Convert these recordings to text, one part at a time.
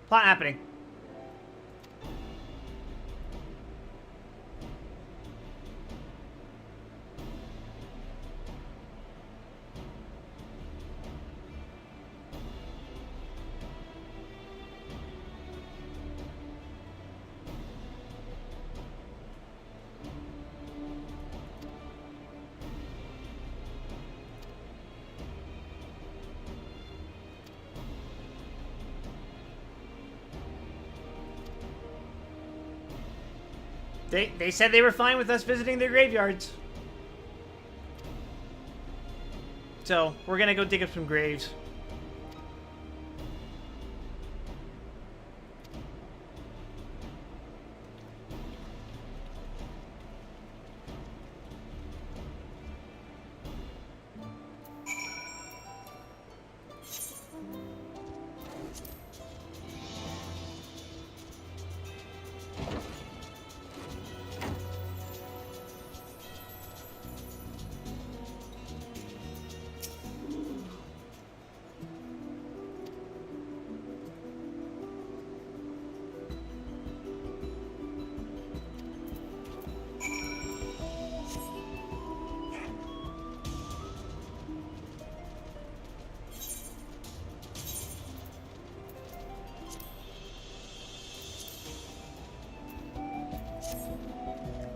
Plot happening. They said they were fine with us visiting their graveyards. So, we're gonna go dig up some graves.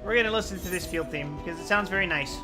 We're gonna listen to this field theme because it sounds very nice.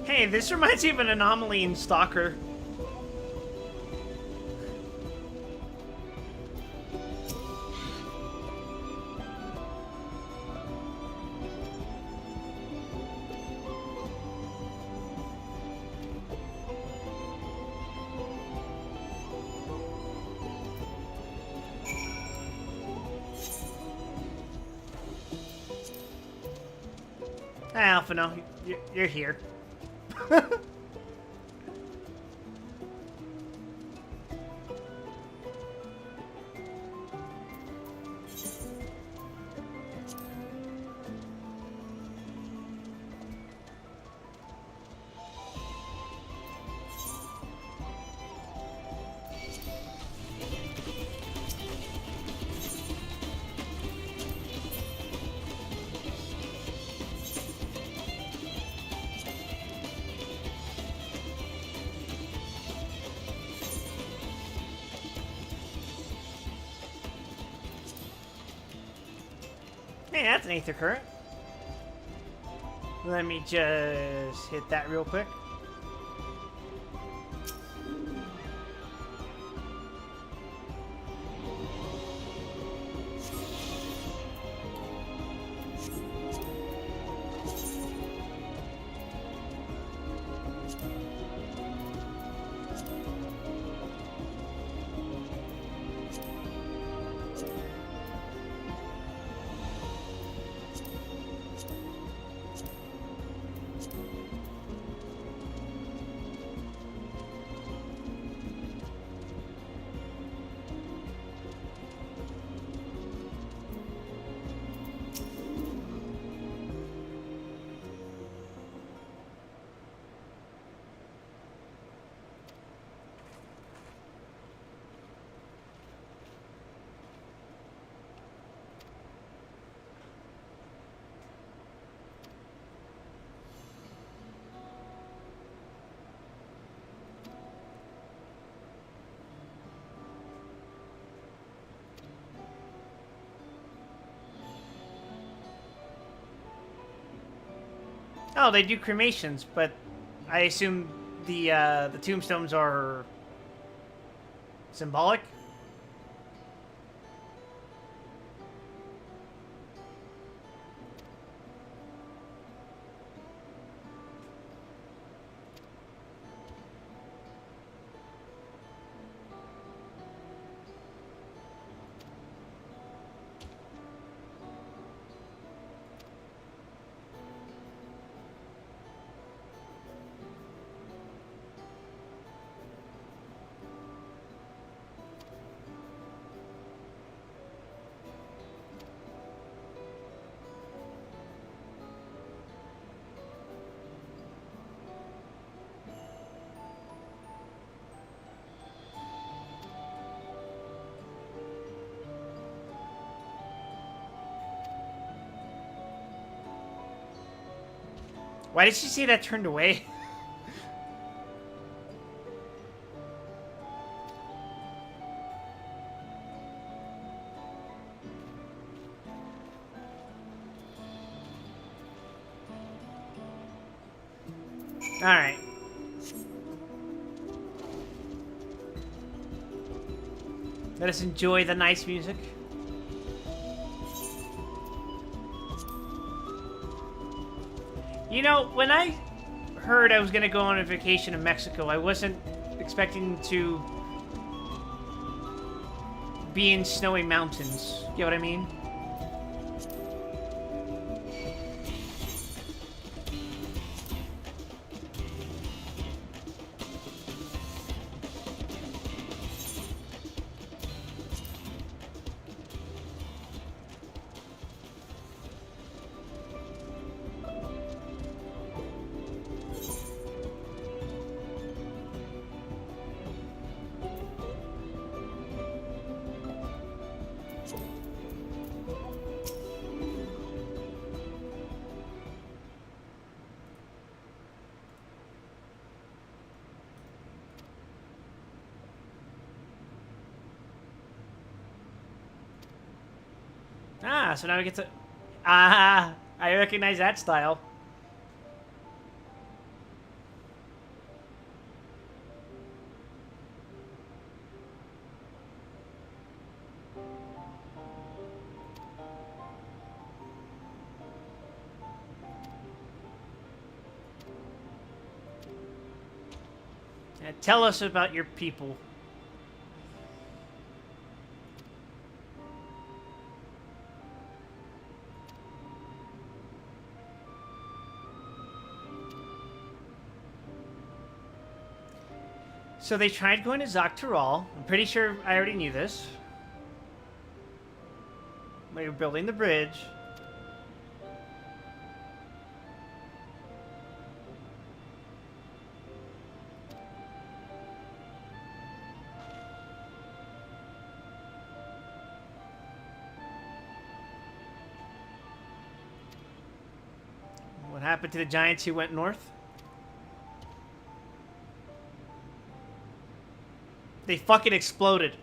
Hey, this reminds me of an anomaly in Stalker. Ah, Alpha, no, you're here. Hey, that's an Aether Current. Let me just hit that real quick. Oh, they do cremations, but I assume the tombstones are symbolic. Why did she say that turned away? Alright. Let us enjoy the nice music. You know, when I heard I was going to go on a vacation in Mexico, I wasn't expecting to be in snowy mountains. You know what I mean? Ah, so now we get to... Ah, I recognize that style. Tell us about your people. So they tried going to Dawntrail. I'm pretty sure I already knew this. They were building the bridge. What happened to the giants who went north? They fucking exploded.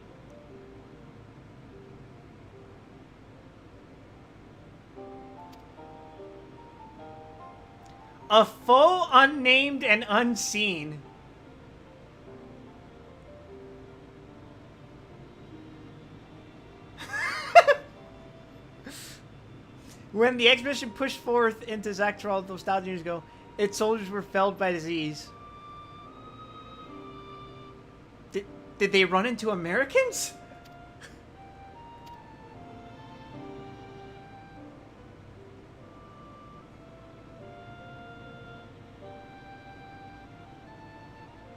A foe unnamed and unseen. When the expedition pushed forth into Dawntrail those 1,000 years ago, its soldiers were felled by disease. Did they run into Americans?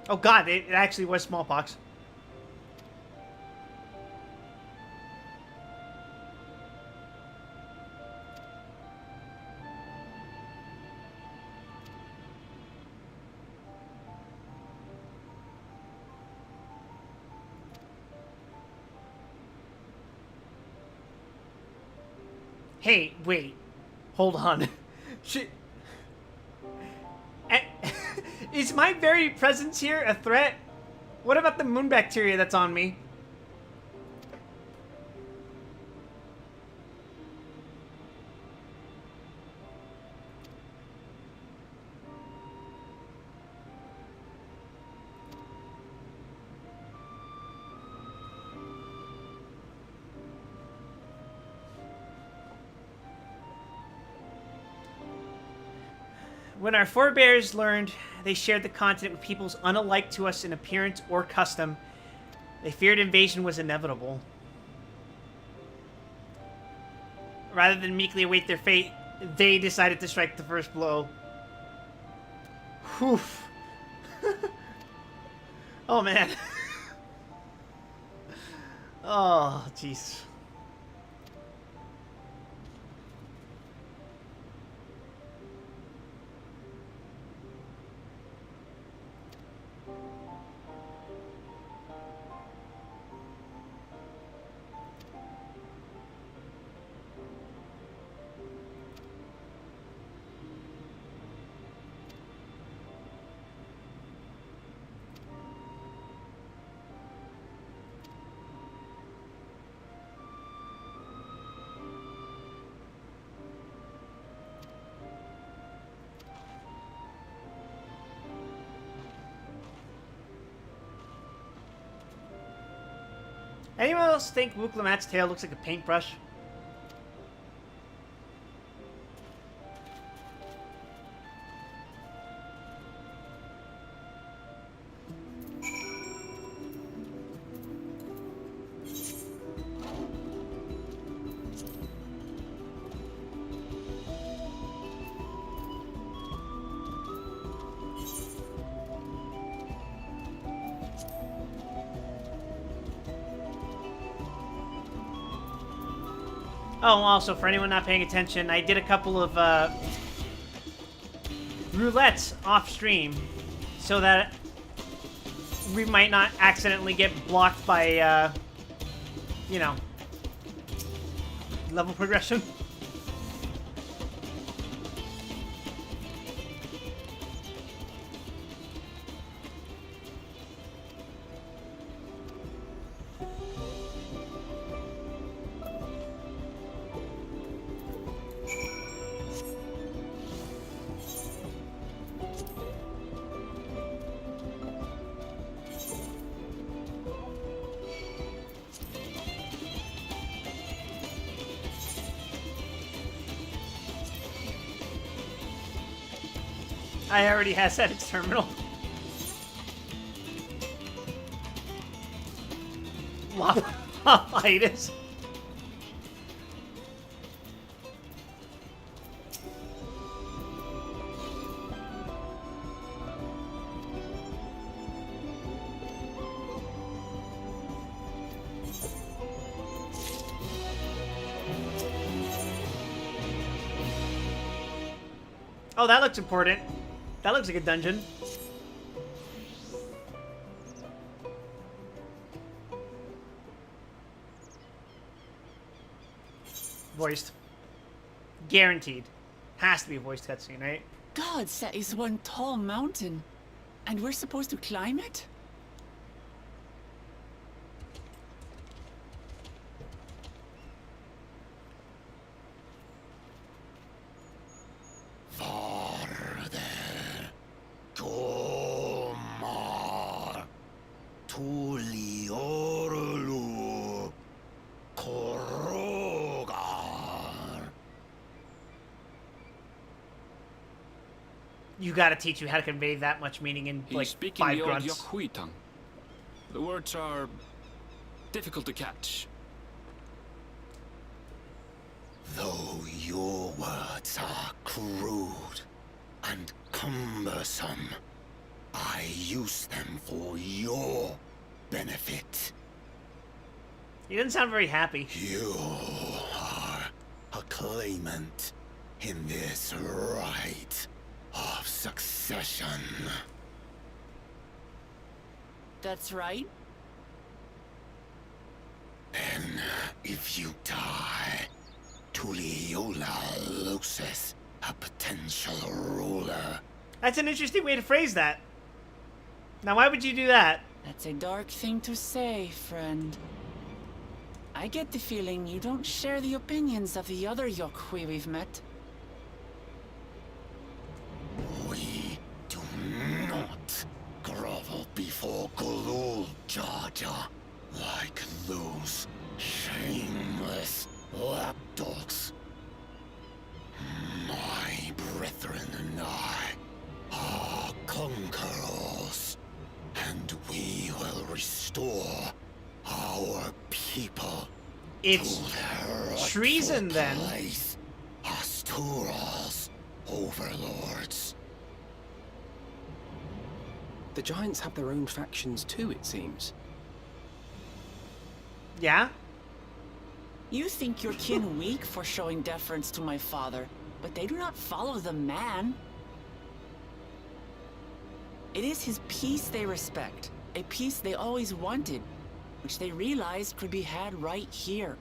Oh god, it actually was smallpox. Hey, wait. Hold on. Is my very presence here a threat? What about the moon bacteria that's on me? When our forebears learned they shared the continent with peoples unalike to us in appearance or custom, they feared invasion was inevitable. Rather than meekly await their fate, they decided to strike the first blow. Whew. Oh, man. Oh, jeez. Anyone else think Wuklamat's tail looks like a paintbrush? Oh, also, for anyone not paying attention, I did a couple of roulettes off-stream so that we might not accidentally get blocked by, you know, level progression. I already has at its terminal. Lava-itis. Oh, that looks important. That looks like a dungeon. Voiced. Guaranteed. Has to be a voiced cutscene, right? God, that is one tall mountain. And we're supposed to climb it? You gotta teach you how to convey that much meaning in, like, speaking 5 the old grunts. Yokhui tongue. The words are difficult to catch. Though your words are crude and cumbersome, I use them for your benefit. He doesn't sound very happy. You are a claimant in this right of succession. That's right. Then, if you die, Tuliyola loses a potential ruler. That's an interesting way to phrase that. Now, why would you do that? That's a dark thing to say, friend. I get the feeling you don't share the opinions of the other Yokhui we've met. We do not grovel before Gulul, Jar Jar, like those shameless lapdogs. My brethren and I are conquerors, and we will restore our people It's to their rightful treason, then. place as Tural's overlords. The Giants have their own factions too, it seems. Yeah? You think your kin weak for showing deference to my father, but they do not follow the man. It is his peace they respect, a peace they always wanted, which they realized could be had right here.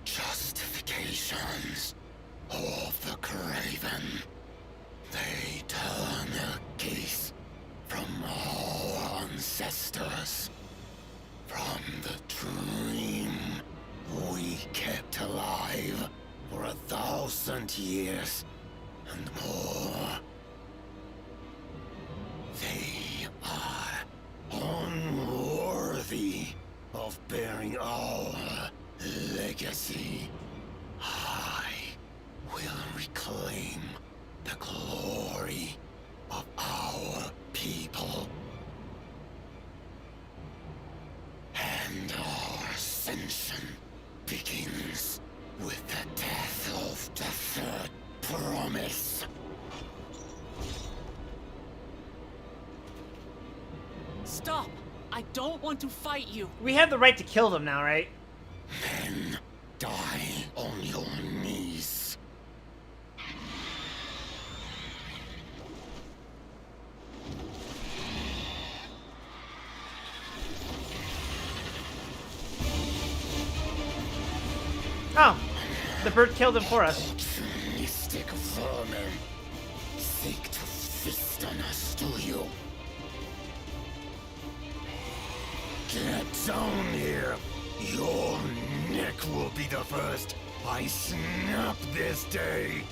Justifications of the craven. They turn their gaze from our ancestors, from the dream we kept alive for 1,000 years and more. They are of bearing our legacy, I will reclaim the glory of our people. And our ascension begins with the death of the third promise. Stop! I don't want to fight you. We have the right to kill them now, right? Then die on your knees. Oh, the bird killed him for us. Opportunistic vermin seek to feast on us, do you? Get down here. Your neck will be the first I snap this day.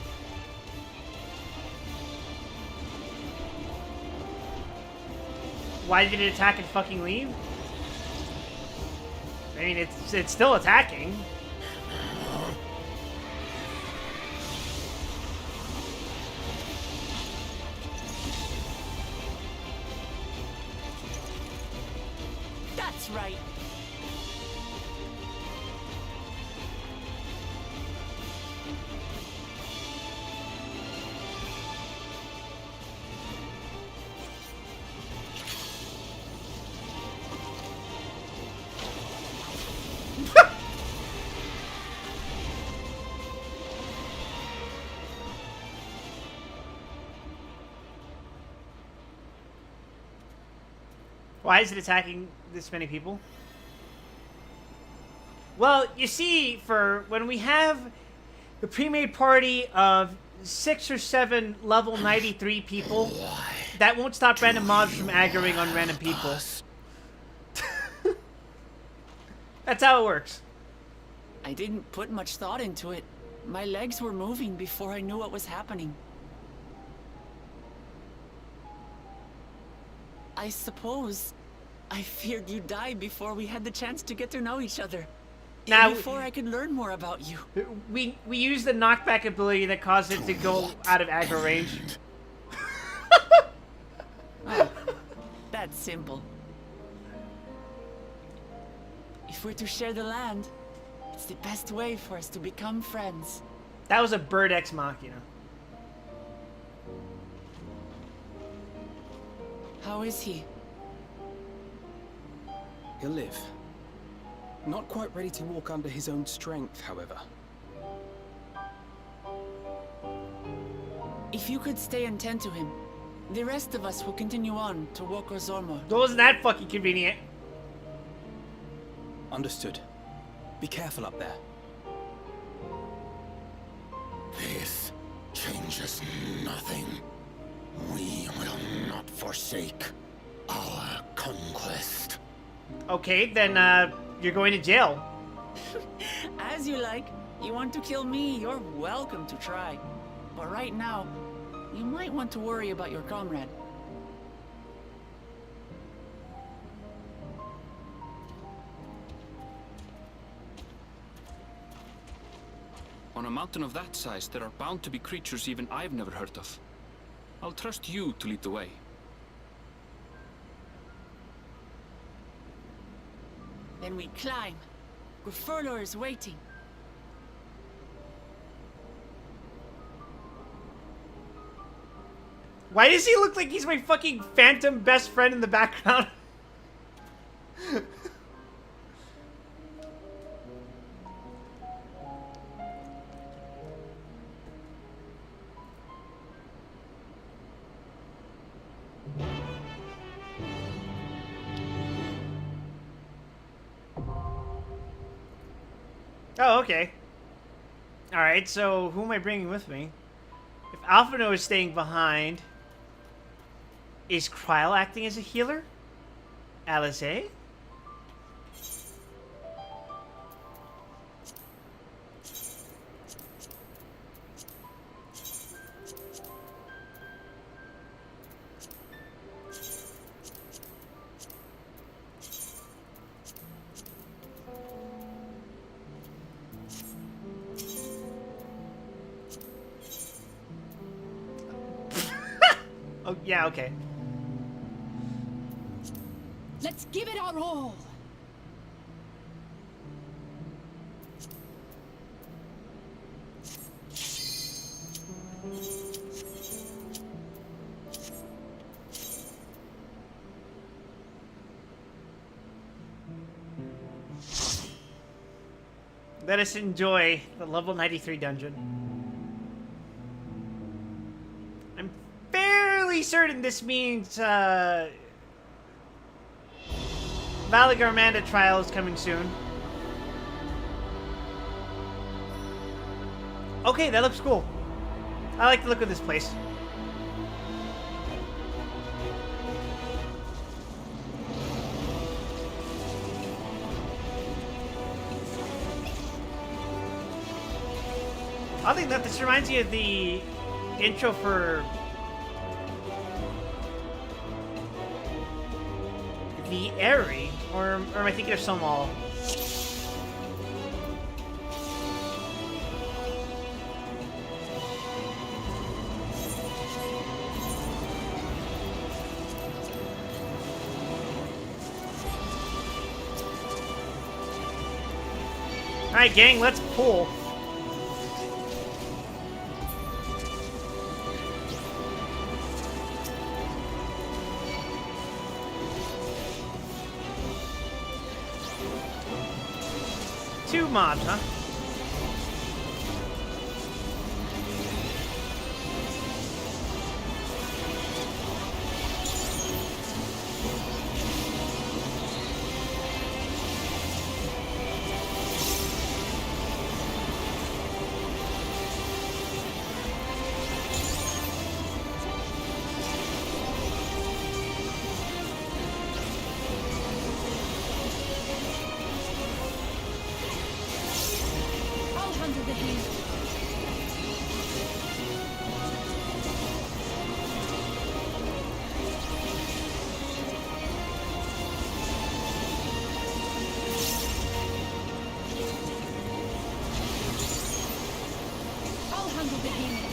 Why did it attack and fucking leave? I mean, it's still attacking. That's right. Why is it attacking this many people? Well, you see, for when we have the pre-made party of 6 or 7 level 93 people, that won't stop random mobs from aggroing on random people. That's how it works. I didn't put much thought into it. My legs were moving before I knew what was happening. I suppose I feared you'd die before we had the chance to get to know each other. Now, before I could learn more about you. we use the knockback ability that causes it to go out of aggro range. Oh, that's simple. If we're to share the land, it's the best way for us to become friends. That was a bird ex machina. How is he? He'll live. Not quite ready to walk under his own strength, however. If you could stay and tend to him, the rest of us will continue on to Woko Zormo. Wasn't that fucking convenient? Understood. Be careful up there. This changes nothing. We will not forsake our conquest. Okay, then, you're going to jail. As you like. You want to kill me, you're welcome to try. But right now, you might want to worry about your comrade. On a mountain of that size, there are bound to be creatures even I've never heard of. I'll trust you to lead the way. Then we climb. Gufurlor is waiting. Why does he look like he's my fucking phantom best friend in the background? Oh, okay. Alright, so who am I bringing with me? If Alphino is staying behind, is Kryl acting as a healer? Alice? Oh, yeah, okay. Let's give it our all. Let us enjoy the level 93 dungeon. I'm fairly certain this means, Valagarmanda trial is coming soon. Okay, that looks cool. I like the look of this place. Oddly enough, this reminds me of the intro for the Airy, or am I thinking of Somal? Alright, gang, let's pull. Two mobs, huh? I'll handle the heat. I'll handle the healing.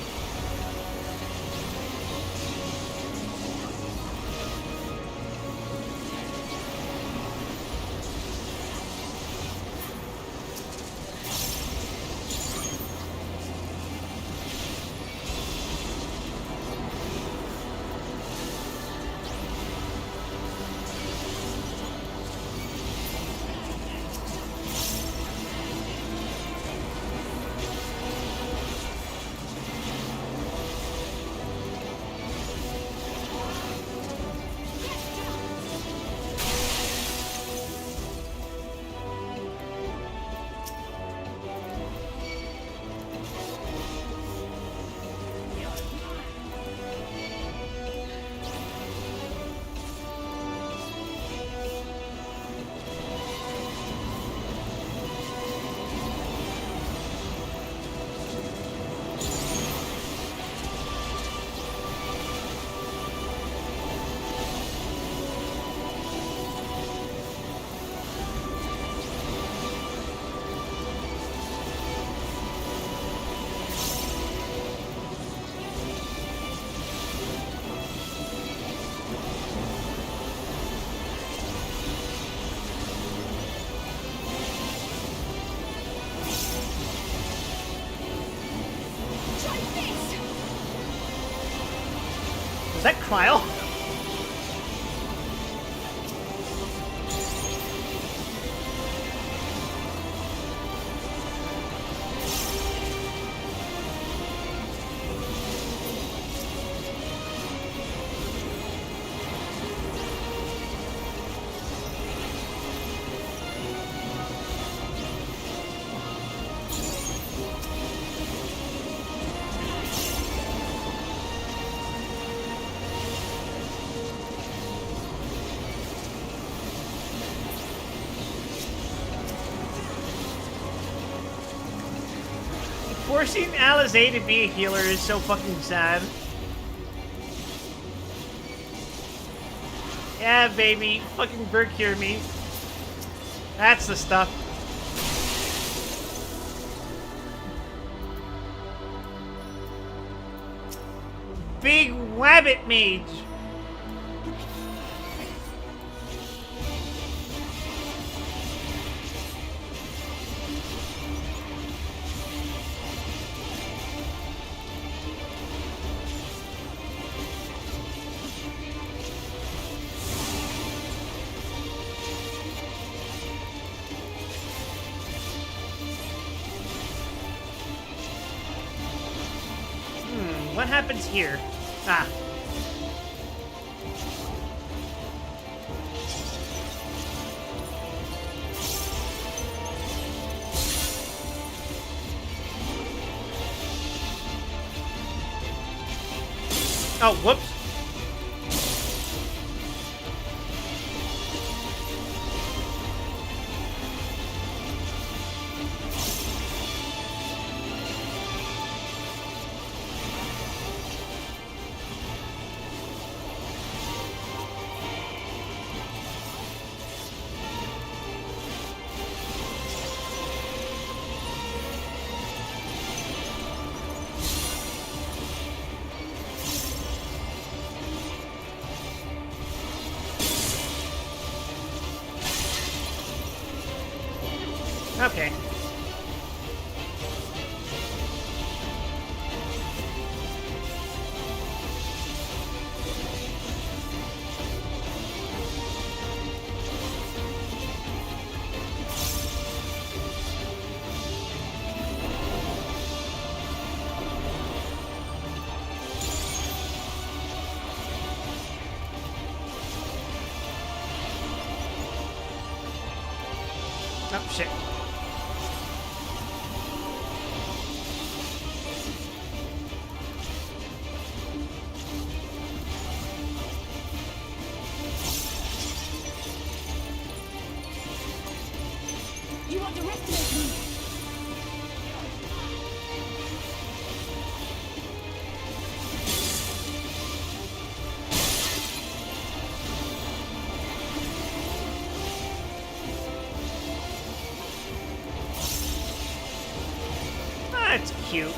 Is that Cryle? Forcing Alizé to be a healer is so fucking sad. Yeah, baby. Fucking Berk cure me. That's the stuff. big wabbit mage. What happens here? Ah. Oh, whoops. Okay. Oh, shit. You underestimate me. That's cute.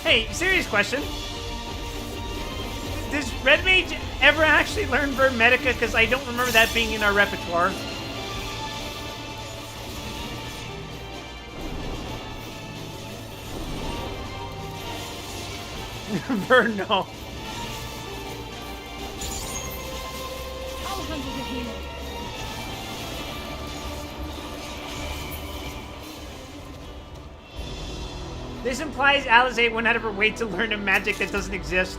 Hey, serious question. Does Red Mage ever actually learn Bird Medica? Because I don't remember that being in our repertoire. Bird, no. I'll handle the healing. This implies Alizé went out of her way to learn a magic that doesn't exist.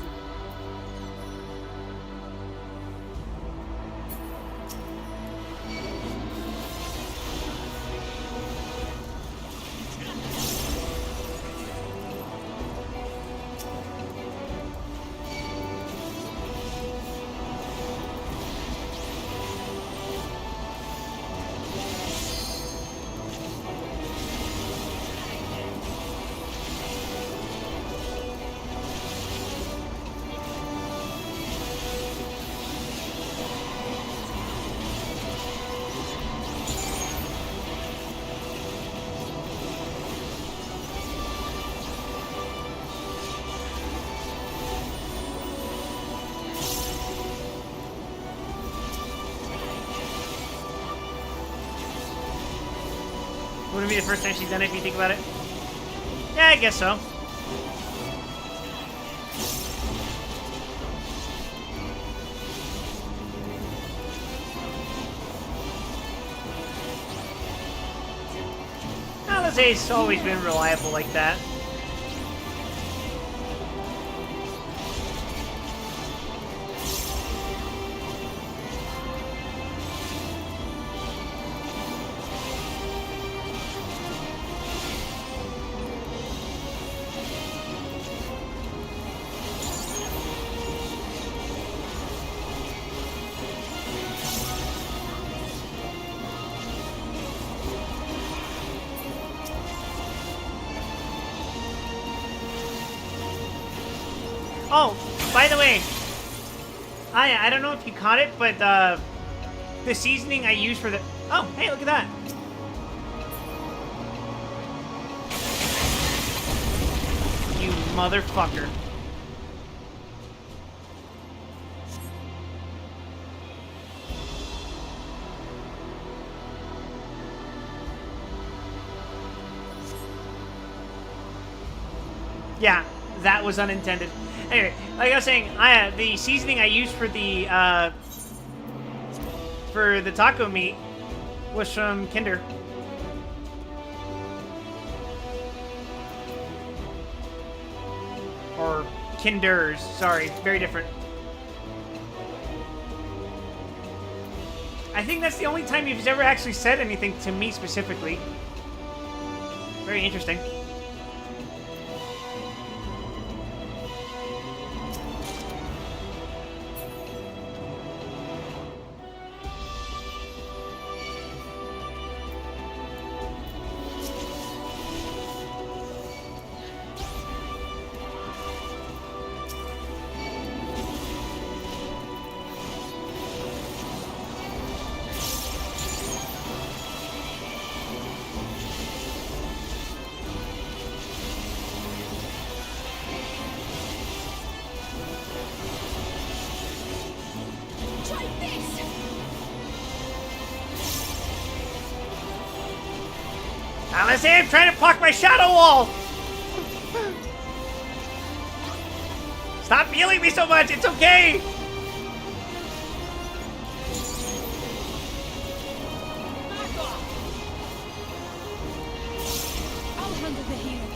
Wouldn't be the first time she's done it if you think about it. Yeah, I guess so. Alizé's always been reliable like that. Oh, by the way, I don't know if you caught it, but the seasoning I use for the... Oh, hey, look at that. You motherfucker. Yeah, that was unintended. Anyway, like I was saying, the seasoning I used for the taco meat was from Kinder. Or Kinders, sorry, very different. I think that's the only time you've ever actually said anything to me specifically. Very interesting. Try this! Alice, I'm trying to block my shadow wall! Stop healing me so much, it's okay! Back off! I'll handle the healing.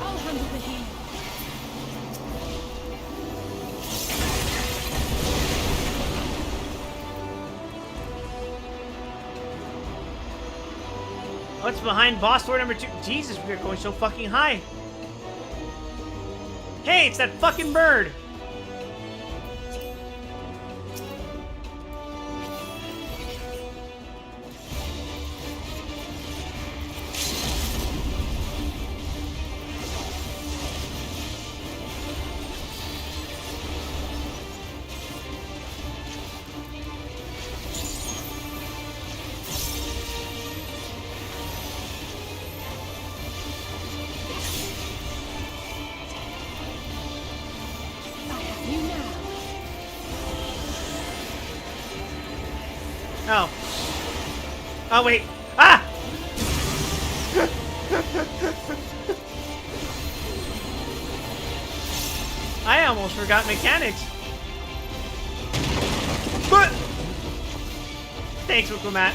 I'll handle the healing. What's behind boss door number 2? Jesus, we're going so fucking high. Hey, it's that fucking bird. You now. Oh. Oh, wait. Ah! I almost forgot mechanics. But thanks, Ukumat.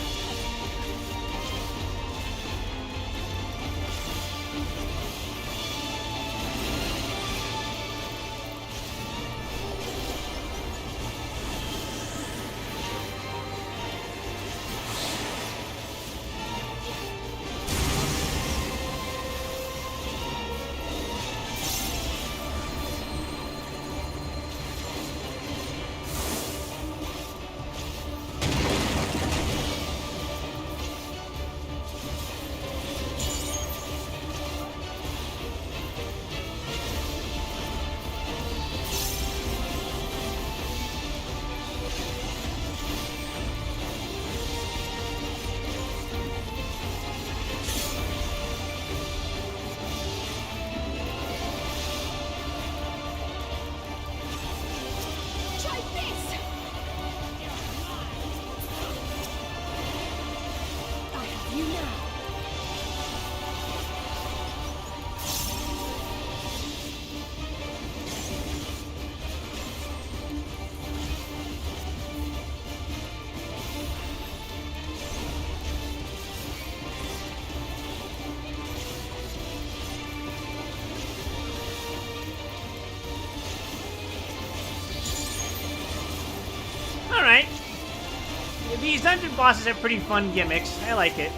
These dungeon bosses have pretty fun gimmicks. I like it.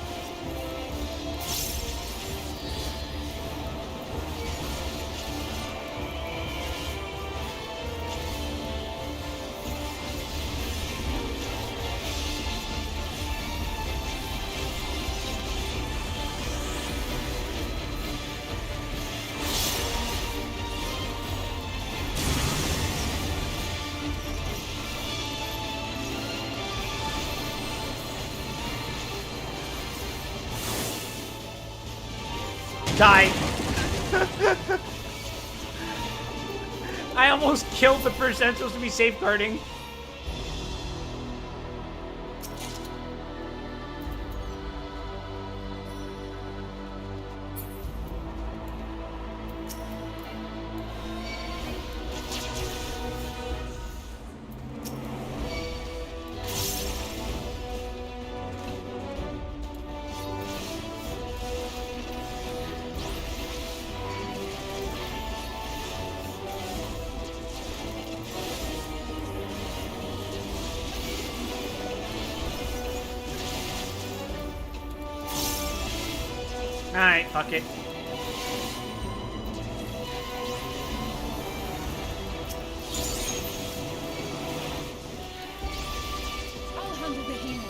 Die. I almost killed the person I'm supposed to be safeguarding. Alright, fuck it. I'll handle the healing.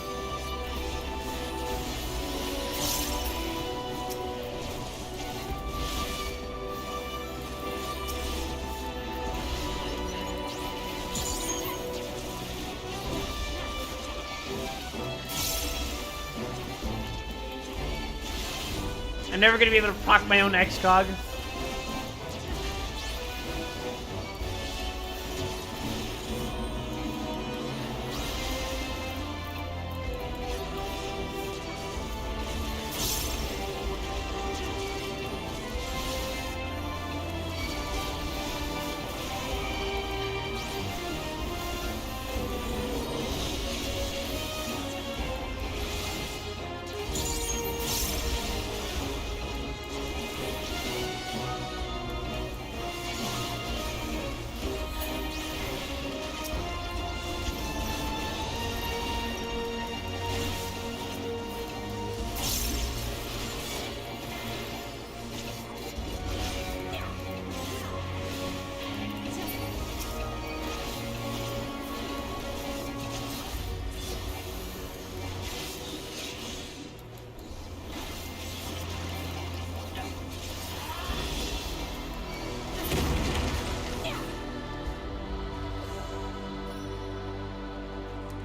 I'm never gonna be able to proc my own Excog.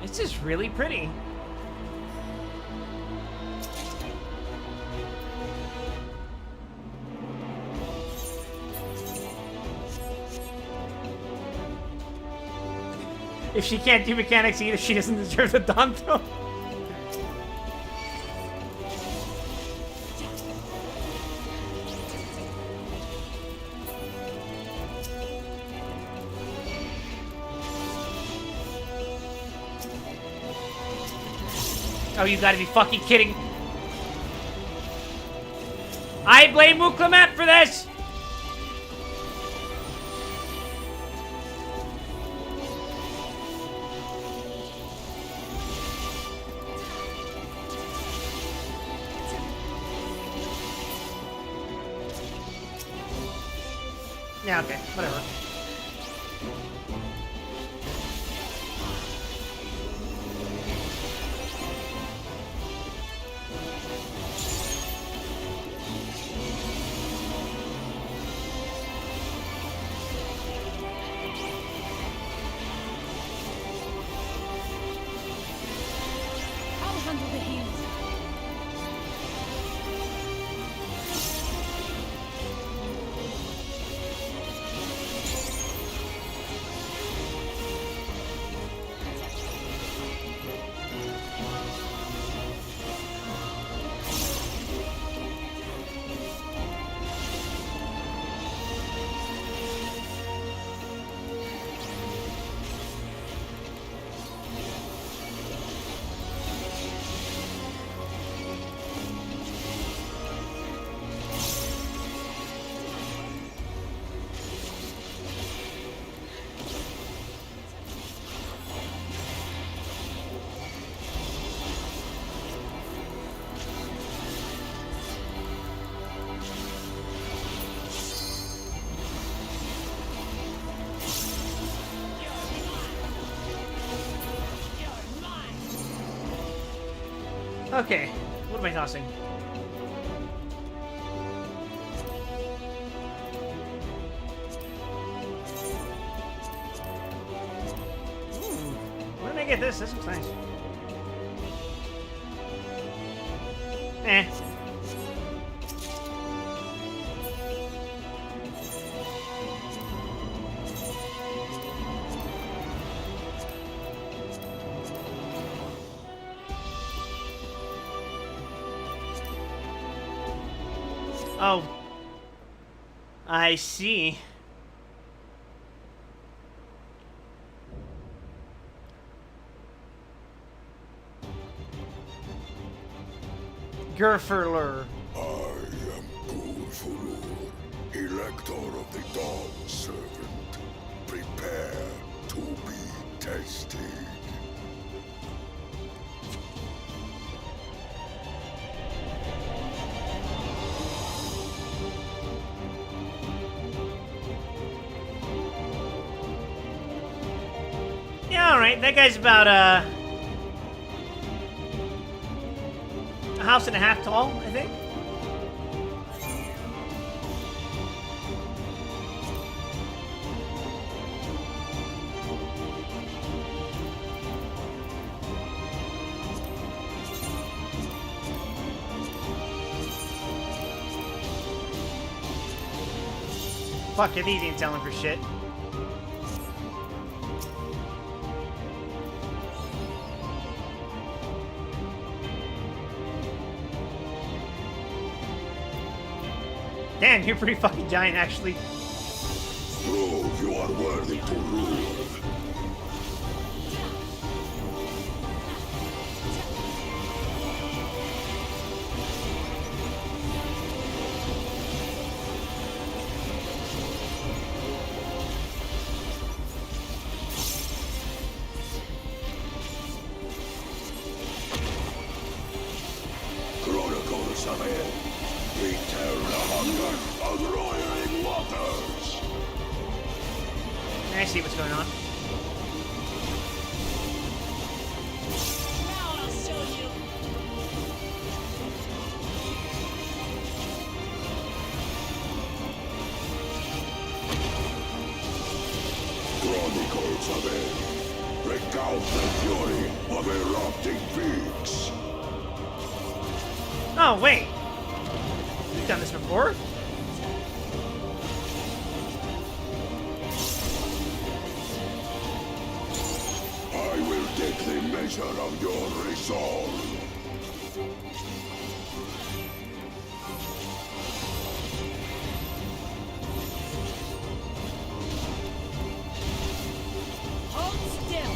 This is really pretty. If she can't do mechanics either, she doesn't deserve the Dawntrail. Oh, you gotta be fucking kidding. I blame Muklemet for this! Yeah, okay, whatever. I'll handle the healing. Okay, what am I tossing? Where did I get this? This looks nice. Eh. Oh. I see. Gerferler. I am Gulfurur, Elector of the Dawn Servant. Prepare to be tested. Yeah, alright. That guy's about, a house and a half tall, I think. Fuck it, these ain't selling for shit. Damn, you're pretty fucking giant, actually. Prove you are worthy to rule. Chronicles of it. Return the hunger of roiling waters. I see what's going on. Now I'll show you. Chronicles of it. Recount the fury of erupting peaks. Oh, wait. We've done this before? I will take the measure of your resolve. Hold still.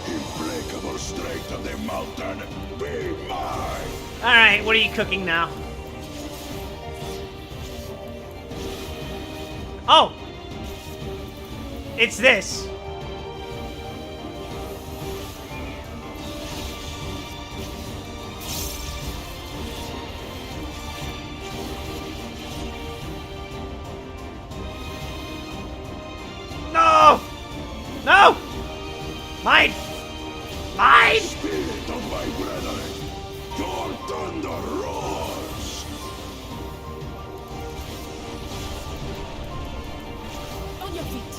Implacable strength of the mountain, be mine! Alright, what are you cooking now? Oh! It's this. No! No! Mine! Mine! Spirit of my brethren, your thunder roars! On your feet.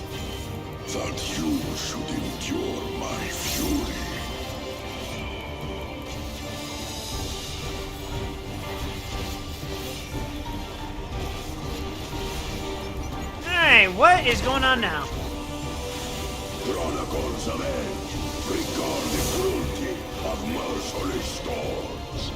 That you should endure my fury. Alright, what is going on now? Chronicles of End, record the cruelty of merciless storms.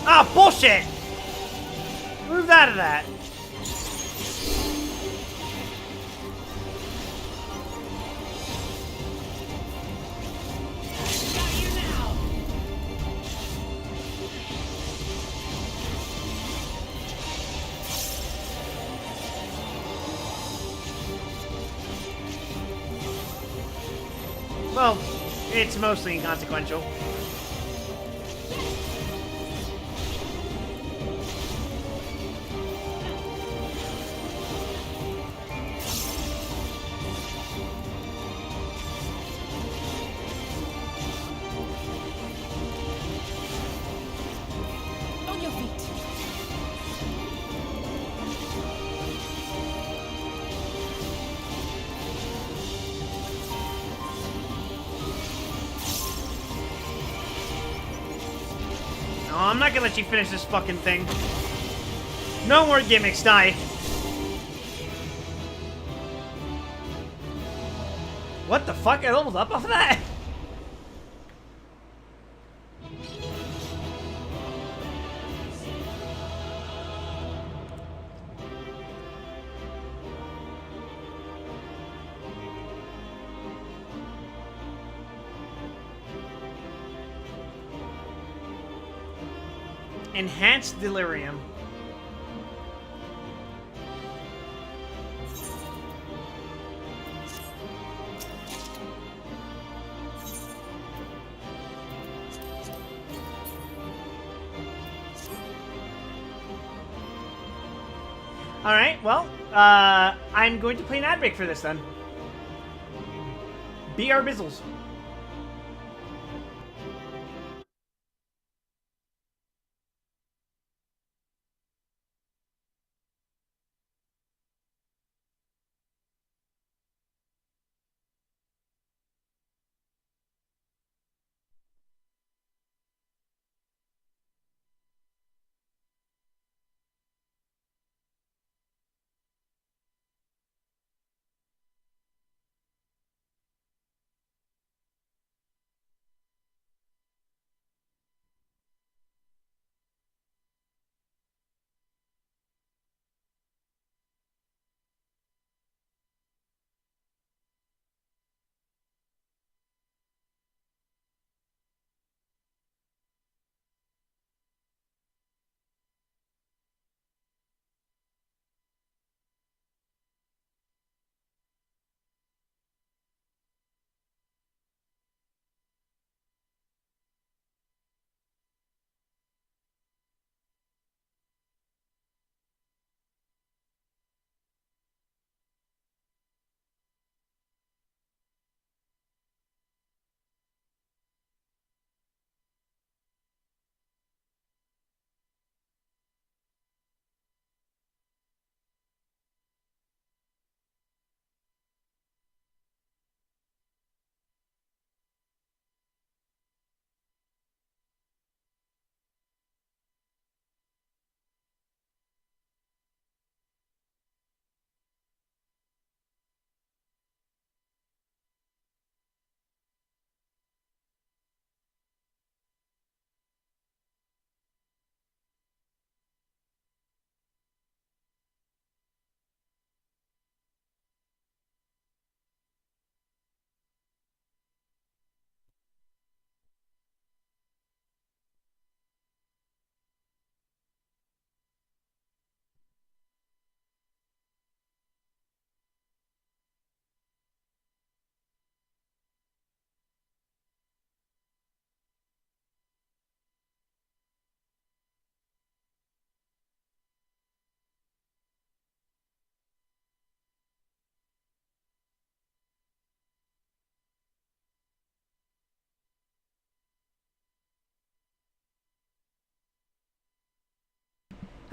Ah, bullshit! Move out of that. Got you now. Well, it's mostly inconsequential. On your feet. No, I'm not gonna let you finish this fucking thing. No more gimmicks, die. What the fuck? I leveled up off of that? Enhanced delirium. Alright, well, I'm going to play an ad break for this then. BR Bizzles.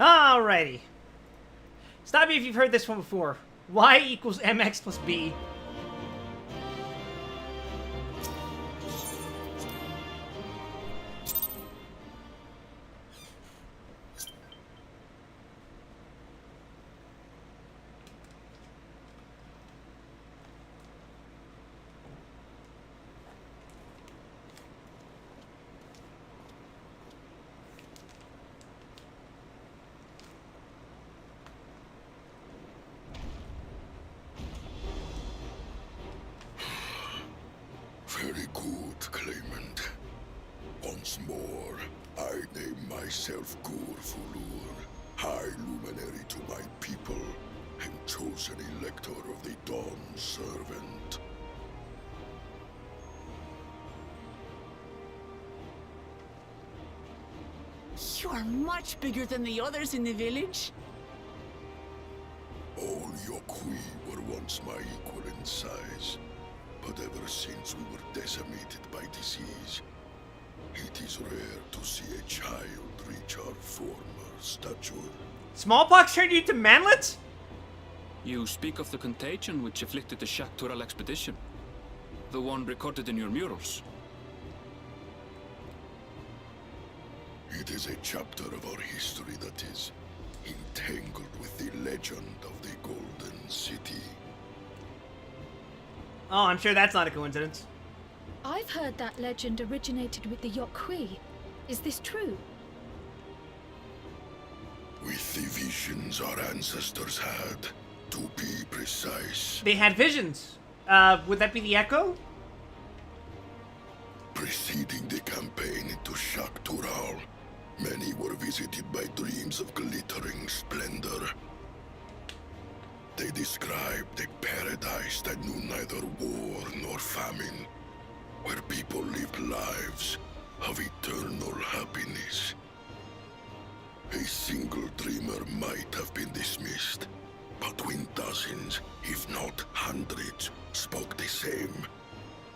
Alrighty. Stop me if you've heard this one before. Y equals mx plus b. Once more, I name myself Gur-Fulur, High Luminary to my people, and chosen Elector of the Dawn Servant. You are much bigger than the others in the village. All Yokui were once my equal in size, but ever since we were decimated by disease, it is rare to see a child reach our former stature. Smallpox turned you into manlets? You speak of the contagion which afflicted the Shak-Tural expedition. The one recorded in your murals. It is a chapter of our history that is entangled with the legend of the Golden City. Oh, I'm sure that's not a coincidence. I've heard that legend originated with the Yokui. Is this true? With the visions our ancestors had, to be precise. They had visions. Would that be the Echo? Preceding the campaign into Shak-Tural, many were visited by dreams of glittering splendor. They described a paradise that knew neither war nor famine, where people lived lives of eternal happiness. A single dreamer might have been dismissed, but when dozens, if not hundreds, spoke the same,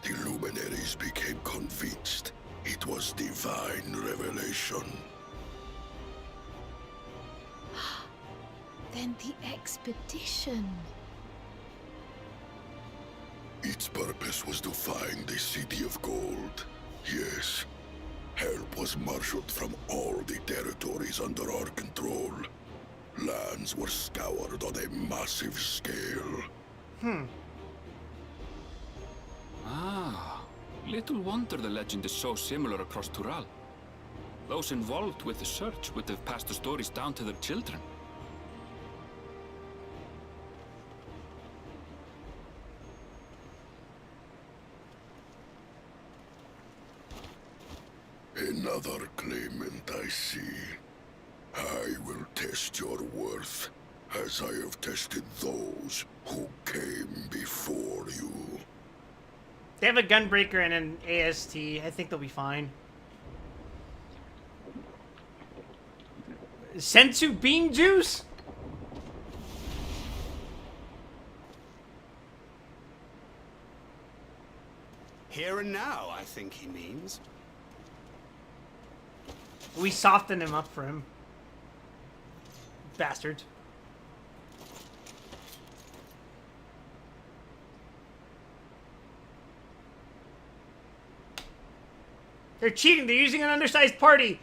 the luminaries became convinced it was divine revelation. Then the expedition. Its purpose was to find the City of Gold. Yes, help was marshaled from all the territories under our control. Lands were scoured on a massive scale. Ah, little wonder the legend is so similar across Tural. Those involved with the search would have passed the stories down to their children. Another claimant, I see. I will test your worth, as I have tested those who came before you. They have a gunbreaker and an AST. I think they'll be fine. Sensu bean juice? Here and now, I think he means. We softened him up for him. Bastards. They're cheating. They're using an undersized party.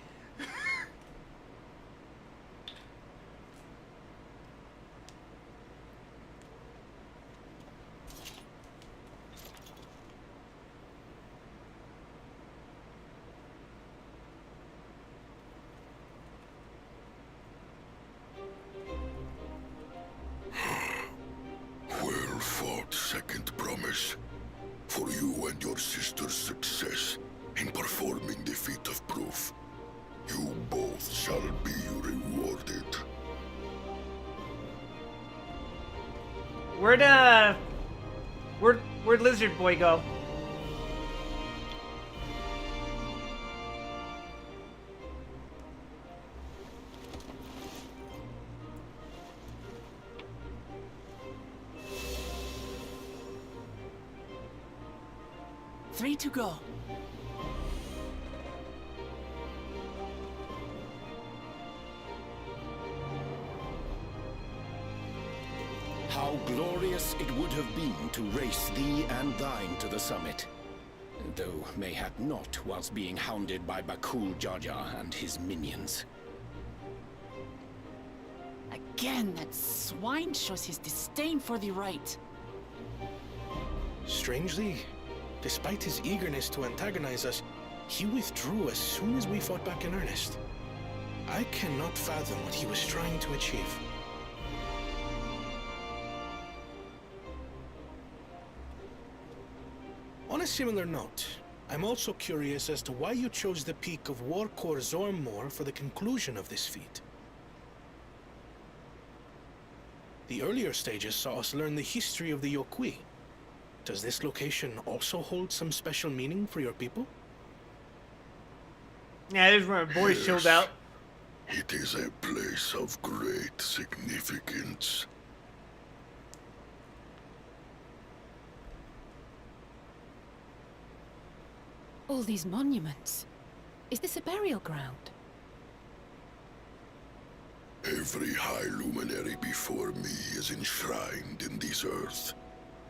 Well fought, second promise. For you and your sister's success in performing the feat of proof, you both shall be rewarded. Where'd Lizard Boy go? Three to go. How glorious it would have been to race thee and thine to the summit. Though mayhap not whilst being hounded by Bakul Jaja and his minions. Again, that swine shows his disdain for the right. Strangely, despite his eagerness to antagonize us, he withdrew as soon as we fought back in earnest. I cannot fathom what he was trying to achieve. On a similar note, I'm also curious as to why you chose the peak of Warcore Zormor for the conclusion of this feat. The earlier stages saw us learn the history of the Yokui. Does this location also hold some special meaning for your people? Yeah, there's where my boys Yes. chilled out. It is a place of great significance. All these monuments. Is this a burial ground? Every high luminary before me is enshrined in this earth.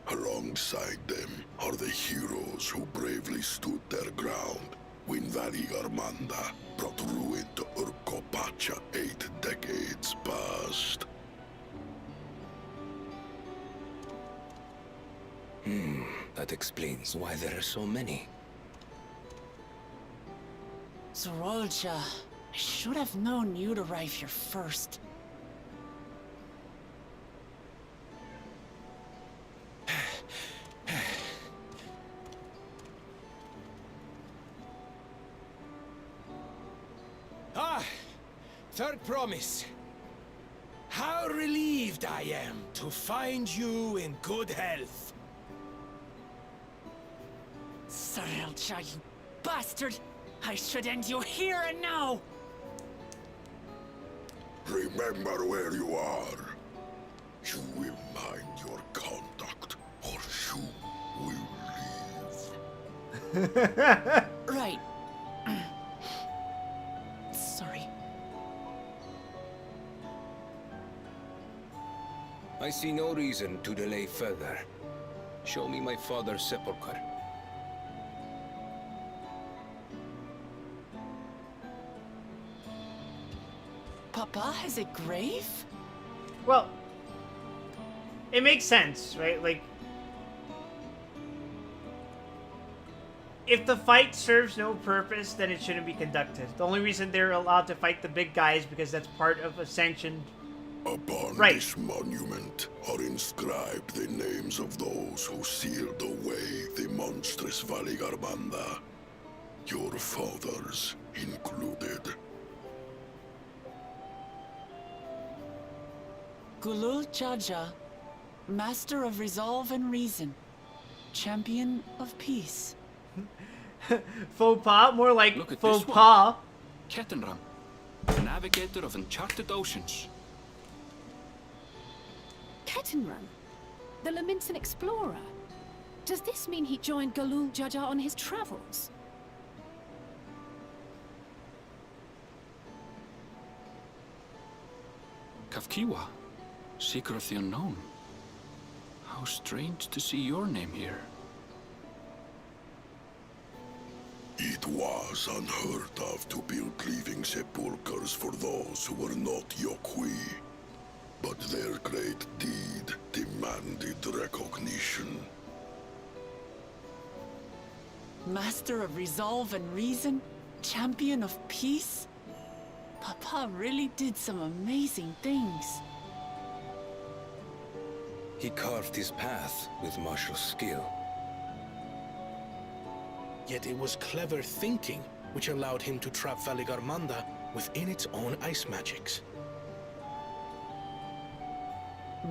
Alongside them are the heroes who bravely stood their ground when Valigarmanda brought ruin to Urkopacha 8 decades past. That explains why there are so many. Zorolja, I should have known you'd arrive here first. Third promise. How relieved I am to find you in good health. Zorolja, you bastard! I should end you here and now! Remember where you are. You will mind your conduct, or you will leave. Right. Sorry. I see no reason to delay further. Show me my father's sepulchre. Papa has a grave? Well, it makes sense, right? Like, if the fight serves no purpose, then it shouldn't be conducted. The only reason they're allowed to fight the big guys is because that's part of a sanctioned... Upon Right. this monument are inscribed the names of those who sealed away the monstrous Valigarmanda. Your fathers included. Gulul Jaja, Master of Resolve and Reason, Champion of Peace. Faux pas? More like Look at faux this one. pas. Kettenram, navigator of uncharted oceans. Kettenrun? The Laminsan explorer? Does this mean he joined Galul Jaja on his travels? Kafkiwa, seeker of the unknown. How strange to see your name here. It was unheard of to build living sepulchres for those who were not Yokui. But their great deed demanded recognition. Master of Resolve and Reason, Champion of Peace? Papa really did some amazing things. He carved his path with martial skill. Yet it was clever thinking which allowed him to trap Valigarmanda within its own ice magics.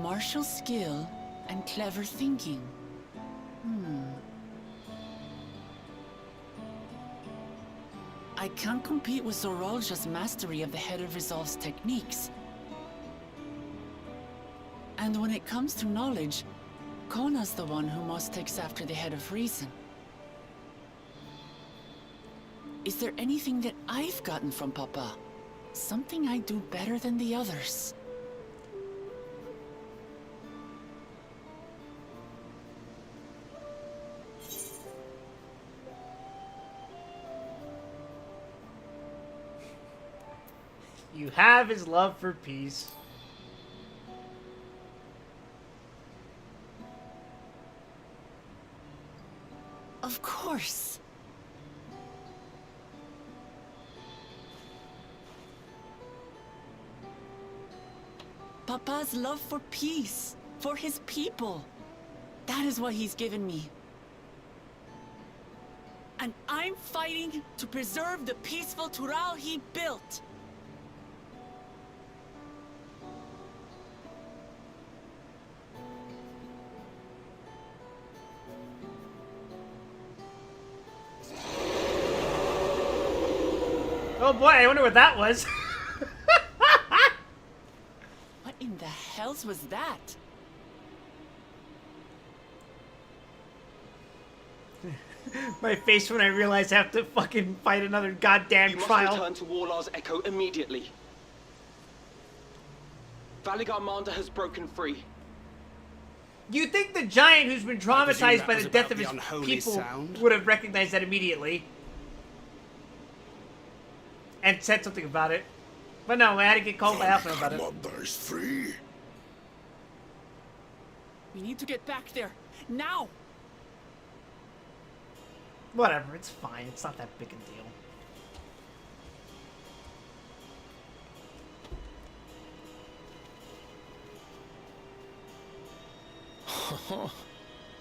Martial skill and clever thinking. I can't compete with Zorolja's mastery of the Head of Resolve's techniques. And when it comes to knowledge, Kona's the one who most takes after the Head of Reason. Is there anything that I've gotten from Papa? Something I do better than the others? You have his love for peace. Of course. Papa's love for peace, for his people. That is what he's given me. And I'm fighting to preserve the peaceful Tural he built. Oh boy, I wonder what that was. What in the hells was that? My face when I realize I have to fucking fight another goddamn trial. You must return to Warlar's Echo immediately. Valigarmanda has broken free. You think the giant who's been traumatized by the death of his unholy people sound? would have recognized that immediately and said something about it. But no, I had to get called by Alpha about it. Valigarmanda is free. We need to get back there. Now! Whatever, it's fine. It's not that big a deal.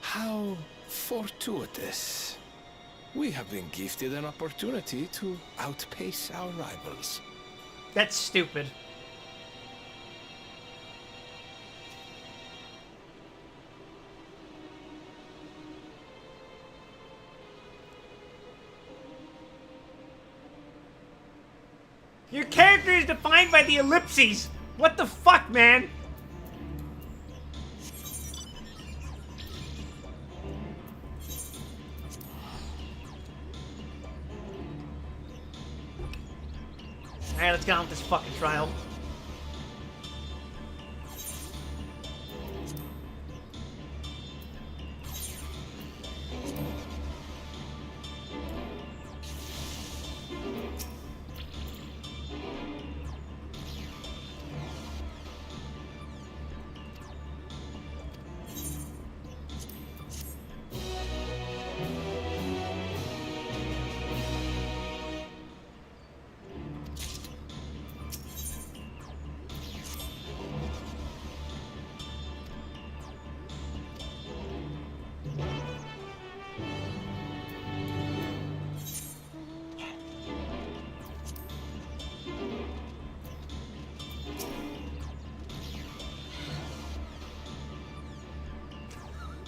How fortuitous. We have been gifted an opportunity to outpace our rivals. That's stupid. Your character is defined by the ellipses. What the fuck, man? Alright, let's get on with this fucking trial.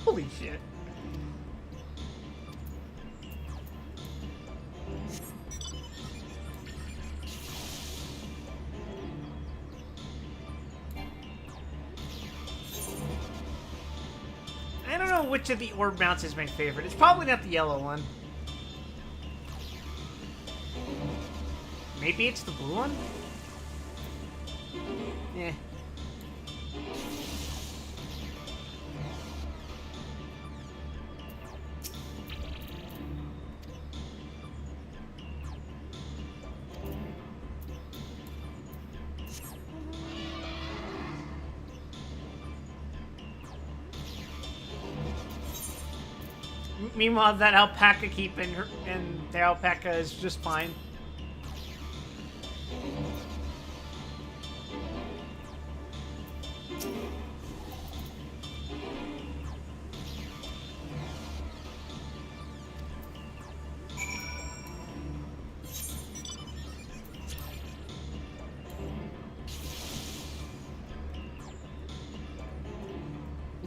Holy shit. I don't know which of the orb mounts is my favorite. It's probably not the yellow one. Maybe it's the blue one? Yeah. Meanwhile, that alpaca keeping her, and the alpaca is just fine.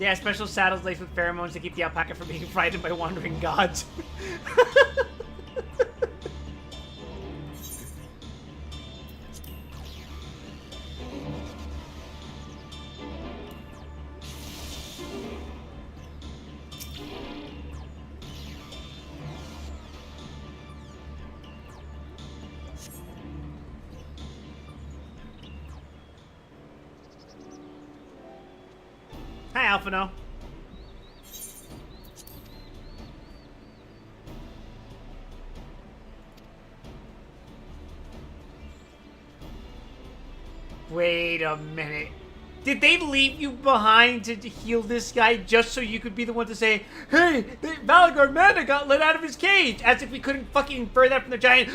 Yeah, special saddles laced with pheromones to keep the alpaca from being frightened by wandering gods. Hi, Alphino. Wait a minute. Did they leave you behind to heal this guy just so you could be the one to say, hey, Valigarmanda got let out of his cage? As if we couldn't fucking infer that from the giant.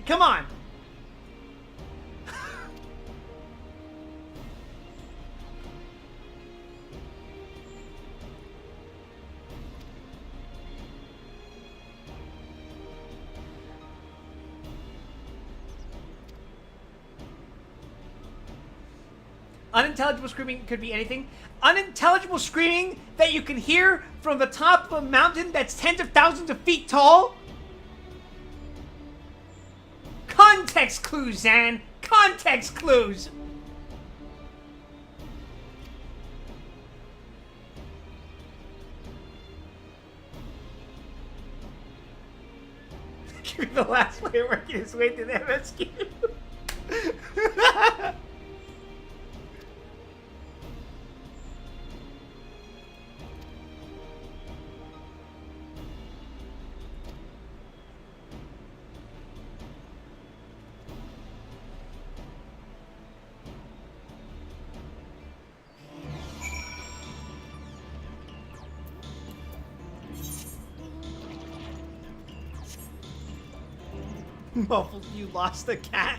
Come on. Unintelligible screaming could be anything. Unintelligible screaming that you can hear from the top of a mountain that's tens of thousands of feet tall? Context clues, Zan! Context clues! Give me the last player working his way through the MSQ. Muffled, you lost the cat.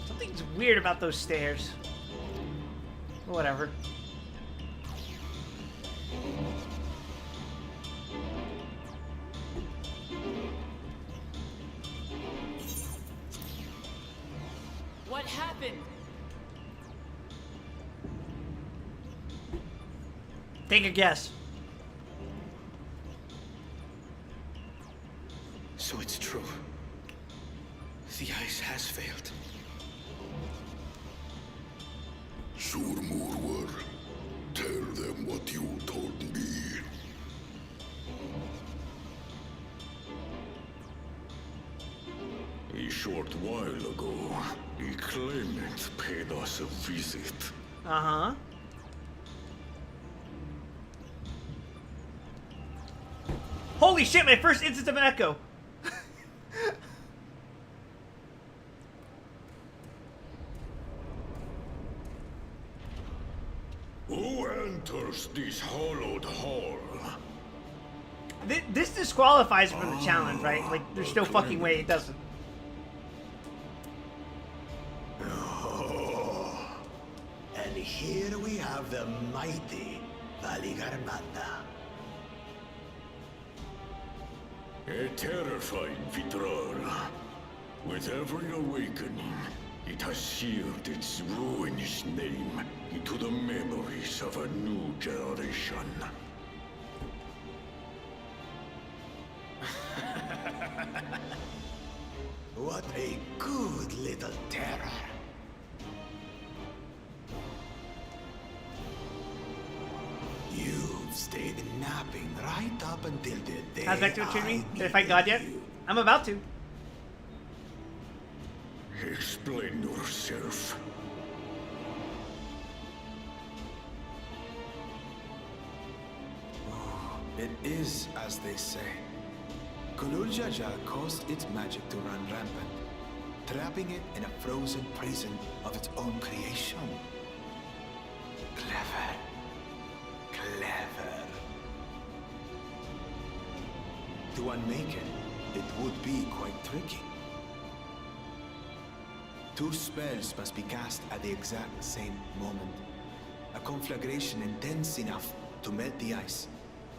Something's weird about those stairs. Whatever. What happened? Take a guess. So it's true. The ice has failed. Surmurwar, tell them what you told me. A short while ago, a claimant paid us a visit. Uh-huh. Holy shit, my first instance of an echo. Who enters this hollowed hall? This disqualifies him from the challenge, right? Like, there's no fucking way it doesn't. Oh. And here we have the mighty Valigarmanda. A terrifying Vitral. With every awakening, it has seared its ruinous name into the memories of a new generation. What a good little terror. You've stayed napping right up until the day How's Vector treating me? I Did I fight God yet? you. I'm about to. Explain yourself. It is as they say. Kulul Jaja caused its magic to run rampant, trapping it in a frozen prison of its own creation. Clever. Clever. To unmake it, it would be quite tricky. 2 spells must be cast at the exact same moment. A conflagration intense enough to melt the ice,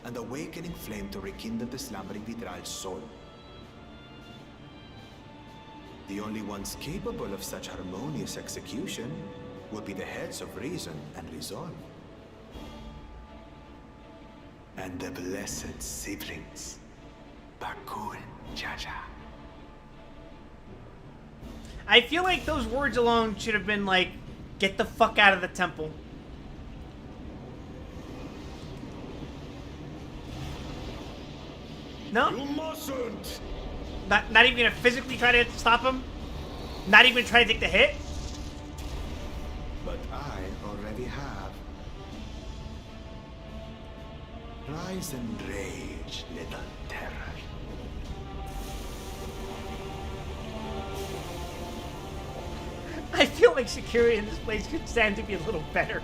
and awakening flame to rekindle the slumbering Vitral's soul. The only ones capable of such harmonious execution would be the heads of reason and resolve. And the blessed siblings, Bakul Jaja. I feel like those words alone should have been like, get the fuck out of the temple. No? You mustn't! Not even gonna physically try to stop him? Not even try to take the hit? But I already have. Rise and rage, little terror. I feel like security in this place could stand to be a little better.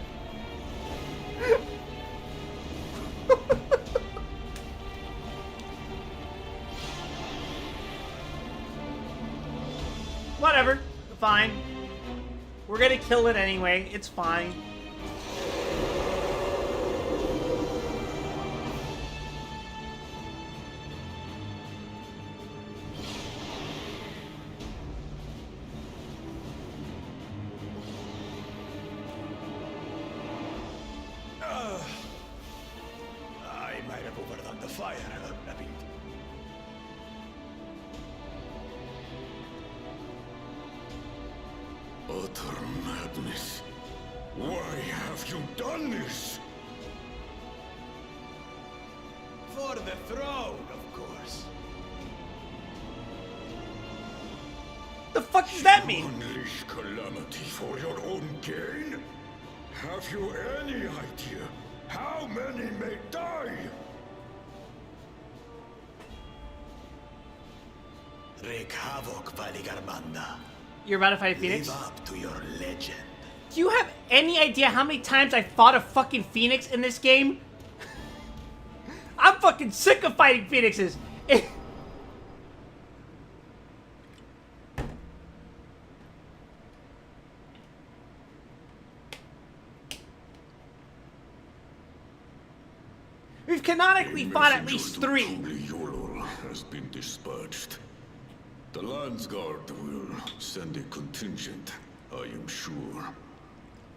Whatever. Fine. We're gonna kill it anyway. It's fine. fire up a bit. Utter madness. Why have you done this? For the throne, of course. The fuck does that mean? Unleash calamity for your own gain? Have you any idea how many may die? Wreak havoc, Valigarmanda. You're about to fight a Phoenix? Live up to your legend. Do you have any idea how many times I fought a fucking Phoenix in this game? I'm fucking sick of fighting Phoenixes. We've canonically fought at least 3. Yolol has been dispatched. The Landsguard will send a contingent, I am sure.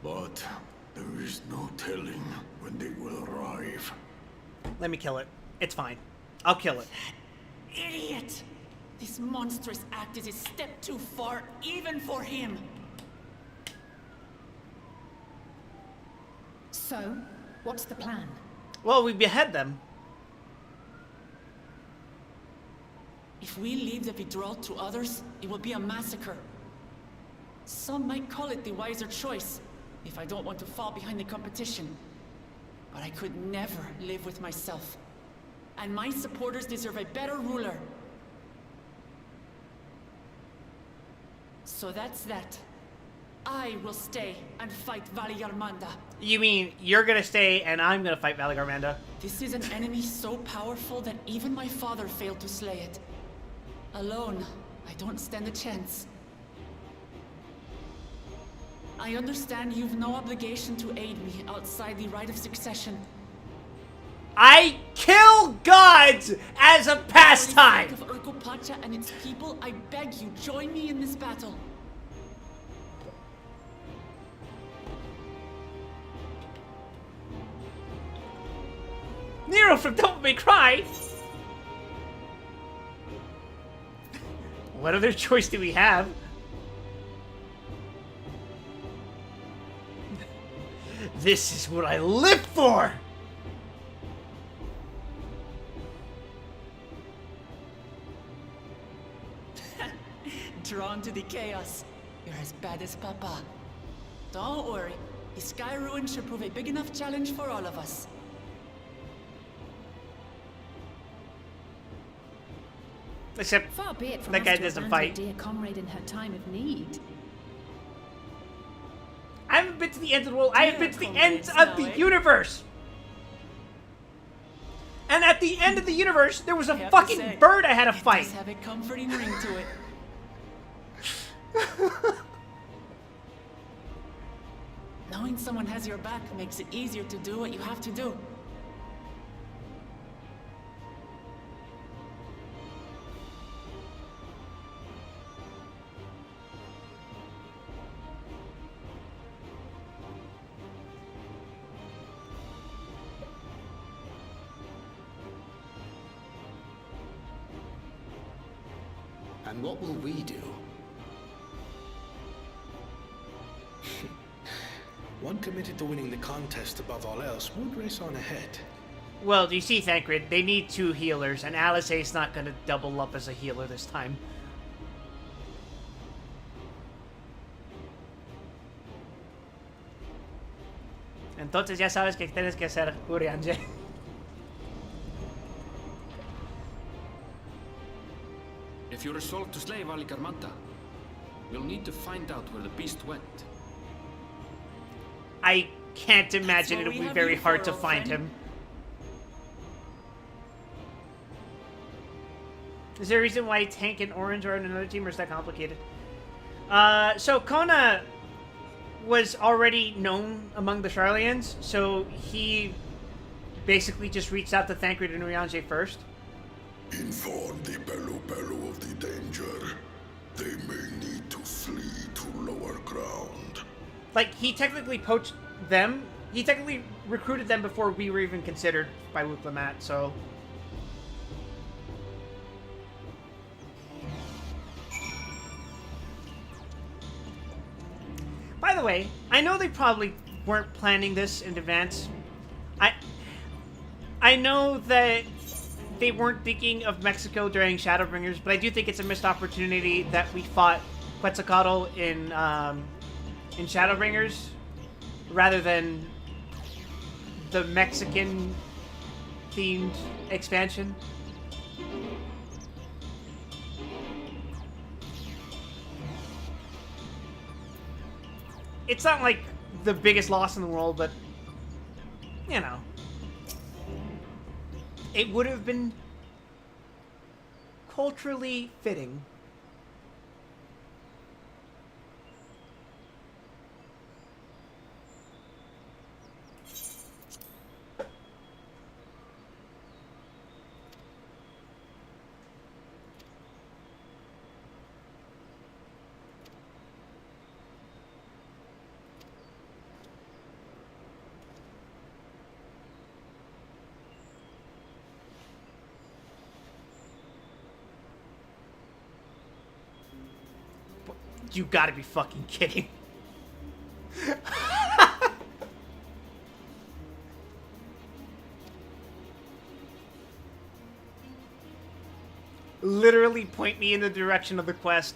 But there is no telling when they will arrive. Let me kill it. It's fine. I'll kill it. Idiot! This monstrous act is a step too far, even for him. So, what's the plan? Well, we behead them. If we leave the withdrawal to others, it will be a massacre. Some might call it the wiser choice, if I don't want to fall behind the competition. But I could never live with myself. And my supporters deserve a better ruler. So that's that. I will stay and fight Valigarmanda. You mean you're gonna stay and I'm gonna fight Valigarmanda? This is an enemy so powerful that even my father failed to slay it. Alone, I don't stand a chance. I understand you've no obligation to aid me outside the rite of succession. I kill gods as a pastime! For the sake of Urkopacha and its people, I beg you, join me in this battle. Nero from Devil May Cry? What other choice do we have? This is what I live for! Drawn to the chaos. You're as bad as Papa. Don't worry. The Sky Ruin should prove a big enough challenge for all of us. Except Far be it from that us guy to doesn't abandon fight. a dear comrade in her time of need. I haven't been to the end of the world. I have been to the comrades ends of now, the eh? universe. And at the end of the universe, there was a I have to fucking say, bird I had to it fight. does have a comforting ring to it. Knowing someone has your back makes it easier to do what you have to do. And what will we do? One committed to winning the contest above all else would race on ahead. Well, do you see, Thancred? They need 2 healers, and Alisaie's not going to double up as a healer this time. Entonces ya sabes que tienes que hacer, Urianger. If you resolve to slay Valigarmanda, we'll need to find out where the beast went. I can't imagine what it'll we be have very you hard for, to old find friend. him. Is there a reason why Tank and Orange are on another team, or is that complicated? So Kona was already known among the Sharlayans, so he basically just reached out to Thancred and Urianger first. Inform the Pelu of the danger. They may need to flee to lower ground. Like, he technically poached them. He technically recruited them before we were even considered by Wuklamat, so... way, I know they probably weren't planning this in advance. I know that they weren't thinking of Mexico during Shadowbringers, but I do think it's a missed opportunity that we fought Quetzalcoatl in Shadowbringers rather than the Mexican-themed expansion. It's not like the biggest loss in the world, but, you know. It would have been culturally fitting. You gotta be fucking kidding. Literally point me in the direction of the quest.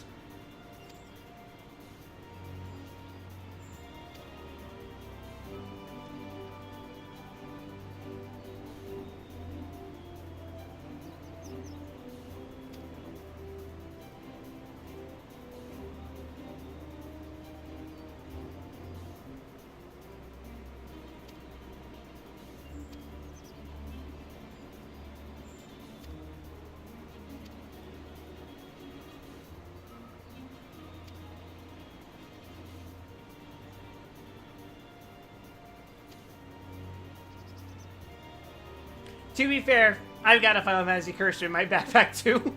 To be fair, I've got a Final Fantasy cursor in my backpack too.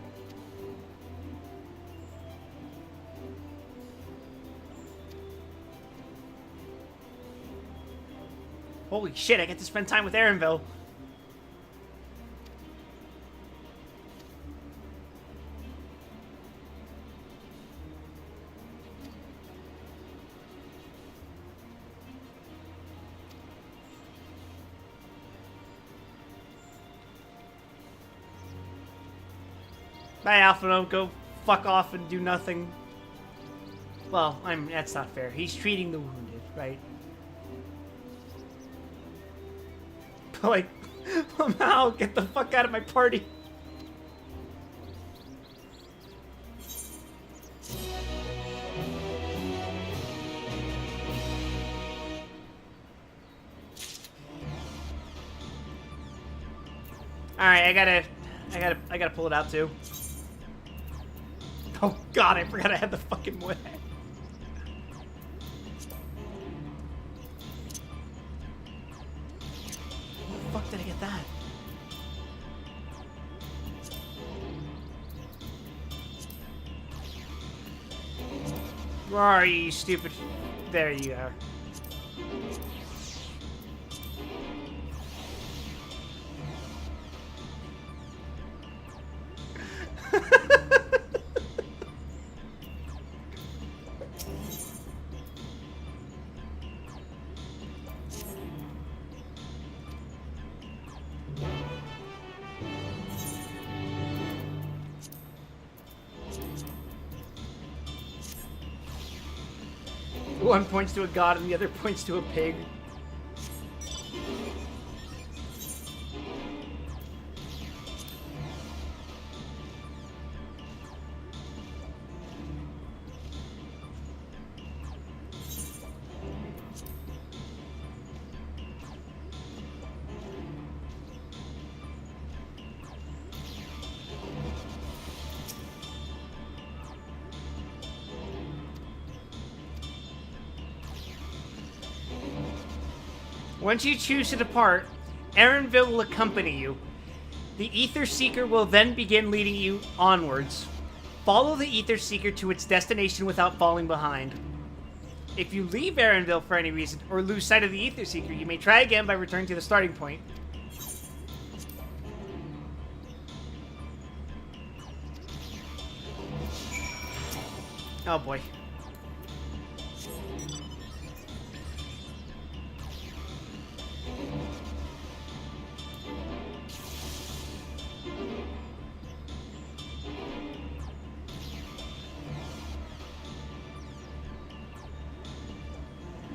Holy shit, I get to spend time with Erenville. Bye, Alphino. Go fuck off and do nothing. Well, that's not fair. He's treating the wounded, right? But like, somehow get the fuck out of my party. Alright, I gotta pull it out too. Oh god, I forgot I had the fucking way. Where the fuck did I get that? Where are you, stupid? There you are. One points to a god and the other points to a pig. Once you choose to depart, Erenville will accompany you. The Ether Seeker will then begin leading you onwards. Follow the Ether Seeker to its destination without falling behind. If you leave Erenville for any reason, or lose sight of the Ether Seeker, you may try again by returning to the starting point.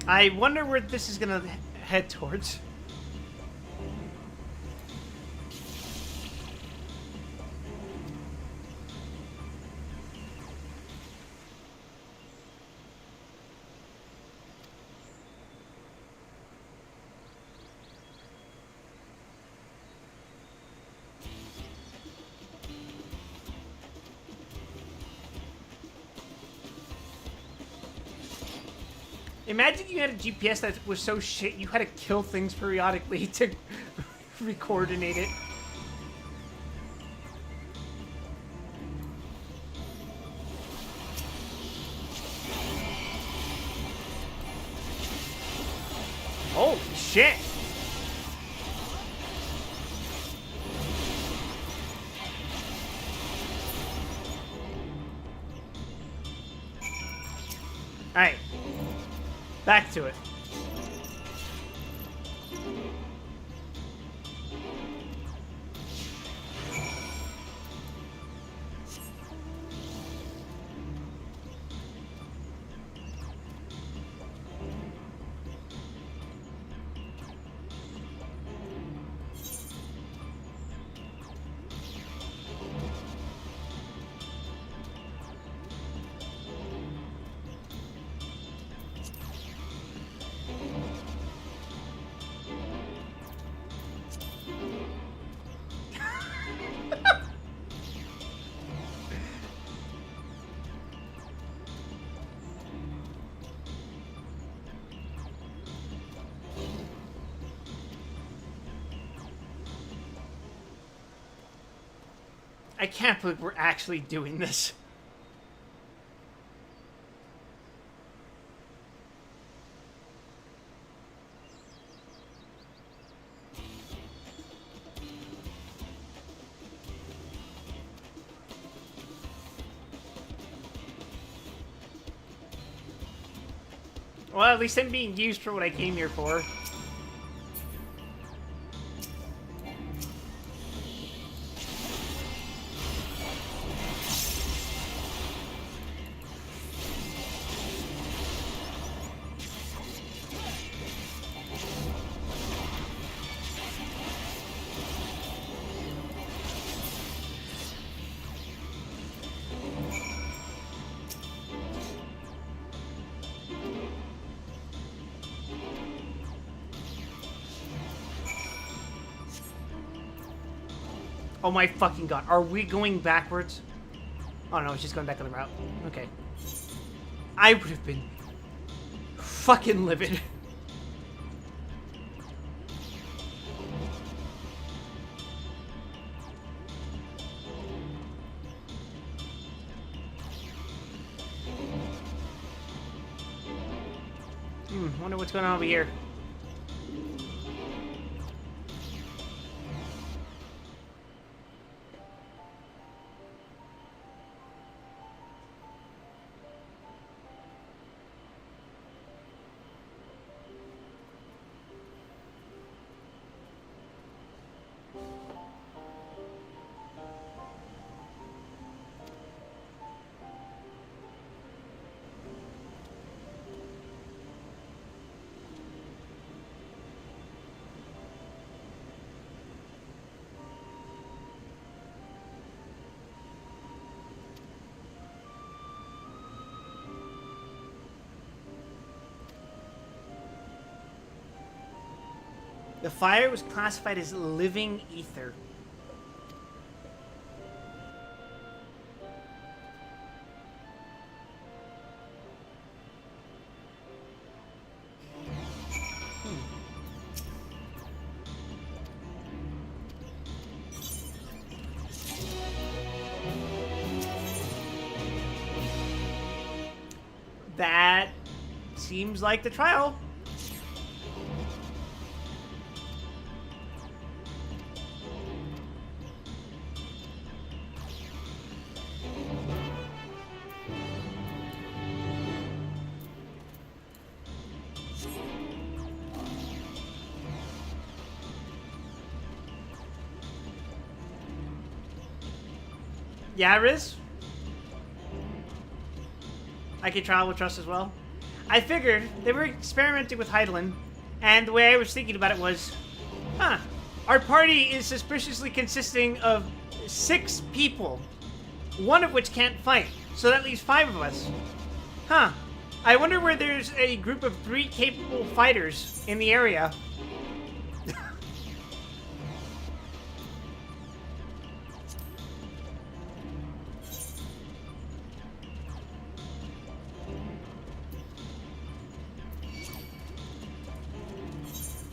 I wonder where this is gonna head towards. Imagine you had a GPS that was so shit you had to kill things periodically to re-coordinate it. Holy shit! Alright. Back to it. I can't believe we're actually doing this. Well, at least I'm being used for what I came here for. Oh my fucking god. Are we going backwards? Oh no, it's just going back on the route. Okay. I would have been fucking livid. Wonder what's going on over here. The fire was classified as living ether. That seems like the trial. Yeah, Riz? I can travel with trust as well. I figured they were experimenting with Heidelin, and the way I was thinking about it was, our party is suspiciously consisting of 6 people, one of which can't fight, so that leaves 5 of us. I wonder where there's a group of 3 capable fighters in the area.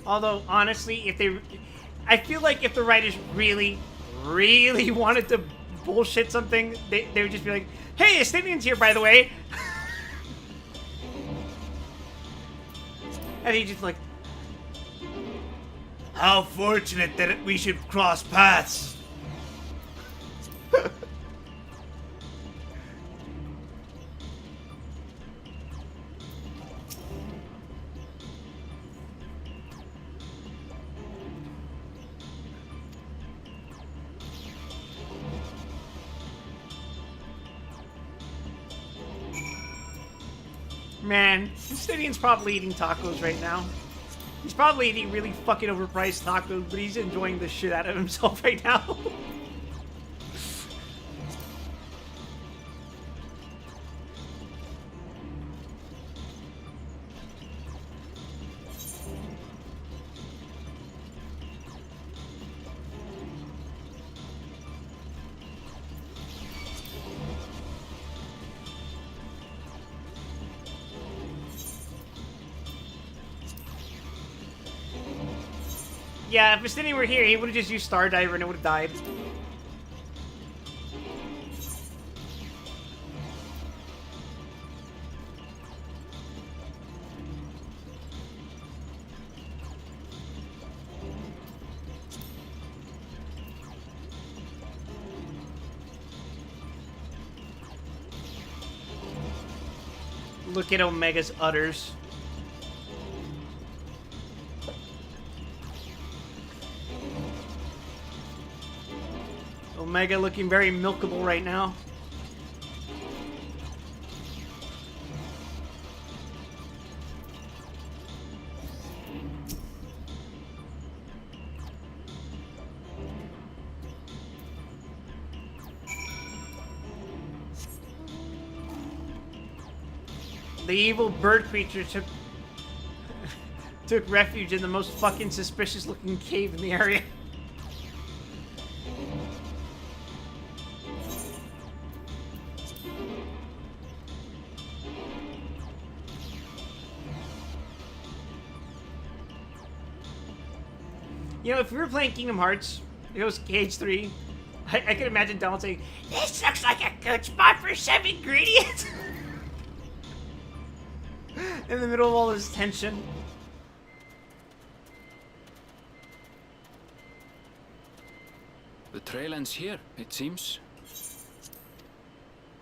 Although, honestly, I feel like if the writers really, really wanted to bullshit something, they would just be like, hey, Estinian's here, by the way. And he's just like, how fortunate that we should cross paths. Man, Justinian's probably eating tacos right now. He's probably eating really fucking overpriced tacos, but he's enjoying the shit out of himself right now. Yeah, if Justinian were here, he would have just used Stardiver and it would have died. Look at Omega's udders. Omega looking very milkable right now. The evil bird creature took refuge in the most fucking suspicious looking cave in the area. You know, if we were playing Kingdom Hearts, it was Cage 3, I could imagine Donald saying, "This looks like a good spot for some ingredients!" In the middle of all this tension. The trail ends here, it seems.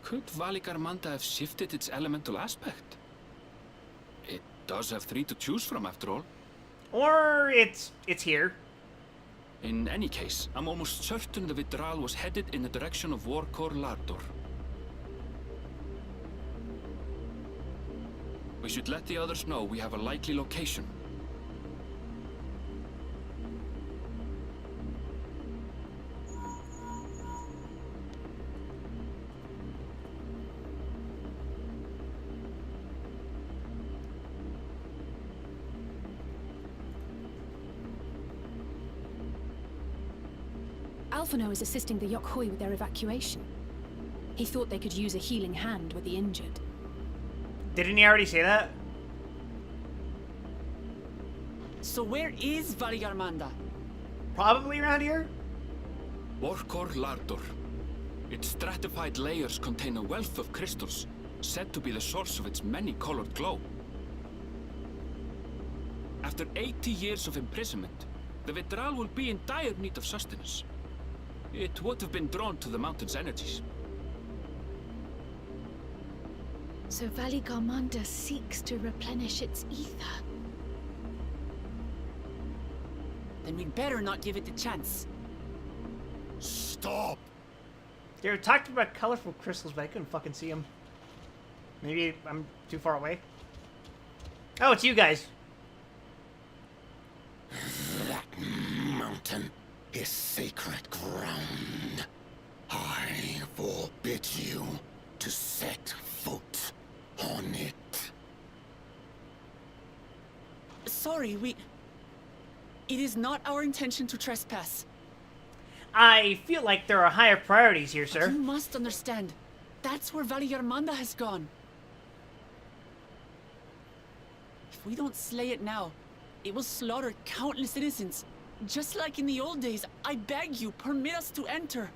Could Valigarmanda have shifted its elemental aspect? It does have 3 to choose from, after all. Or it's here. In any case, I'm almost certain the Vidral was headed in the direction of Warkor Lardor. We should let the others know we have a likely location. Alphino is assisting the Yokhui with their evacuation. He thought they could use a healing hand with the injured. Didn't he already say that? So where is Valigarmanda? Probably around here? Warkor Lardor. Its stratified layers contain a wealth of crystals, said to be the source of its many-colored glow. After 80 years of imprisonment, the Vidral will be in dire need of sustenance. It would have been drawn to the mountain's energies. So Valigarmanda seeks to replenish its ether. Then we'd better not give it the chance. Stop! They were talking about colorful crystals, but I couldn't fucking see them. Maybe I'm too far away. Oh, it's you guys. That mountain is sacred ground. I forbid you to set foot on it. Sorry, it is not our intention to trespass. I feel like there are higher priorities here, sir. You must understand. That's where Valigarmanda has gone. If we don't slay it now, it will slaughter countless citizens. Just like in the old days, I beg you, permit us to enter.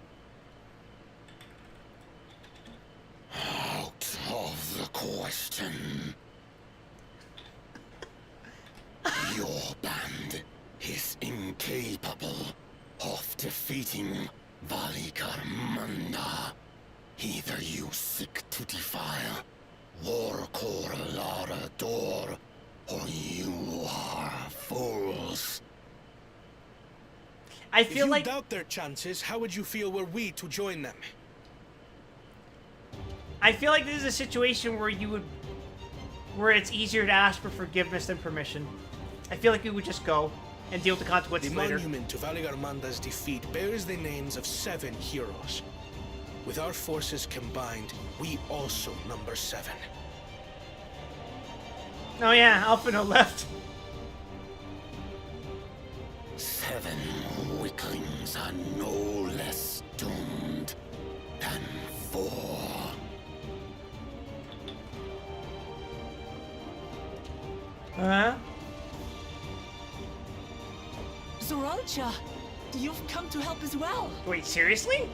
Out of the question. Your band is incapable of defeating Valigarmanda. Either you seek to defile Warcore Lara Door, or you are fools. I feel if you like doubt their chances, how would you feel were we to join them? I feel like this is a situation where it's easier to ask for forgiveness than permission. I feel like we would just go and deal with the consequences The later. monument to Valigarmanda's defeat bears the names of 7 heroes. With our forces combined, we also number 7. Oh yeah, Alphino left. 7 weaklings are no less doomed than 4. Huh? Zoralcha, you've come to help as well. Wait, seriously?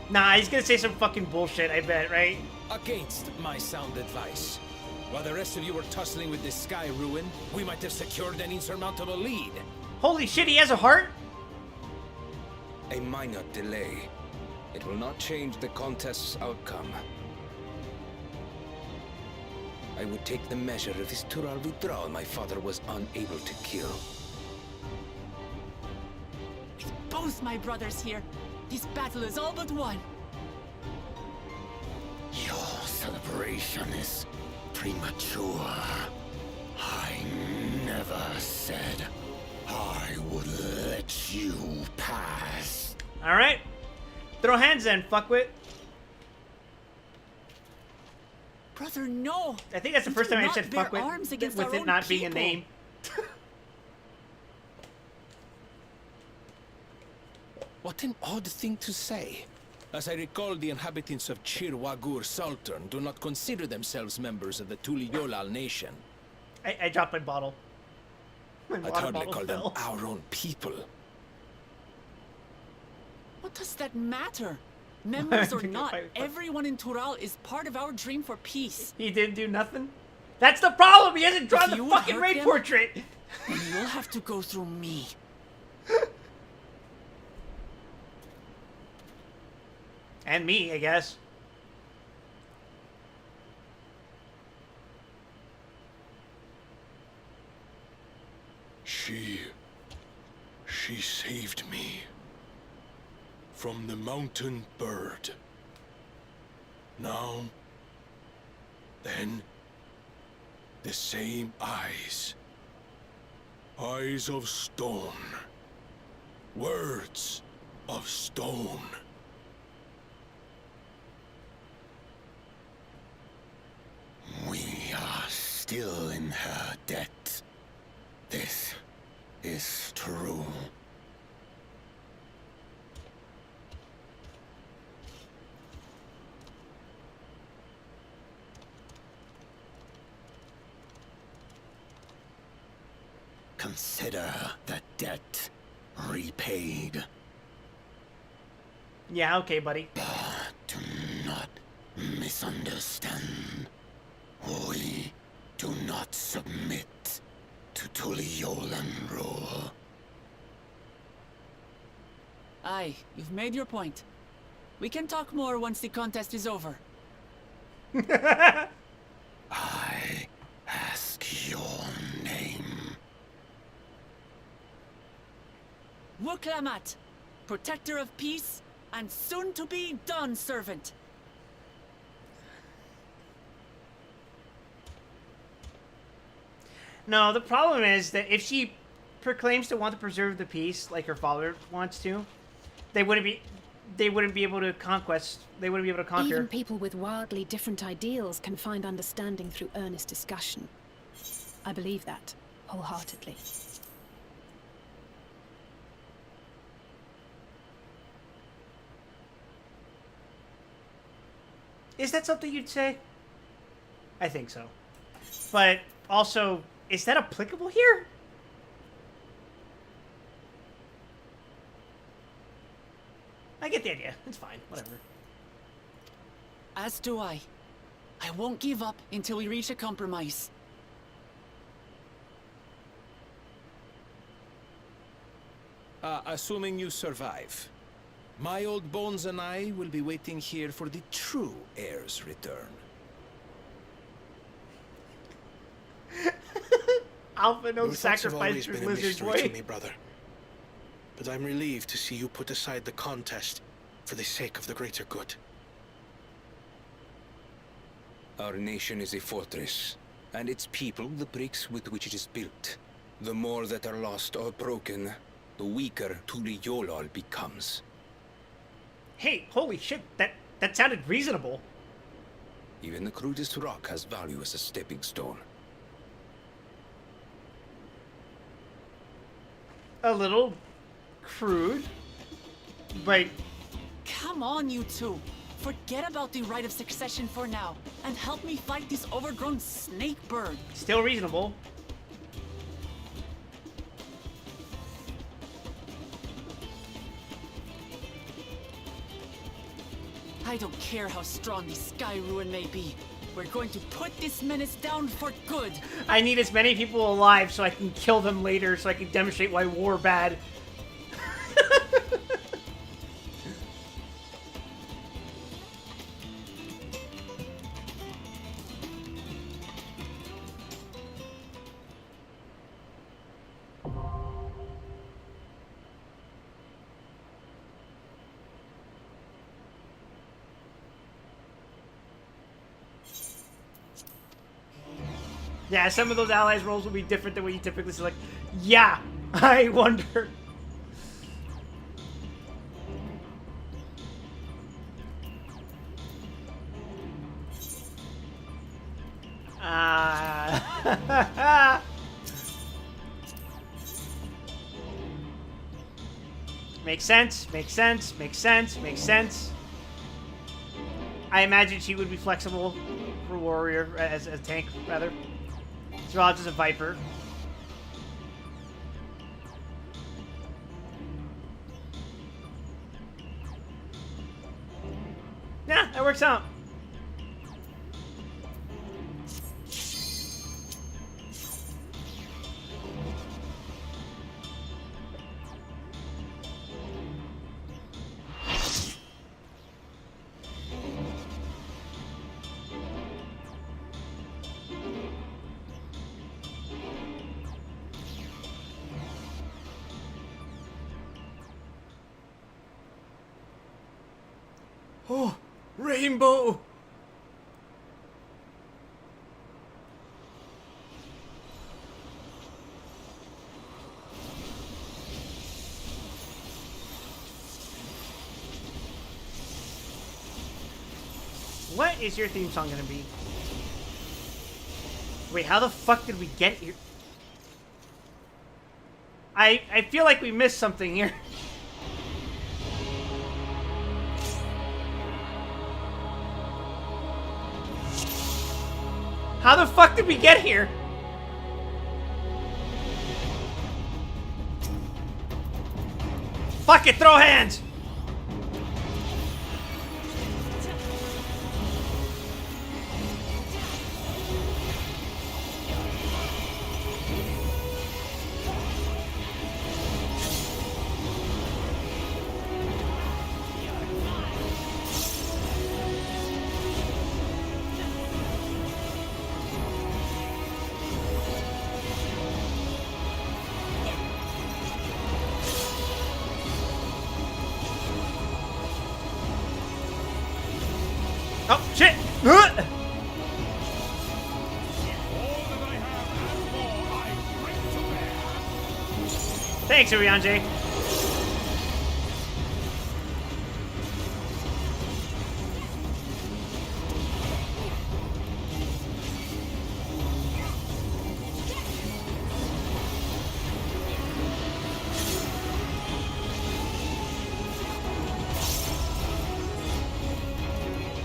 Nah, he's gonna say some fucking bullshit, I bet, right? Against my sound advice. While the rest of you were tussling with this sky ruin, we might have secured an insurmountable lead. Holy shit, he has a heart? A minor delay. It will not change the contest's outcome. I would take the measure of this Tural withdrawal my father was unable to kill. With both my brothers here, this battle is all but won. Your celebration is premature. I never said I would let you pass. Alright. Throw hands then, fuckwit. Brother, no. I think that's the We first do time I not said bear fuckwit arms against with our it own not being a people. name. What an odd thing to say. As I recall, the inhabitants of Chir Wagur Sultan do not consider themselves members of the Tuliyolal nation. I dropped my bottle. My I'd water hardly bottle call them fell. our own people. What does that matter? Members or Pick up not, my- everyone in Tural is part of our dream for peace. He didn't do nothing? That's the problem! He hasn't drawn If the you would fucking hurt raid them, portrait! then you'll have to go through me. And me, I guess. She saved me from the mountain bird. Now, then, the same eyes. Eyes of stone. Words of stone. We are still in her debt. This is true. Consider the debt repaid. Yeah, okay, buddy. Do not misunderstand. We do not submit to Tuliolan rule. Aye, you've made your point. We can talk more once the contest is over. I ask your name. Wuklamat, protector of peace, and soon-to-be Dawn servant. No, the problem is that if she proclaims to want to preserve the peace, like her father wants to, they wouldn't be able to conquest. They wouldn't be able to conquer. Even people with wildly different ideals can find understanding through earnest discussion. I believe that wholeheartedly. Is that something you'd say? I think so. But also, is that applicable here? I get the idea. It's fine. Whatever. As do I. I won't give up until we reach a compromise. Assuming you survive, my old bones and I will be waiting here for the true heir's return. Alpha no Your thoughts have sacrifice always for been a Lizard mystery Boy. to me, brother. But I'm relieved to see you put aside the contest for the sake of the greater good. Our nation is a fortress, and its people the bricks with which it is built. The more that are lost or broken, the weaker Tuli Yolal becomes. Hey, holy shit, that sounded reasonable. Even the crudest rock has value as a stepping stone. A little crude, but... Come on, you two. Forget about the right of succession for now, and help me fight this overgrown snake bird. Still reasonable. I don't care how strong the Sky Ruin may be. We're going to put this menace down for good. I need as many people alive so I can kill them later, so I can demonstrate why war bad. Yeah, some of those allies roles will be different than what you typically select. Yeah, I wonder. Makes sense, makes sense, makes sense, makes sense. I imagine she would be flexible for warrior, as a tank, rather. Raj is a Viper. Yeah, that works out. Oh, rainbow! What is your theme song gonna be? Wait, how the fuck did we get here? I feel like we missed something here. How the fuck did we get here? Fuck it, throw hands! Oh, shit! Thanks, Urianje.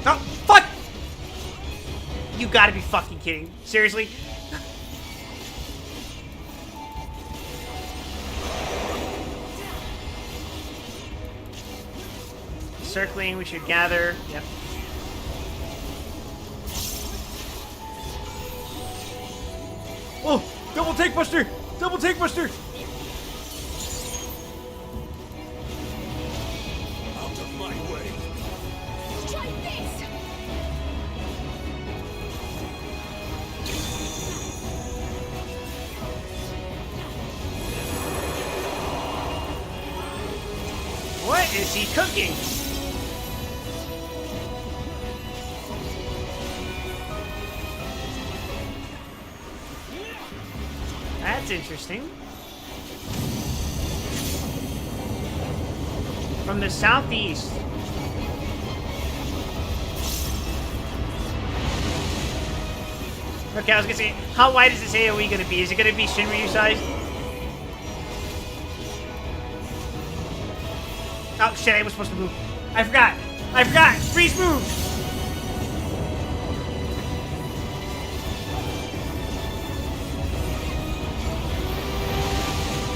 Oh, fuck! You gotta be fucking kidding. Seriously? Circling, we should gather. Yep. Oh! Double take buster! Double take buster! Out of my way. Try this! What is he cooking? That's interesting. From the southeast. Okay, I was gonna say, how wide is this AoE gonna be? Is it gonna be Shinryu sized? Oh shit, I was supposed to move. I forgot. I forgot. Freeze move.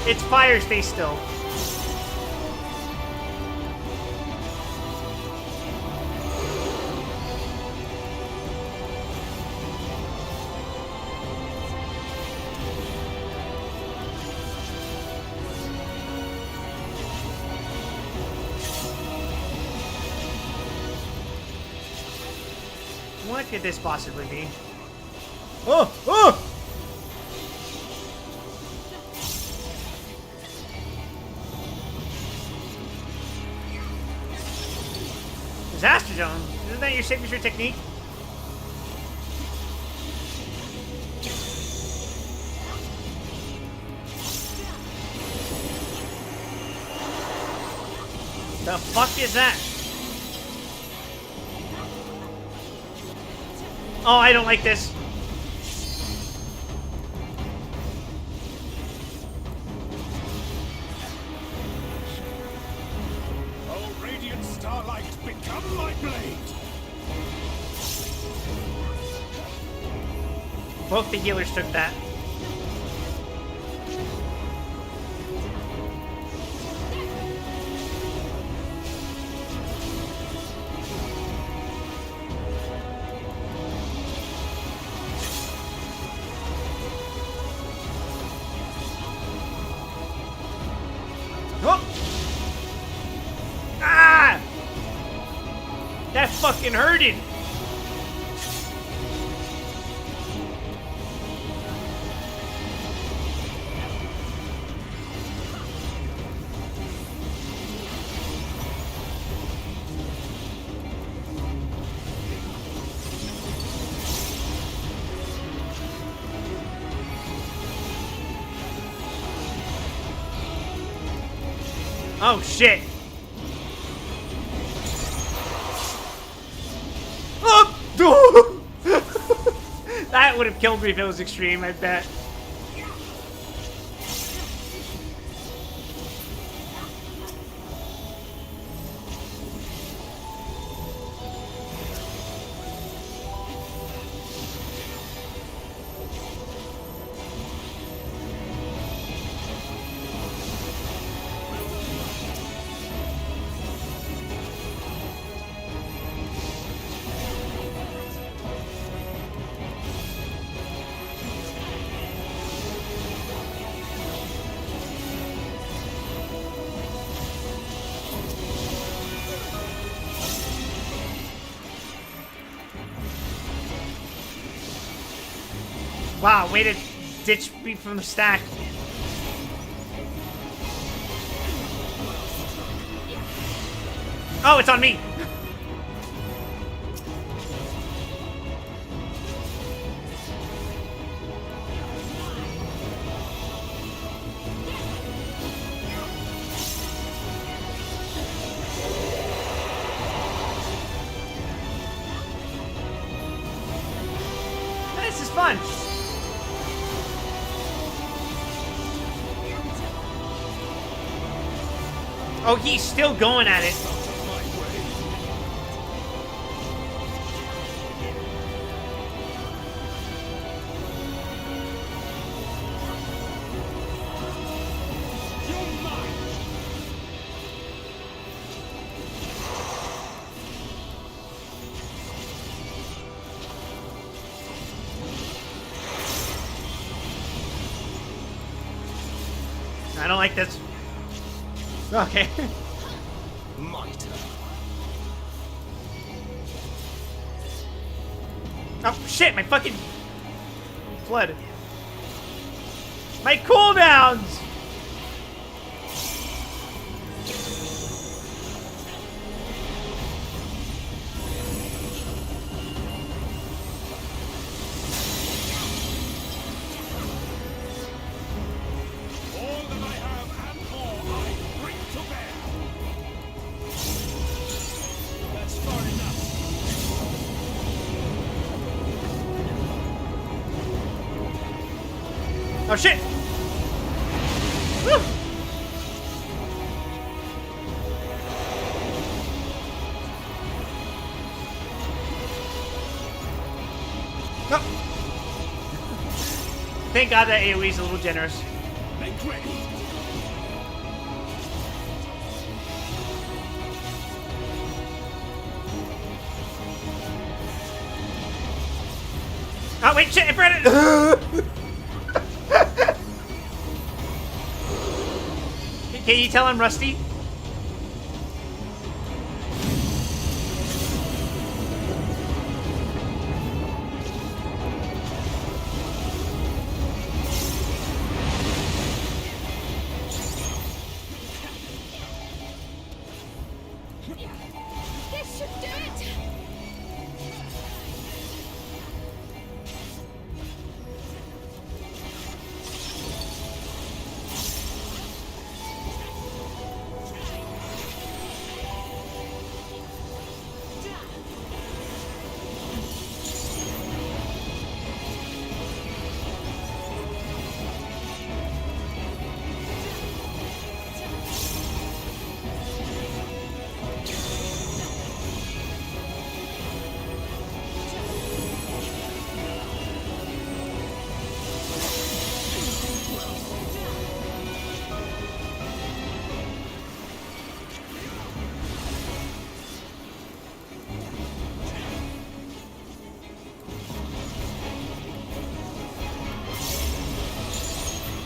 It's fire, stay still. What could this possibly be? Oh! Oh! Disaster Zone? Isn't that your signature technique? The fuck is that? Oh, I don't like this. Oh, radiant starlight, become my blade! Both the healers took that. Oh! Ah! That fucking hurted! Oh shit! Oh! That would have killed me if it was extreme, I bet. Wow, way to ditch me from the stack. Oh, it's on me! on. Oh, he's still going at it. I don't like this. Okay. Might. Oh shit, my fucking blood. My cooldowns! Oh shit! Woo! No! Thank God that AoE is a little generous. Make ready. Oh wait, shit! I forgot it! Can you tell I'm rusty? This should do it!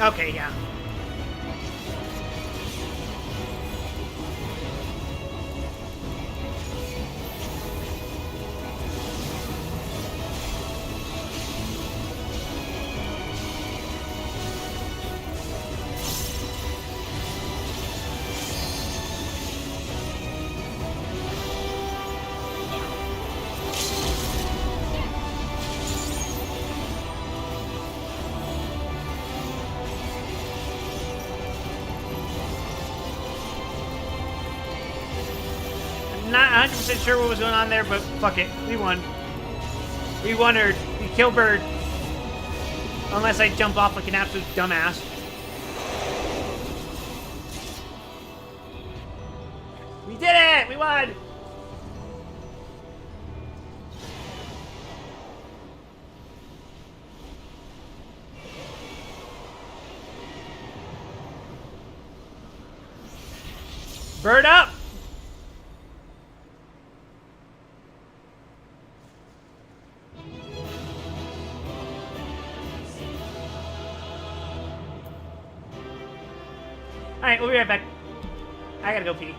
Okay, yeah. Not 100% sure what was going on there, but fuck it. We won. We won her. We killed Bird. Unless I jump off like an absolute dumbass. We did it! We won! Bird up! Alright, we'll be right back. I gotta go pee.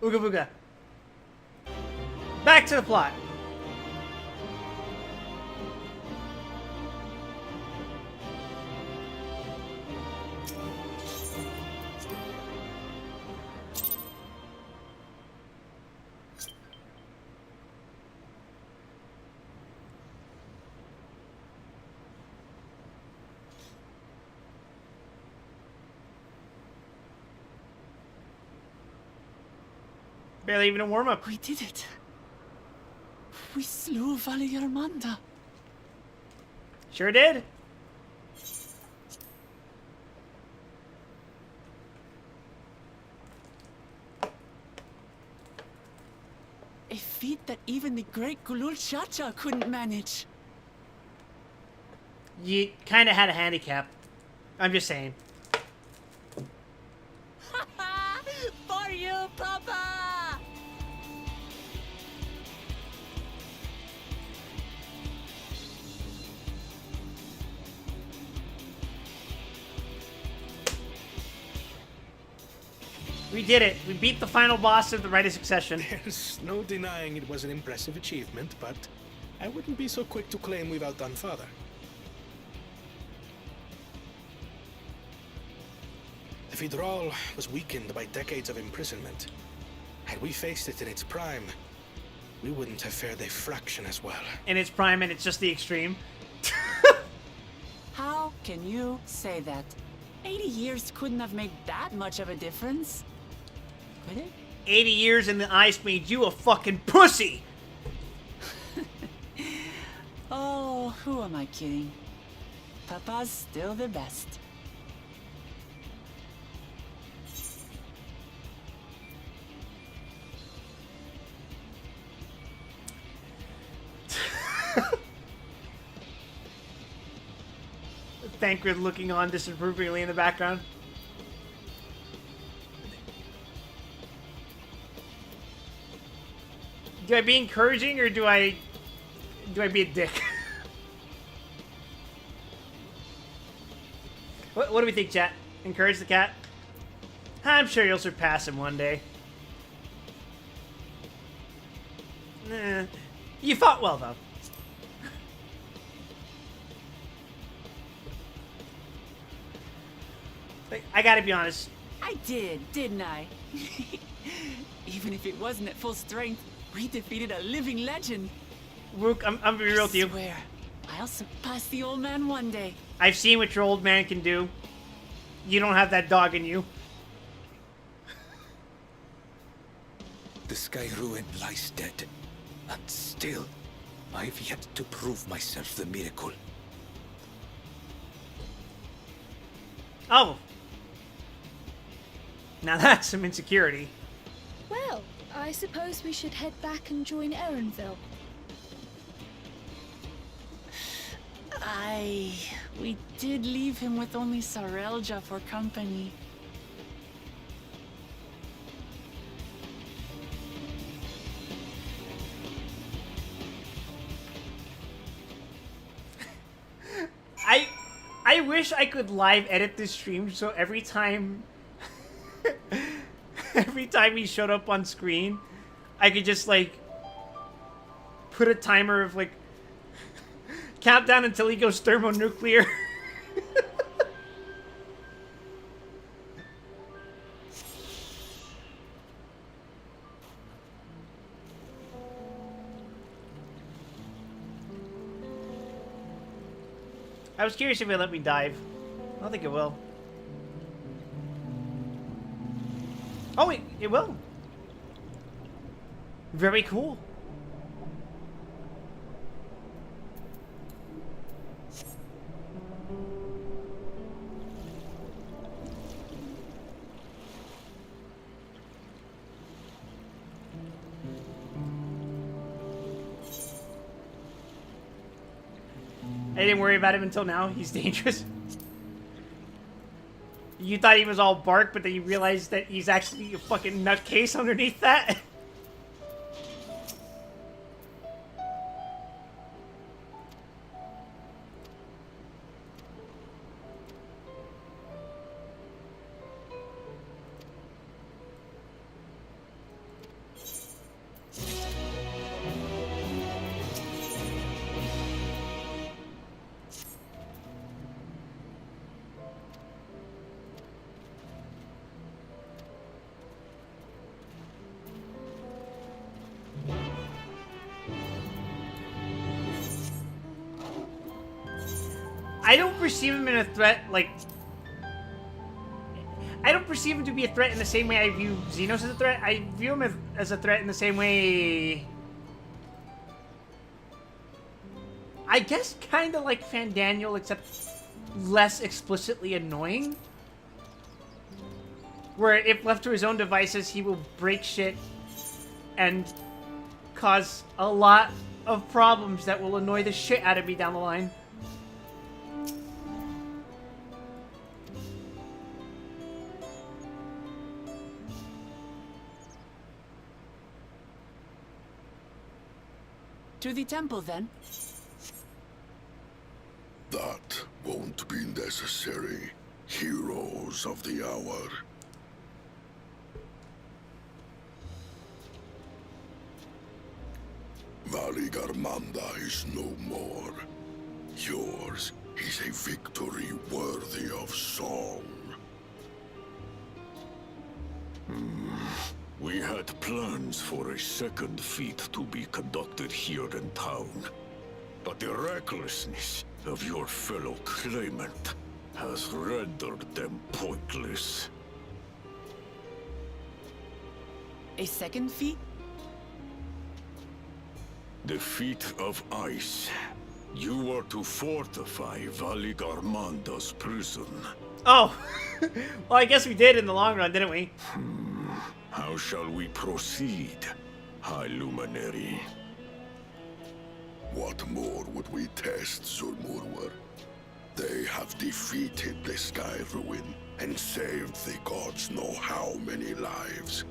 Ooga booga. Back to the plot. Barely even a warm-up. We did it. We slew Valiarmanda. Sure did. A feat that even the great Gulul Chacha couldn't manage. You kind of had a handicap. I'm just saying. For you, Papa! We did it. We beat the final boss of the Rite of Succession. There's no denying it was an impressive achievement, but I wouldn't be so quick to claim we've outdone Father. The Fidral was weakened by decades of imprisonment. Had we faced it in its prime, we wouldn't have fared a fraction as well. In its prime, and it's just the extreme. How can you say that? 80 years couldn't have made that much of a difference. Could it? 80 years in the ice made you a fucking pussy! Oh, who am I kidding? Papa's still the best. Thancred looking on disapprovingly in the background. Do I be encouraging or do I be a dick? What do we think, chat? Encourage the cat? I'm sure you'll surpass him one day. Nah. You fought well, though. I gotta be honest. I did, didn't I? Even if it wasn't at full strength, we defeated a living legend. Rook, I'm gonna be real with you. I swear, I'll surpass the old man one day. I've seen what your old man can do. You don't have that dog in you. The Sky Ruin lies dead, and still, I've yet to prove myself the miracle. Oh. Now that's some insecurity. Well, I suppose we should head back and join Erenville. We did leave him with only Sarelja for company. I wish I could live edit this stream so every time he showed up on screen, I could just like put a timer of like countdown until he goes thermonuclear. I was curious if it let me dive. I don't think it will. Oh, it will. Very cool. I didn't worry about him until now. He's dangerous. You thought he was all bark, but then you realized that he's actually a fucking nutcase underneath that. I don't perceive him in a threat, like... I don't perceive him to be a threat in the same way I view Xenos as a threat. I view him as a threat in the same way... I guess kind of like Fandaniel, except less explicitly annoying. Where if left to his own devices, he will break shit and cause a lot of problems that will annoy the shit out of me down the line. To the temple, then. That won't be necessary, heroes of the hour. Valigarmanda is no more. Yours is a victory worthy of song. We had plans for a second feat to be conducted here in town. But the recklessness of your fellow claimant has rendered them pointless. A second feat? The feat of ice. You are to fortify Valigarmanda's prison. Oh! Well, I guess we did in the long run, didn't we? How shall we proceed, High Luminary? What more would we test, Zulmurwar? They have defeated the Sky Ruin and saved the gods know how many lives.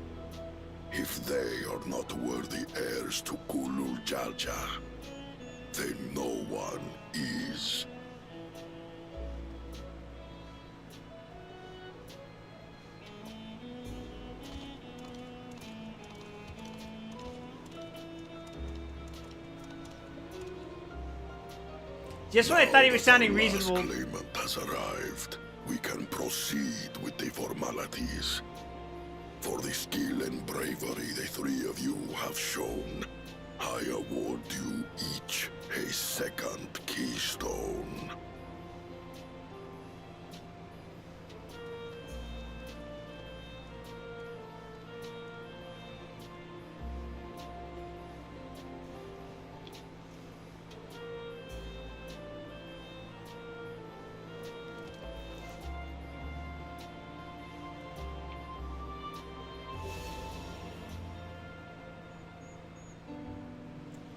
If they are not worthy heirs to Kulul Jalja, then no one is. Just when I thought he was sounding Now that our reasonable. last claimant has arrived, we can proceed with the formalities. For the skill and bravery the three of you have shown, I award you each a second keystone.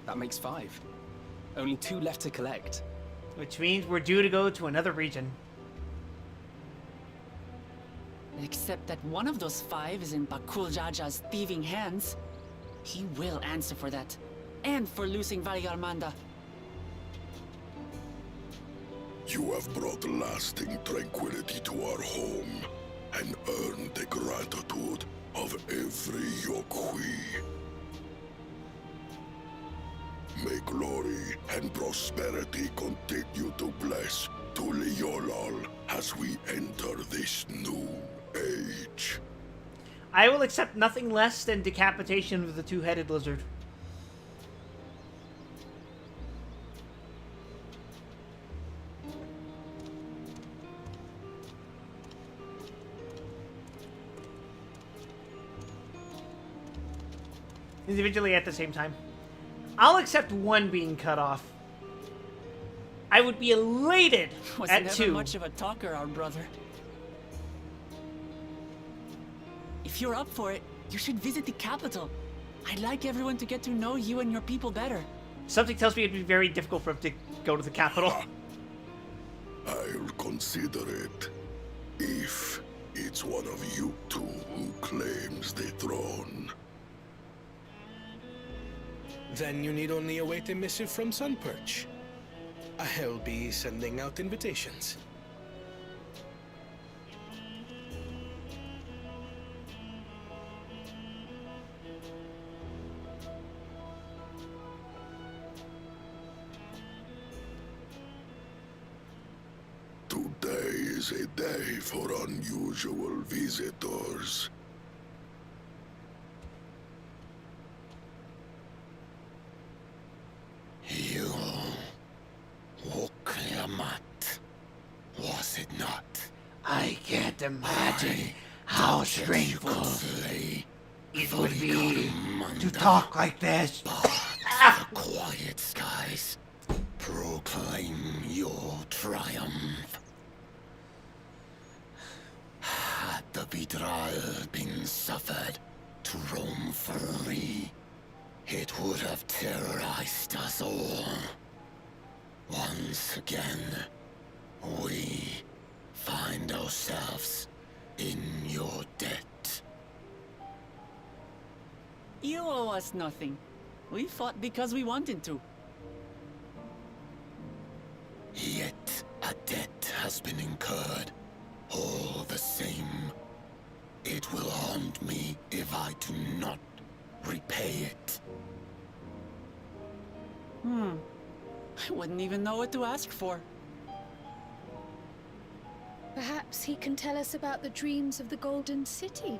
That makes 5. Only 2 left to collect. Which means we're due to go to another region. Except that one of those 5 is in Bakul Jaja's thieving hands. He will answer for that. And for losing Valigarmanda. You have brought lasting tranquility to our home and earned the gratitude of every Yokwi. May glory and prosperity continue to bless Tuliolol as we enter this new age. I will accept nothing less than decapitation of the two-headed lizard. Individually at the same time. I'll accept 1 being cut off. I would be elated Wasn't at ever 2. much of a talker, our brother. If you're up for it, you should visit the capital. I'd like everyone to get to know you and your people better. Something tells me it'd be very difficult for him to go to the capital. I'll consider it if it's one of you two who claims the throne. Then you need only await a missive from Sunperch. I'll be sending out invitations. Today is a day for unusual visitors. You... Wukyamat. imagine how shameful it would be to talk like this. The quiet skies proclaim your triumph. Had the Vidral been suffered to roam free, it would have terrorized us all. Once again, we find ourselves in your debt. You owe us nothing. We fought because we wanted to. Yet a debt has been incurred. All the same, it will haunt me if I do not repay it. I wouldn't even know what to ask for. Perhaps he can tell us about the dreams of the Golden City.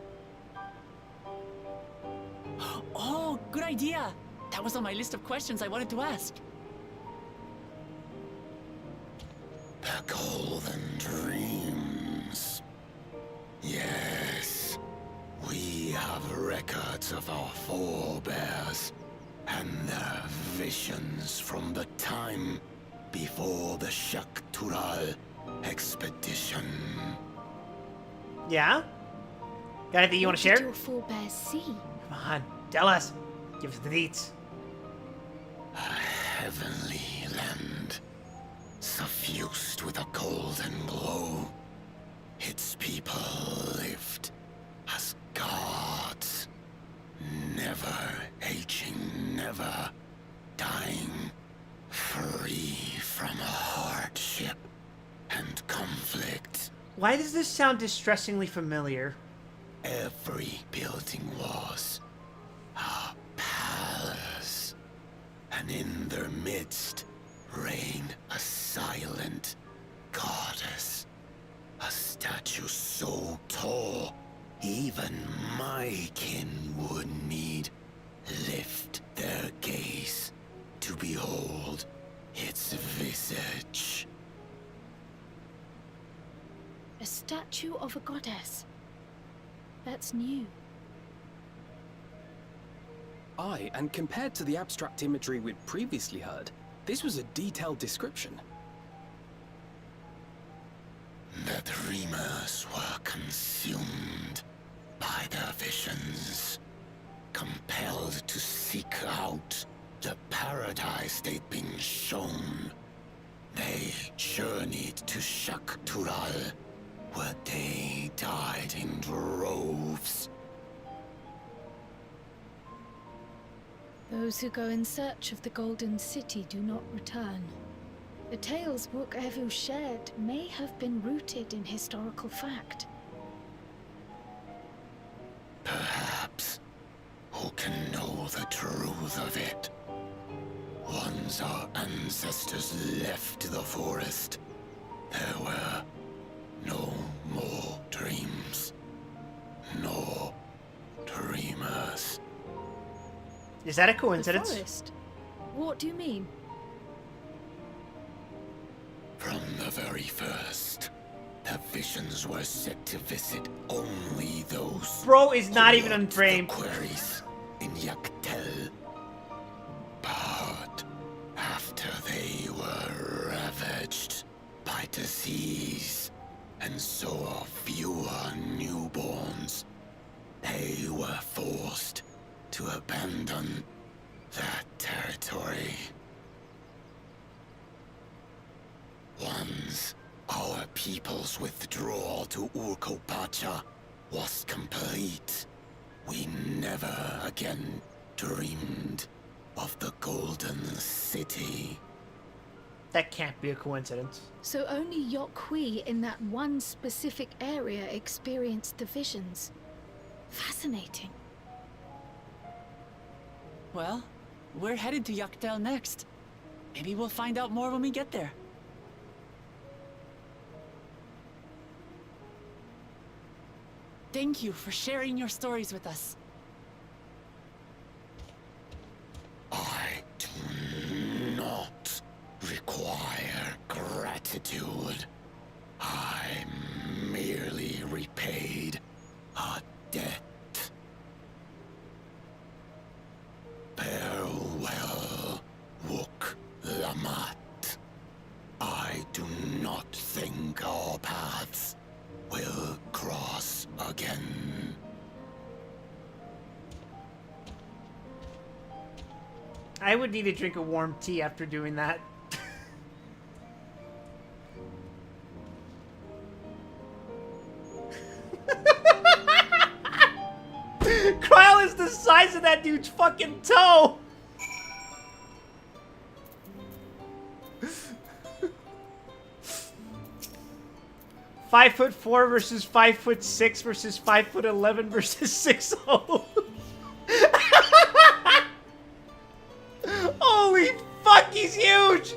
Oh, good idea! That was on my list of questions I wanted to ask. The Golden Dreams. Yes, we have records of our forebears and their visions from the time before the Shaktural expedition. Yeah? Got anything you want to share? What did your forebears see? Come on, tell us. Give us the deets. A heavenly land, suffused with a golden glow. Its people lived as gods, never aging, never dying, free from hardship and conflict. Why does this sound distressingly familiar? Every building was a palace, and in their midst reigned a silent goddess. A statue so tall, even my kin would need lift their gaze to behold its visage. A statue of a goddess. That's new. Aye, and compared to the abstract imagery we'd previously heard, this was a detailed description. The dreamers were consumed by their visions, compelled to seek out the paradise they'd been shown. They journeyed to Shaktural, where they died in droves. Those who go in search of the Golden City do not return. The tales Book Evu shared may have been rooted in historical fact. Perhaps. Who can know the truth of it? Once our ancestors left the forest, there were no more dreams, no dreamers. Is that a The coincidence? forest? What do you mean? From the very first, the visions were set to visit only those Bro is not who even walked unframed. the quarries in Yaktel. But after they were ravaged by disease and saw fewer newborns, they were forced to abandon that territory. Once our people's withdrawal to Urkopacha was complete, we never again dreamed of the Golden City. That can't be a coincidence. So only Yokhui in that one specific area experienced the visions. Fascinating. Well, we're headed to Yaktel next. Maybe we'll find out more when we get there. Thank you for sharing your stories with us. I do not require gratitude. I merely I would need a drink of warm tea after doing that. Kyle is the size of that dude's fucking toe! 5'4" versus 5'6" versus 5'11" versus 6'0". Holy fuck, he's huge!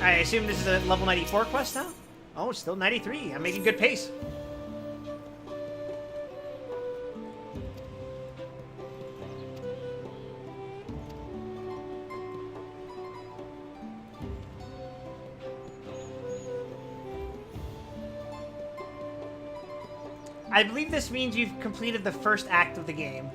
I assume this is a level 94 quest now? Oh, it's still 93. I'm making good pace. I believe this means you've completed the first act of the game.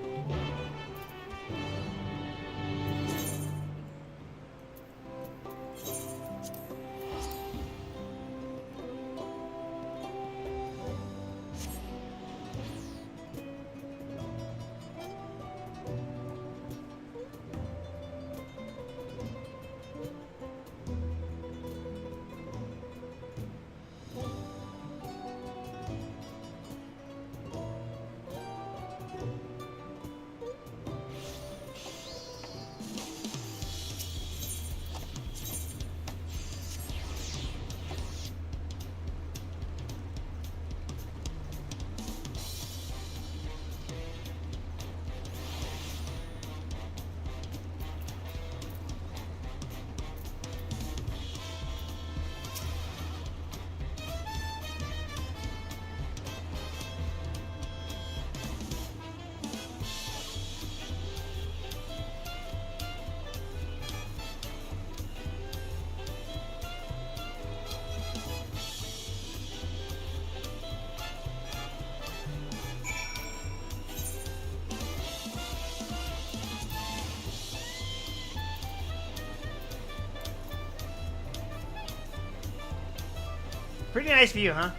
Pretty nice view, huh?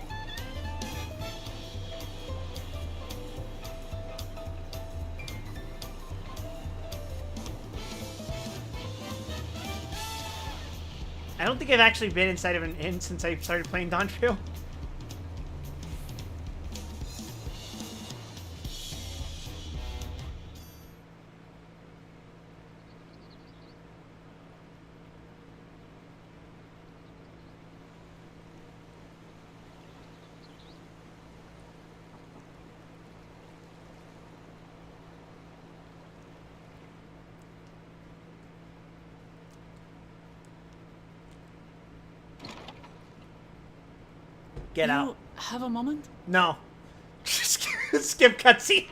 I don't think I've actually been inside of an inn since I started playing Dawntrail. Get out. Have a moment? No. Skip cutscene.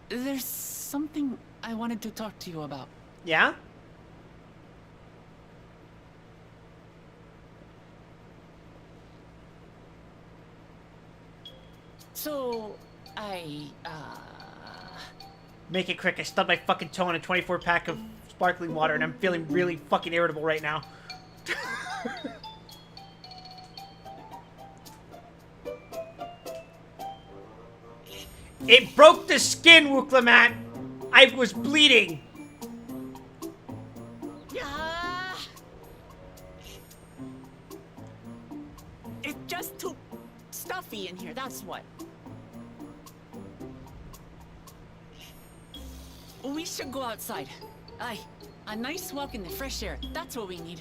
There's something I wanted to talk to you about. Yeah? So, Make it quick. I stubbed my fucking toe on a 24-pack of sparkling water and I'm feeling really fucking irritable right now. It broke the skin, Wooklamat! I was bleeding! It's just too stuffy in here, that's what. We should go outside. Aye, a nice walk in the fresh air. That's what we need.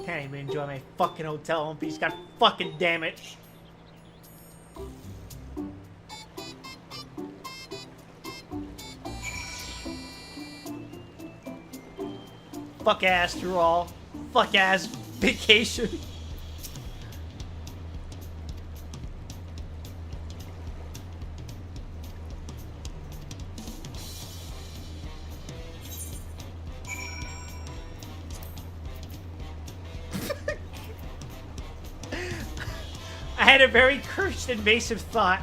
Can't even enjoy my fucking hotel home piece. God fucking damn it. Fuck ass through all. Fuck ass vacation. had a very cursed, invasive thought.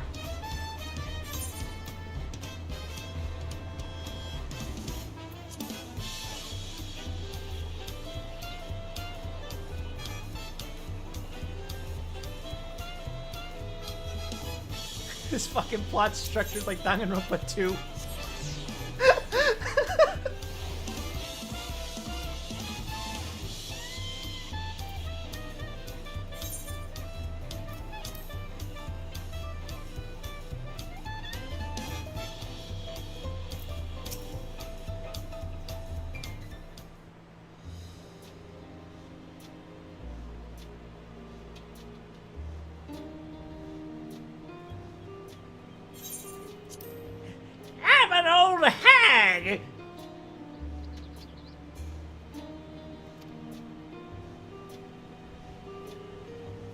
This fucking plot's structured like Danganronpa 2. I'm an old hag!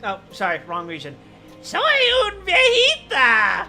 Oh, sorry, wrong region. Soy un viejita!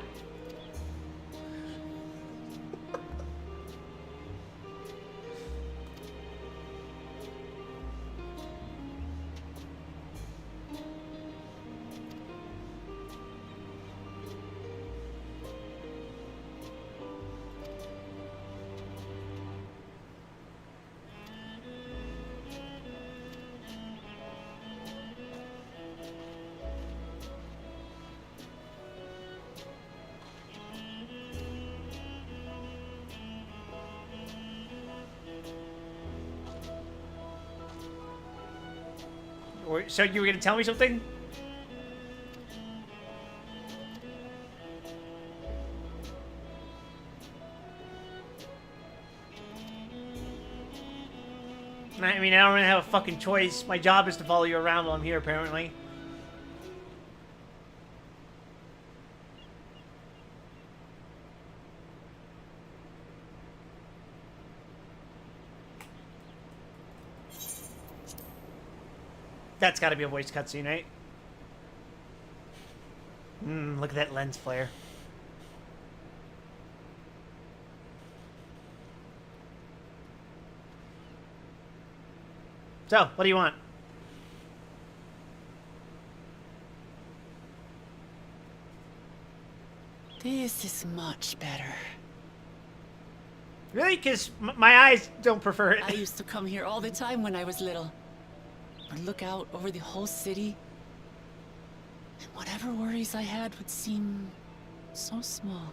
So you were gonna tell me something? I mean, I don't really have a fucking choice. My job is to follow you around while I'm here, apparently. That's gotta be a voice cutscene, right? Look at that lens flare. So, what do you want? This is much better. Really? Because my eyes don't prefer it. I used to come here all the time when I was little. I'd look out over the whole city, and whatever worries I had would seem so small.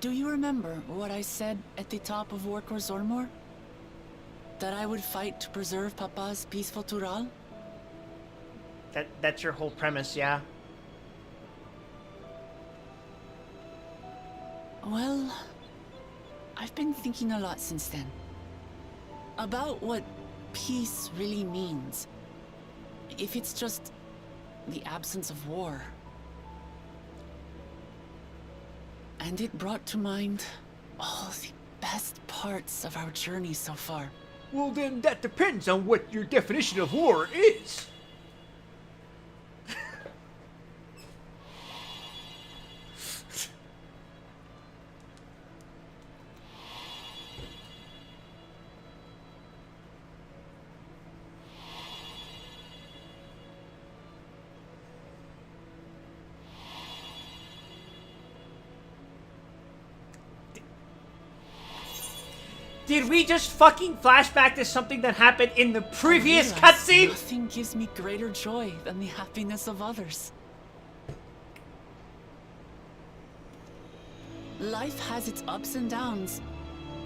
Do you remember what I said at the top of Workor Zormor? That I would fight to preserve Papa's peaceful Tural? That's your whole premise, yeah? Well, I've been thinking a lot since then. About what peace really means. If it's just the absence of war. And it brought to mind all the best parts of our journey so far. Well, then that depends on what your definition of war is. Did we just fucking flashback to something that happened in the previous cutscene? Nothing gives me greater joy than the happiness of others. Life has its ups and downs,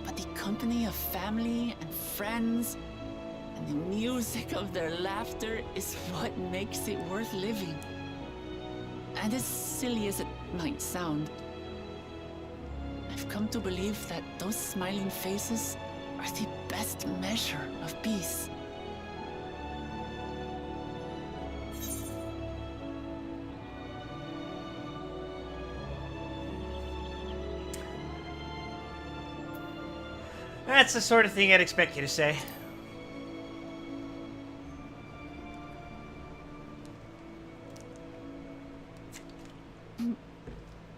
but the company of family and friends and the music of their laughter is what makes it worth living. And as silly as it might sound, I've come to believe that those smiling faces are the best measure of peace. That's the sort of thing I'd expect you to say.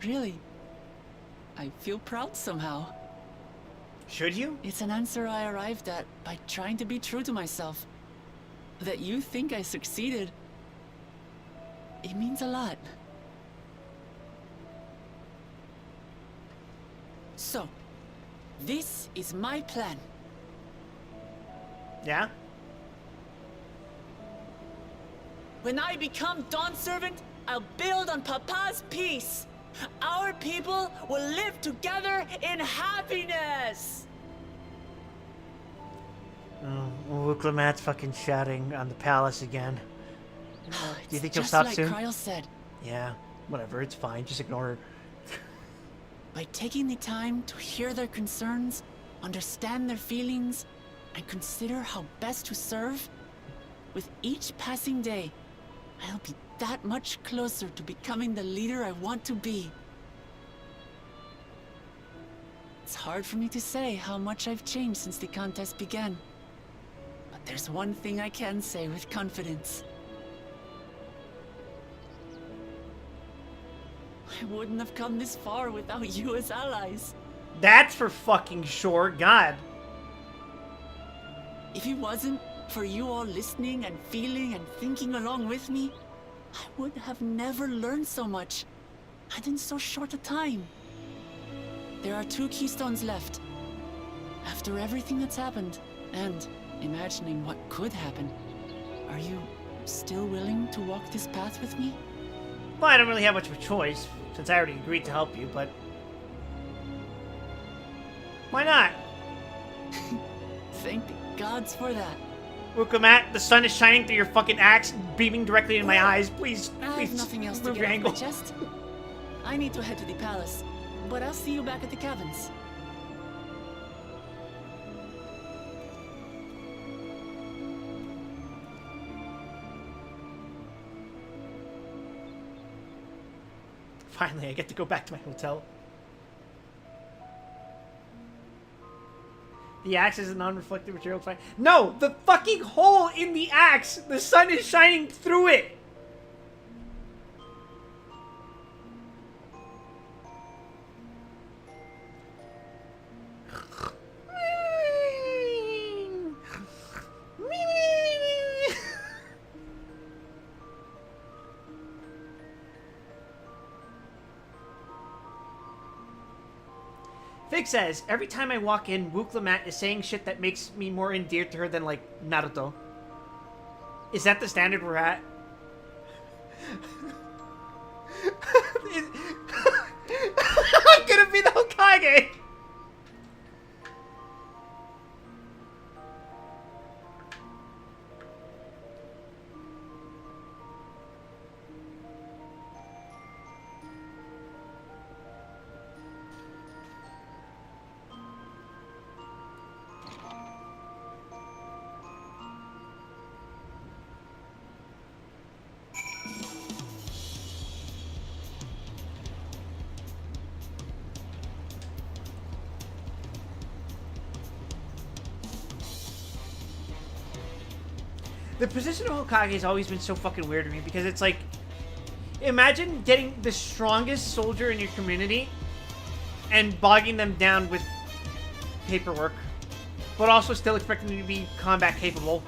Really? I feel proud somehow. Should you? It's an answer I arrived at by trying to be true to myself. that you think I succeeded. It means a lot. So, this is my plan. Yeah? When I become Dawn Servant, I'll build on Papa's peace. Our people will live together in happiness. Wuklemat's fucking shouting on the palace again. Do you think he'll Just stop like soon? Kryl said. Yeah, whatever, it's fine. Just ignore her. By taking the time to hear their concerns, understand their feelings, and consider how best to serve, with each passing day, I'll be that much closer to becoming the leader I want to be. It's hard for me to say how much I've changed since the contest began. But there's one thing I can say with confidence. I wouldn't have come this far without you as allies. That's for fucking sure. God. If it wasn't for you all listening and feeling and thinking along with me, I would have never learned so much, and in so short a time. There are 2 keystones left. After everything that's happened, and imagining what could happen, are you still willing to walk this path with me? Well, I don't really have much of a choice, since I already agreed to help you, but... why not? Thank the gods for that. Wuklemat, the sun is shining through your fucking axe, beaming directly in my eyes. Please, I please, have nothing else to move get your off my angle. chest. I need to head to the palace, but I'll see you back at the cabins. Finally, I get to go back to my hotel. The axe is a non-reflective material. Fine. No, the fucking hole in the axe. The sun is shining through it. Fig says, every time I walk in, Wuklemat is saying shit that makes me more endeared to her than, like, Naruto. Is that the standard we're at? I'm gonna be the Hokage! The position of Hokage has always been so fucking weird to me because it's like, imagine getting the strongest soldier in your community and bogging them down with paperwork, but also still expecting them to be combat capable.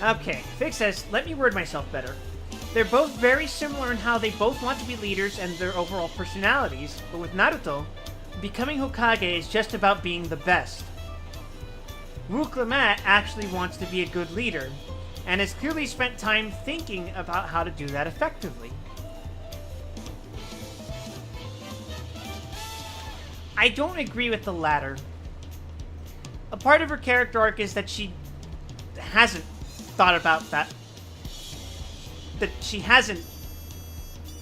Okay, Fig says, let me word myself better. They're both very similar in how they both want to be leaders and their overall personalities, but with Naruto, becoming Hokage is just about being the best. Wuklemat actually wants to be a good leader, and has clearly spent time thinking about how to do that effectively. I don't agree with the latter. A part of her character arc is that she hasn't thought about that. That she hasn't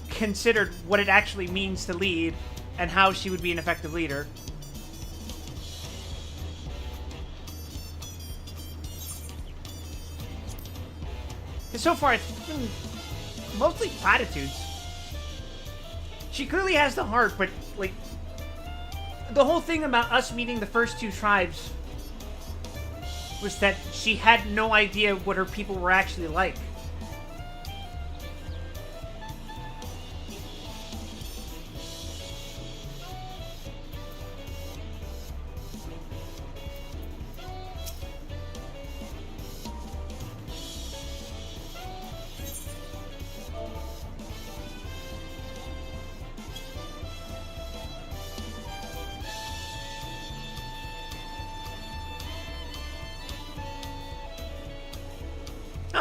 considered what it actually means to lead and how she would be an effective leader. Because so far it's been mostly platitudes. She clearly has the heart, but like the whole thing about us meeting the first 2 tribes was that she had no idea what her people were actually like.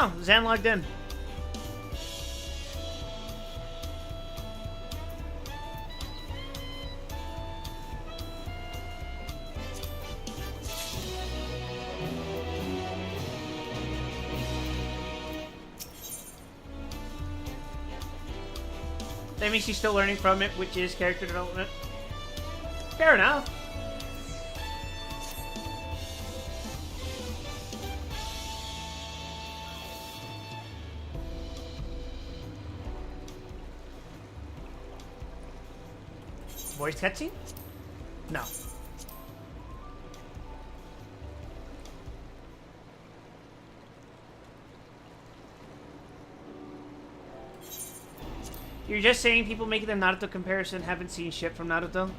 Oh, Zan logged in. That means she's still learning from it, which is character development. Fair enough. Voice cutscene? No. You're just saying people making the Naruto comparison haven't seen shit from Naruto?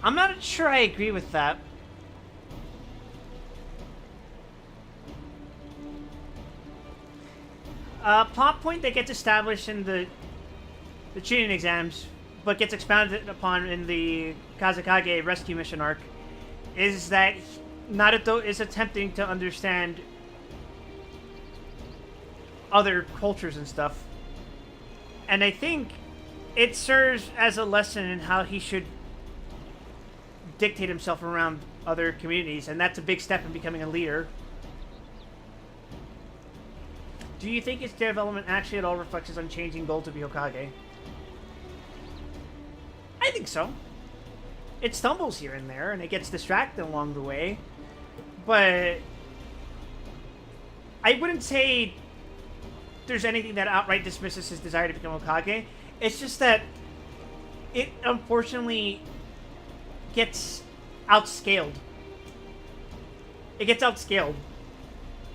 I'm not sure I agree with that. Plot point that gets established in the Chunin exams, but gets expounded upon in the Kazekage rescue mission arc, is that Naruto is attempting to understand other cultures and stuff. And I think it serves as a lesson in how he should dictate himself around other communities, and that's a big step in becoming a leader. Do you think its development actually at all reflects his unchanging goal to be Hokage? I think so. It stumbles here and there, and it gets distracted along the way, but I wouldn't say there's anything that outright dismisses his desire to become Hokage. It's just that it unfortunately gets outscaled. It gets outscaled.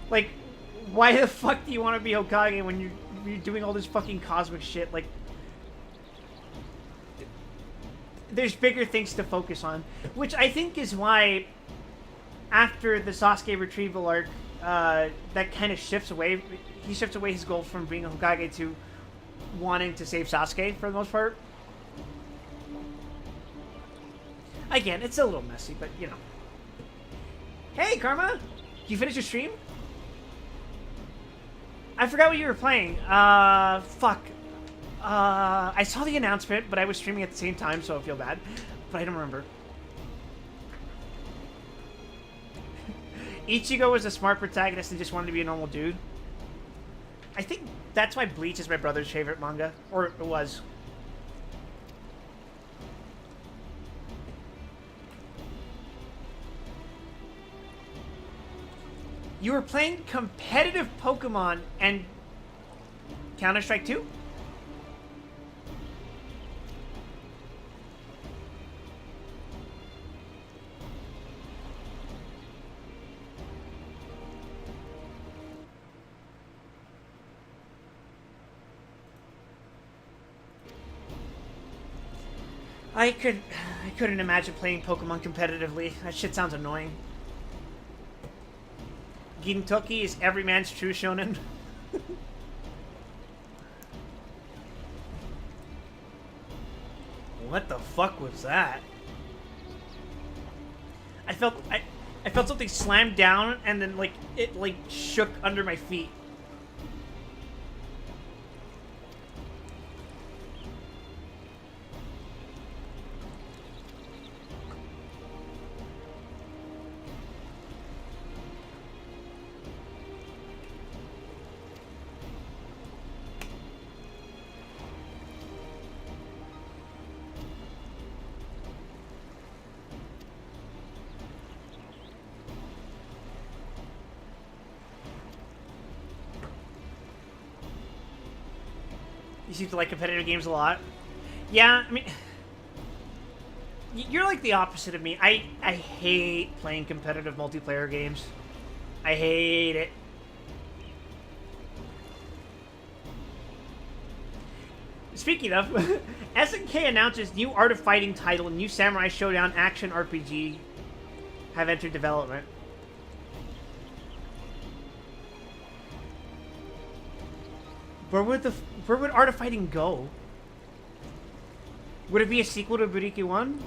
Like, why the fuck do you want to be Hokage when you're doing all this fucking cosmic shit? Like, there's bigger things to focus on, which I think is why after the Sasuke retrieval arc, that kind of shifts away. He shifts away his goal from being a Hokage to wanting to save Sasuke for the most part. Again, it's a little messy, but you know. Hey, Karma! Did you finish your stream? I forgot what you were playing. Fuck. I saw the announcement, but I was streaming at the same time, so I feel bad. But I don't remember. Ichigo was a smart protagonist and just wanted to be a normal dude. I think that's why Bleach is my brother's favorite manga. Or it was. You were playing competitive Pokemon and Counter-Strike 2? I couldn't imagine playing Pokemon competitively. That shit sounds annoying. Gintoki is every man's true shonen. What the fuck was that? I felt something slam down and then like it like shook under my feet. You seem to like competitive games a lot. Yeah, I mean, you're like the opposite of me. I hate playing competitive multiplayer games. I hate it. Speaking of, SNK announces new Art of Fighting title and new Samurai Showdown action RPG have entered development. Where would Art of Fighting go? Would it be a sequel to Buriki 1?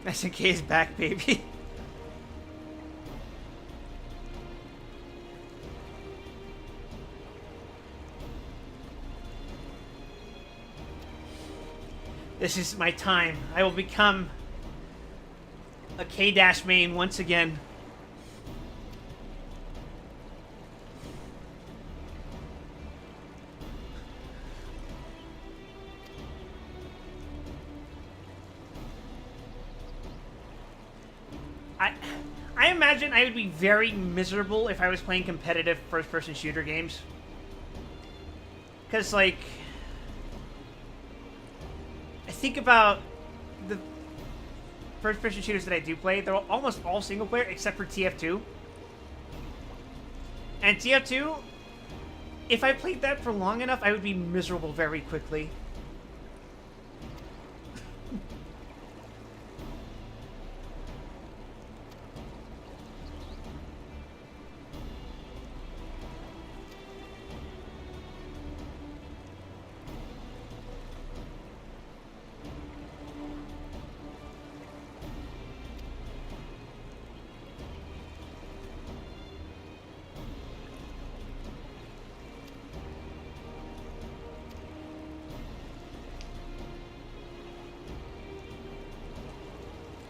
SNK is back, baby. This is my time. I will become a K-Dash main once again. I imagine I would be very miserable if I was playing competitive first-person shooter games. Because, like, I think about the first-person shooters that I do play, they're almost all single-player except for TF2. And TF2, if I played that for long enough, I would be miserable very quickly.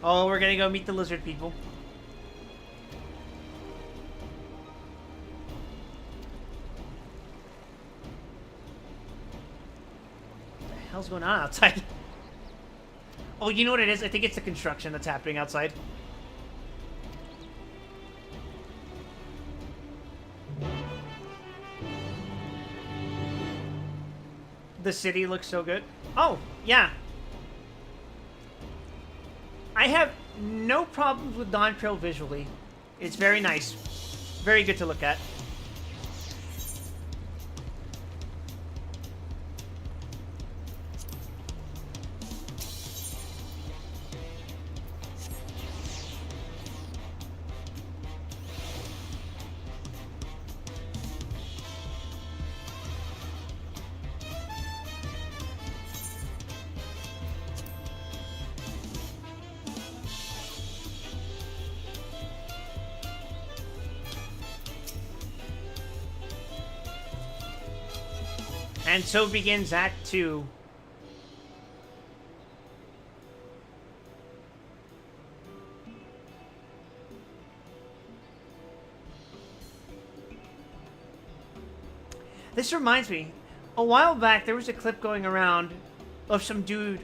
Oh, we're gonna go meet the lizard people. What the hell's going on outside? Oh, you know what it is? I think it's the construction that's happening outside. The city looks so good. Oh, yeah. I have no problems with Dawntrail visually. It's very nice. Very good to look at. And so begins Act 2. This reminds me, a while back there was a clip going around of some dude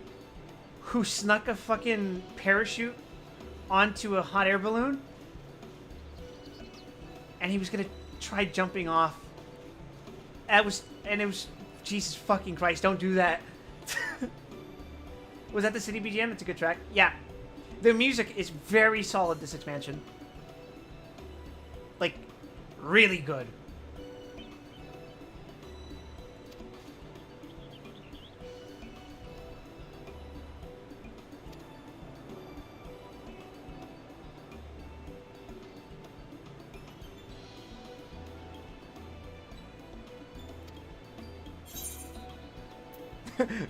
who snuck a fucking parachute onto a hot air balloon. And he was gonna try jumping off. It was Jesus fucking Christ, don't do that. Was that the City BGM? It's a good track. Yeah. The music is very solid, this expansion. Like, really good.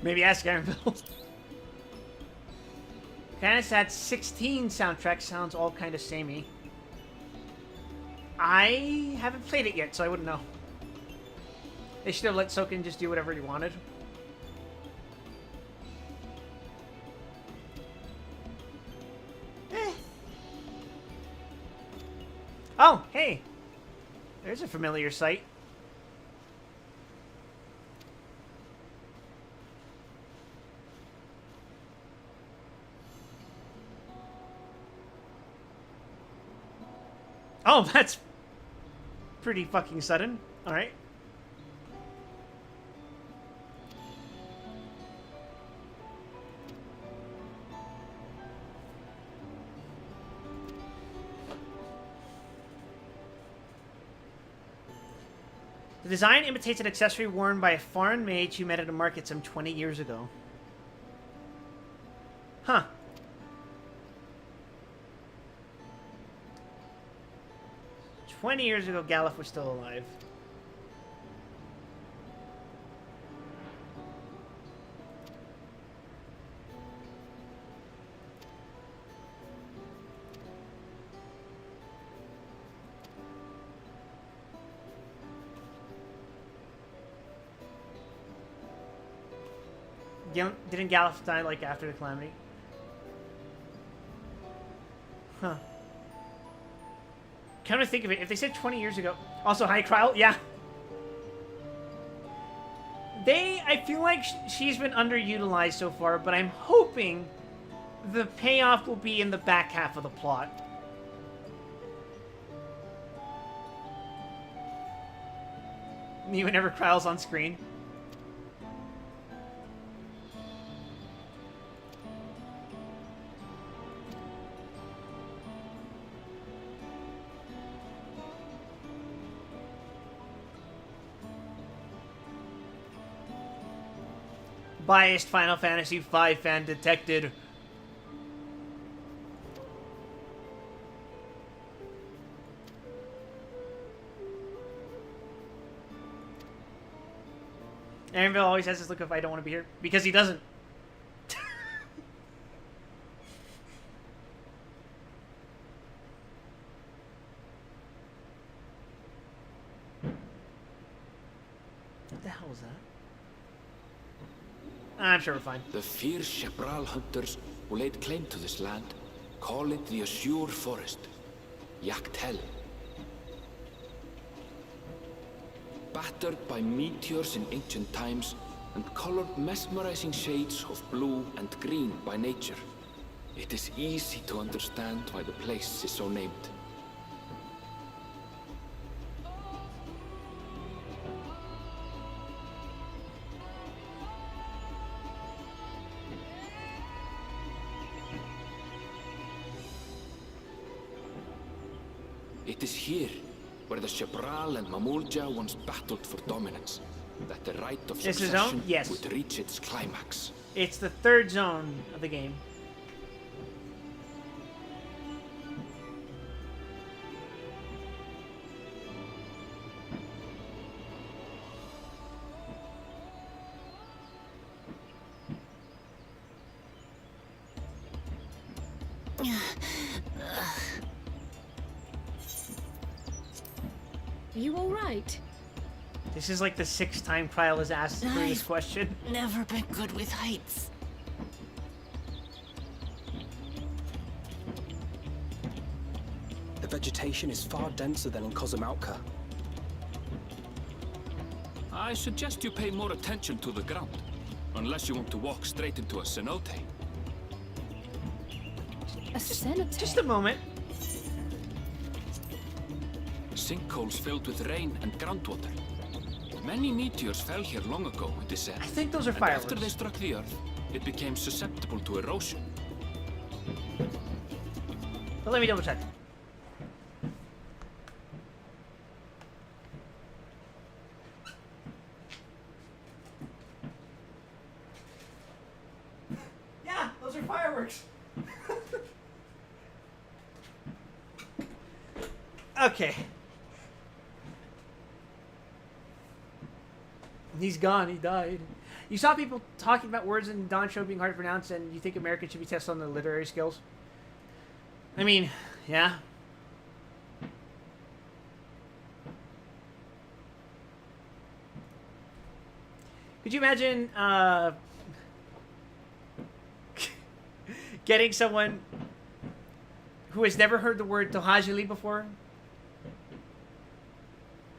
Maybe ask Aaronville. Kinda sad. 16 soundtrack sounds all kind of samey. I haven't played it yet, so I wouldn't know. They should have let Soken just do whatever he wanted. Oh, hey! There's a familiar sight. Oh, that's pretty fucking sudden. Alright. design imitates an accessory worn by a foreign mage you met at a market some 20 years ago. Huh. "20 years ago, Galuf was still alive." Didn't Galuf die, like, after the Calamity? Huh. Come to think of it, if they said 20 years ago... Also, hi, Kryl. Yeah. I feel like she's been underutilized so far, but I'm hoping the payoff will be in the back half of the plot. Whenever Kryl's on screen. Biased Final Fantasy V fan detected. Anvil always has this look of "I don't want to be here," because he doesn't. What the hell was that? I'm sure we're fine. The fierce Shepral hunters who laid claim to this land call it the Azure Forest, Yaktel. Battered by meteors in ancient times and colored mesmerizing shades of blue and green by nature, it is easy to understand why the place is so named. It is here, where the Shepral and Mamulja once battled for dominance, that the right of This is succession zone? Yes. would reach its climax. It's the third zone of the game. Are you all right? This is like the 6th time Kryl has asked for this question. Never been good with heights. The vegetation is far denser than in Kozumauka. I suggest you pay more attention to the ground, unless you want to walk straight into a cenote. A cenote? Just a moment. Sinkholes filled with rain and groundwater. Many meteors fell here long ago, it is said. I think those are And fireworks. after they struck the Earth, it became susceptible to erosion. But let me double check. Yeah, those are fireworks. Okay. He's gone. He died. You saw people talking about words in Dawntrail being hard to pronounce, and you think Americans should be tested on their literary skills? I mean, yeah. Could you imagine getting someone who has never heard the word Tohajili before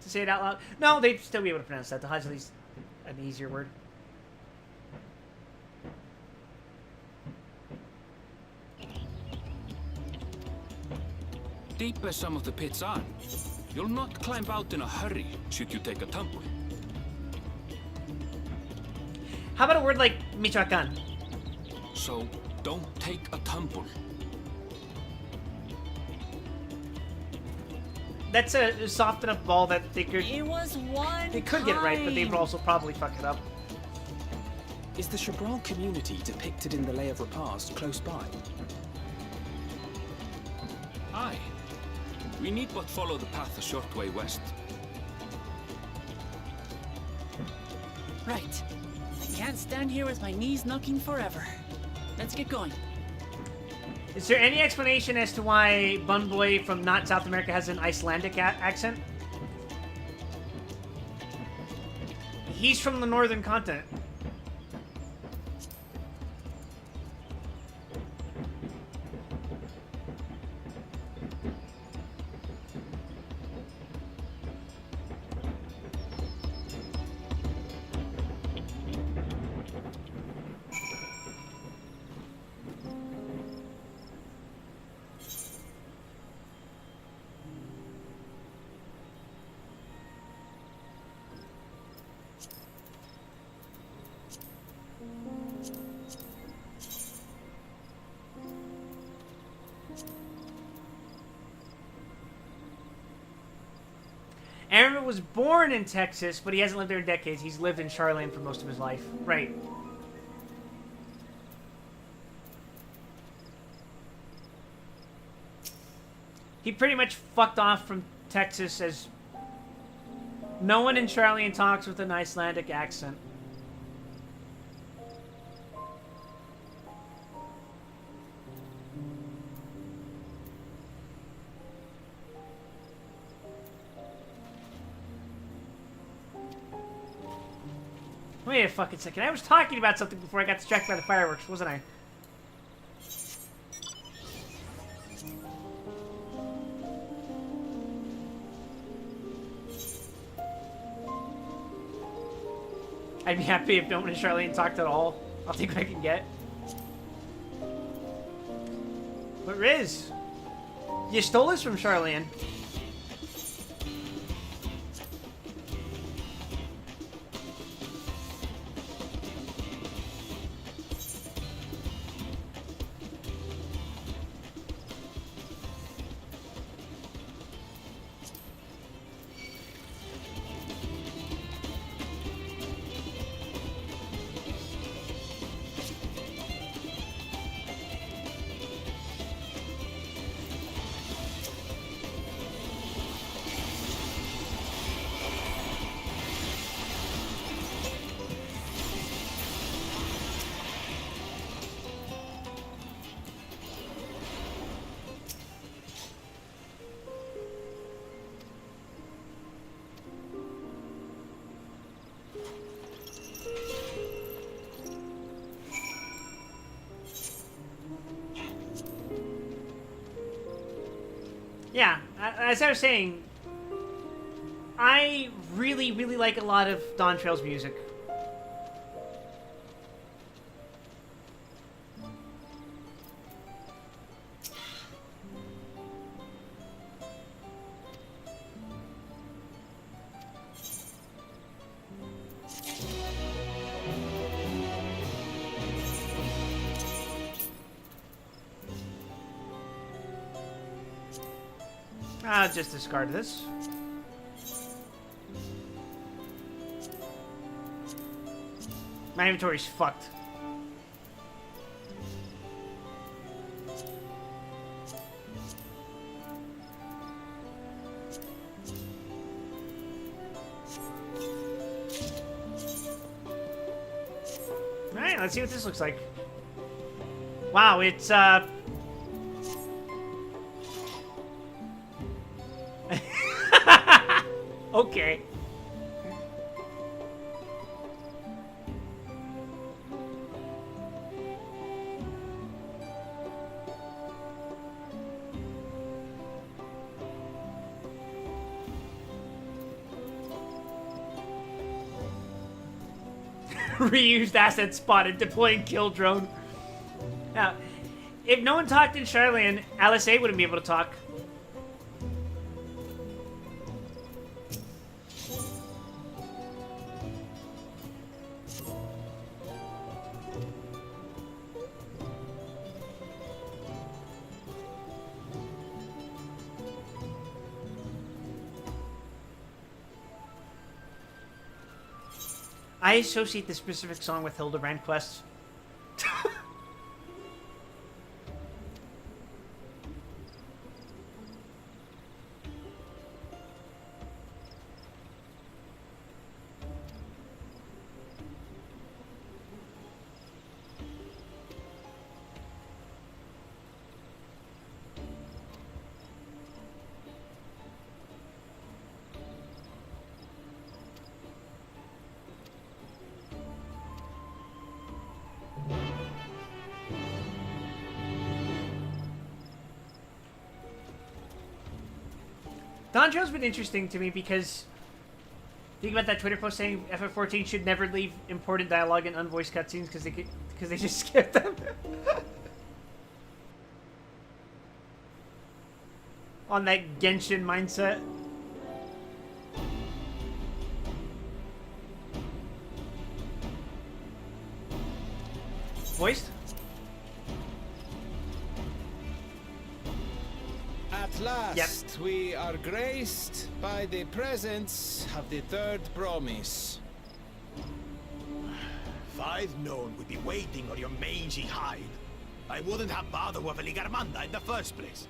to say it out loud? No, they'd still be able to pronounce that. Tohajili's an easier word. Deep as some of the pits are, you'll not climb out in a hurry should you take a tumble. How about a word like Michoacan? So, don't take a tumble. that's a soft enough ball that they could. It was one. They could get it right, but they would time. also probably fuck it up. Is the Shabral community depicted in the Lay of Repast close by? Aye. We need but follow the path a short way west. Right. I can't stand here with my knees knocking forever. Let's get going. Is there any explanation as to why Bun Boy from not South America has an Icelandic accent? He's from the northern continent. Aaron was born in Texas, but he hasn't lived there in decades. He's lived in Charlotte for most of his life. Right. He pretty much fucked off from Texas as no one in Charlian talks with an Icelandic accent. Wait a fucking second. I was talking about something before I got distracted by the fireworks, wasn't I? I'd be happy if no one in Charlene talked at all. I'll take what I can get. But Riz, you stole this from Charlene. Yeah, as I was saying, I really like a lot of Dawntrail's music. I'll just discard this. My inventory's fucked. Alright, let's see what this looks like. Wow, it's okay. Reused asset spotted. Deploying kill drone. Now, if no one talked in Charlian, Alice A wouldn't be able to talk. I associate the specific song with Hildebrand quests. Dawntrail's been interesting to me because think about that Twitter post saying FF14 should never leave important dialogue and unvoiced cutscenes because they just skip them. On that Genshin mindset. Voiced? At last, we are graced by the presence of the third promise. If I'd known we'd be waiting on your mangy hide, I wouldn't have bothered with Ligarmanda in the first place.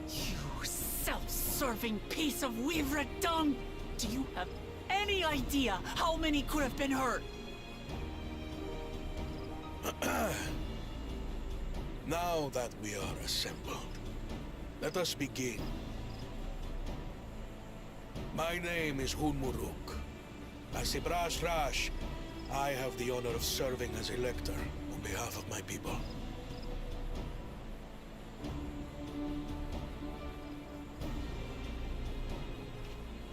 You self-serving piece of weaver dung! Do you have any idea how many could have been hurt? Now that we are assembled, let us begin. My name is Hunmuruk. As the Brash Rash, I have the honor of serving as a lector on behalf of my people.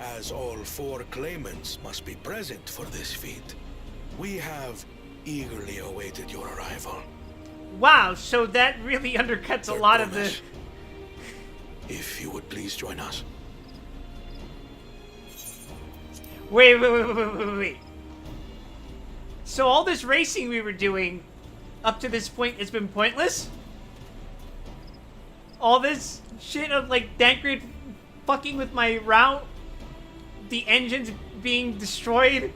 As all four claimants must be present for this feat, we have eagerly awaited your arrival. Wow, so that really undercuts a lot of the... If you would please join us. Wait. So all this racing we were doing up to this point has been pointless? All this shit of like Dankrid fucking with my route, the engines being destroyed,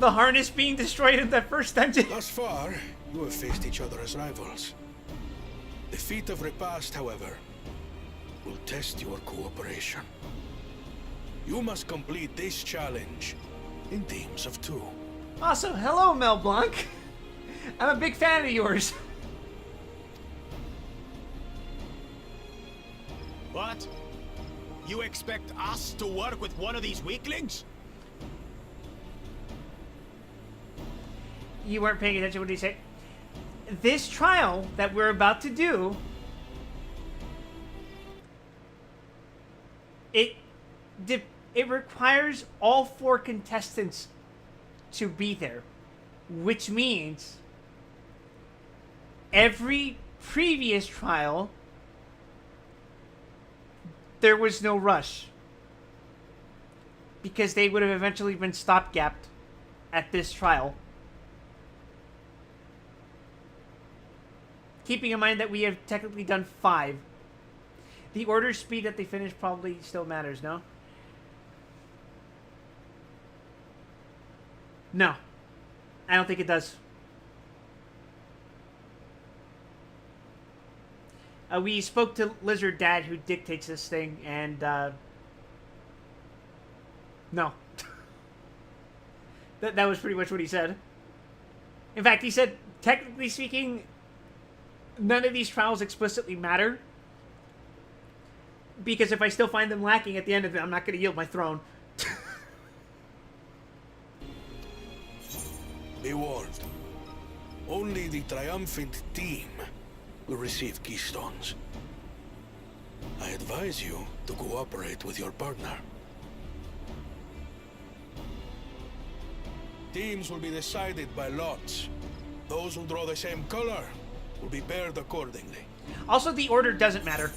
the harness being destroyed in that first dungeon. Thus far, you have faced each other as rivals. The feat of repast, however, will test your cooperation. You must complete this challenge in teams of 2. Awesome. Hello, Mel Blanc. I'm a big fan of yours. What? You expect us to work with one of these weaklings? You weren't paying attention. What did he say? This trial that we're about to do, it requires all 4 contestants to be there, which means every previous trial there was no rush because they would have eventually been stopgapped at this trial. Keeping in mind that we have technically done 5. The order speed that they finish probably still matters, no? No. I don't think it does. We spoke to Lizard Dad, who dictates this thing, and, no. That was pretty much what he said. In fact, he said, technically speaking, none of these trials explicitly matter. Because if I still find them lacking at the end of it, I'm not going to yield my throne. Be warned. Only the triumphant team will receive keystones. I advise you to cooperate with your partner. Teams will be decided by lots. Those who draw the same color will be paired accordingly. Also, the order doesn't matter.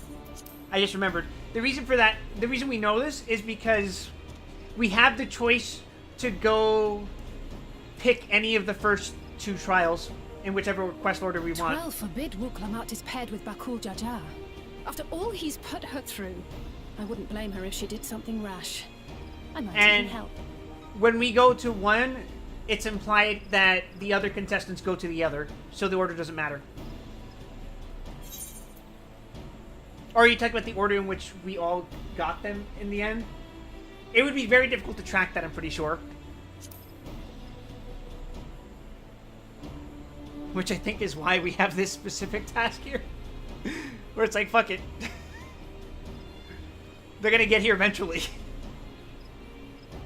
I just remembered. The reason for that, the reason we know this is because we have the choice to go pick any of the first 2 trials in whichever quest order we want. Twelve forbid Wuklamat is paired with Bakul Jajar. After all he's put her through. I wouldn't blame her if she did something rash. I might And even help. when we go to one, it's implied that the other contestants go to the other, so the order doesn't matter. Or are you talking about the order in which we all got them in the end? It would be very difficult to track that, I'm pretty sure. Which I think is why we have this specific task here. Where it's like, fuck it. They're gonna get here eventually.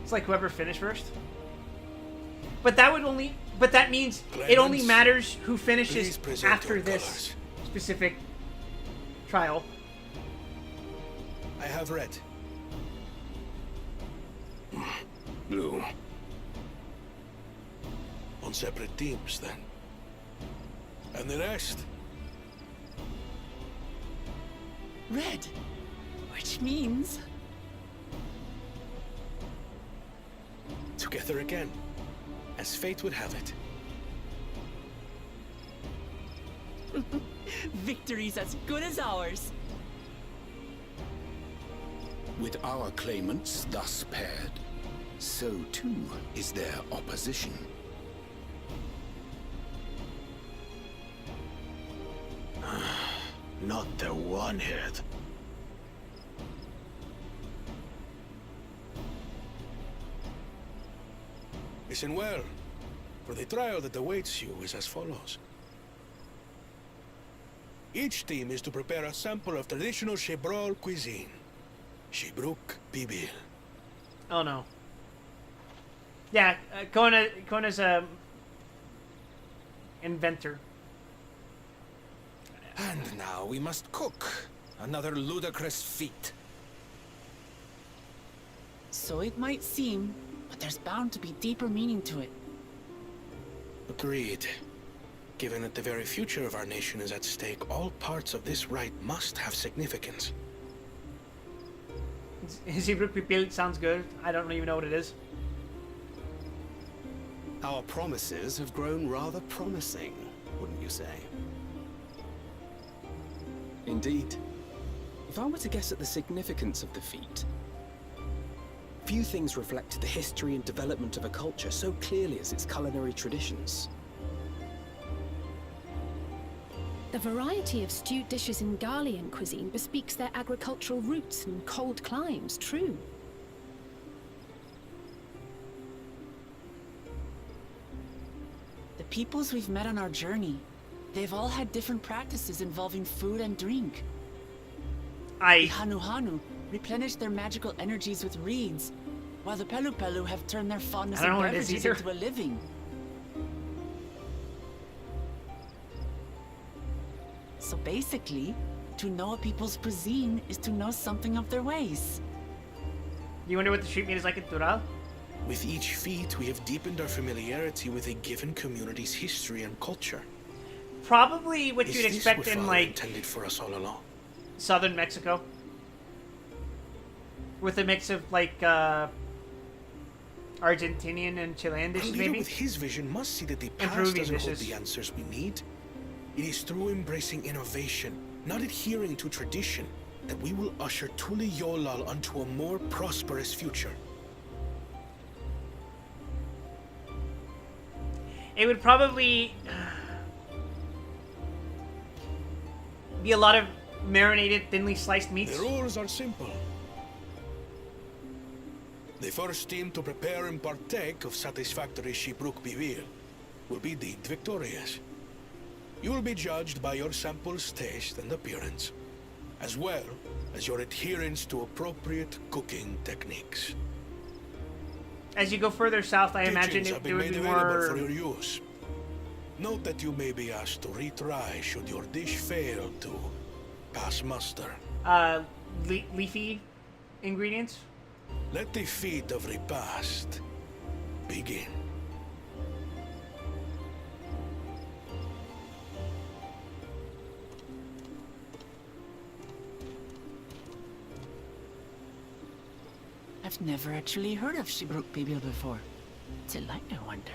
It's like whoever finished first. But that would only... But that means it only matters who finishes after this specific trial. I have red. Blue. On separate teams, then. And the rest? Red. Which means... Together again, as fate would have it. Victory's as good as ours. With our claimants thus paired, so too is their opposition. Not the one-head. Listen well, for the trial that awaits you is as follows. Each team is to prepare a sample of traditional Shebrol cuisine. Shibruk Bibil. Oh no. Yeah, Kona's a inventor. And now we must cook. Another ludicrous feat. So it might seem, but there's bound to be deeper meaning to it. Agreed. Given that the very future of our nation is at stake, all parts of this rite must have significance. Zibruk Pipil sounds good. I don't even know what it is. Our promises have grown rather promising, wouldn't you say? Indeed. If I were to guess at the significance of the feat, few things reflect the history and development of a culture so clearly as its culinary traditions. The variety of stewed dishes in Garlean cuisine bespeaks their agricultural roots and cold climes, true. The peoples we've met on our journey, they've all had different practices involving food and drink. The Hanu replenish their magical energies with reeds, while the Pelu have turned their fondness of beverages into a living. So basically, to know a people's cuisine is to know something of their ways. You wonder what the street meat is like in Tural? With each feat, we have deepened our familiarity with a given community's history and culture. Probably what you'd expect in, like, intended for us all along? Southern Mexico. With a mix of, like, Argentinian and Chilean dishes, A leader maybe? with his vision must see that the past Peruvian doesn't hold dishes. the answers we need. It is through embracing innovation, not adhering to tradition, that we will usher Tuli Yolal onto a more prosperous future. It would probably be a lot of marinated, thinly sliced meats. The rules are simple. The first team to prepare and partake of satisfactory Shibruk Bivir will be deemed victorious. You will be judged by your sample's taste and appearance, as well as your adherence to appropriate cooking techniques. As you go further south, I imagine Teachings have there been would made be available for more... your use. Note that you may be asked to retry should your dish fail to pass muster. leafy ingredients? Let the feat of repast begin. I've never actually heard of Shibruk Bibil before. What's it like, I wonder?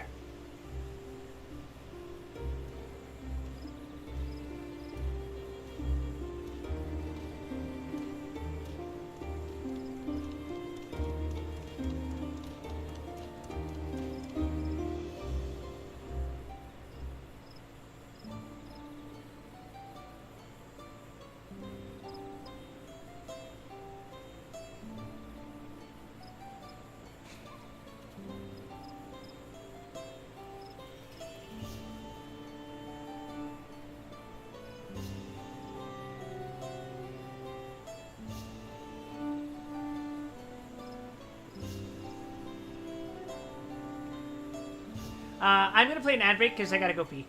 I'm gonna play an ad break because I gotta go pee.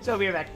So I'll be right back.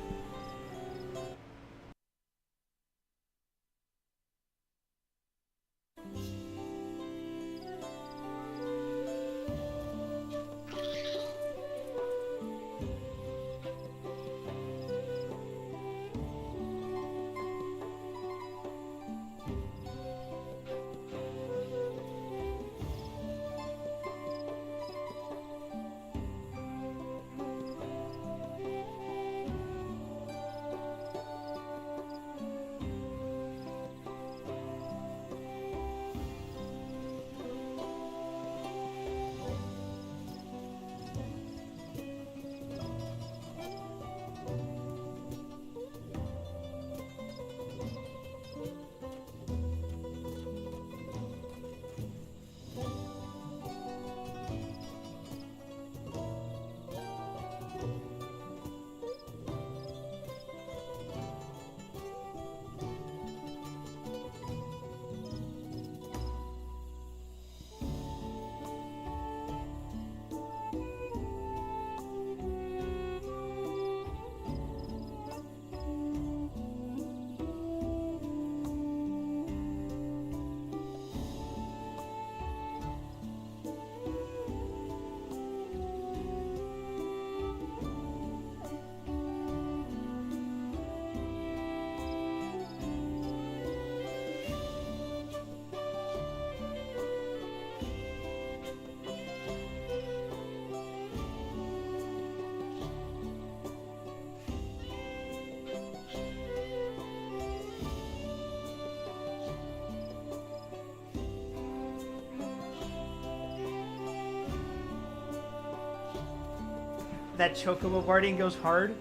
That chocobo barding goes hard.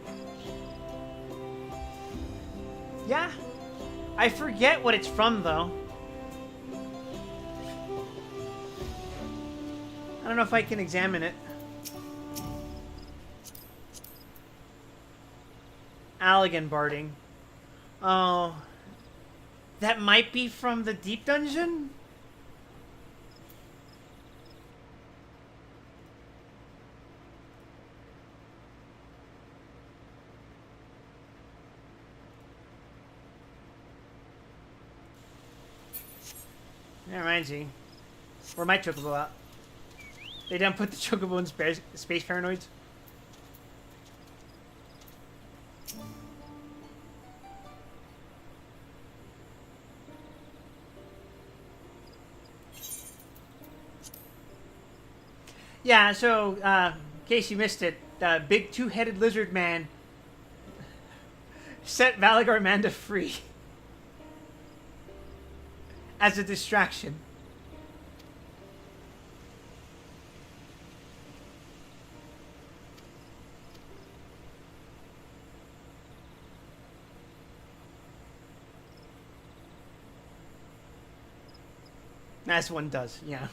Yeah. I forget what it's from, though. I don't know if I can examine it. Allegan barding. Oh. That might be from the Deep Dungeon? That reminds me. Where my chocobo at? They done put the chocobo in space paranoids? Yeah, so, in case you missed it, big two-headed lizard man set Valagar Manda free. As a distraction. As one does, yeah.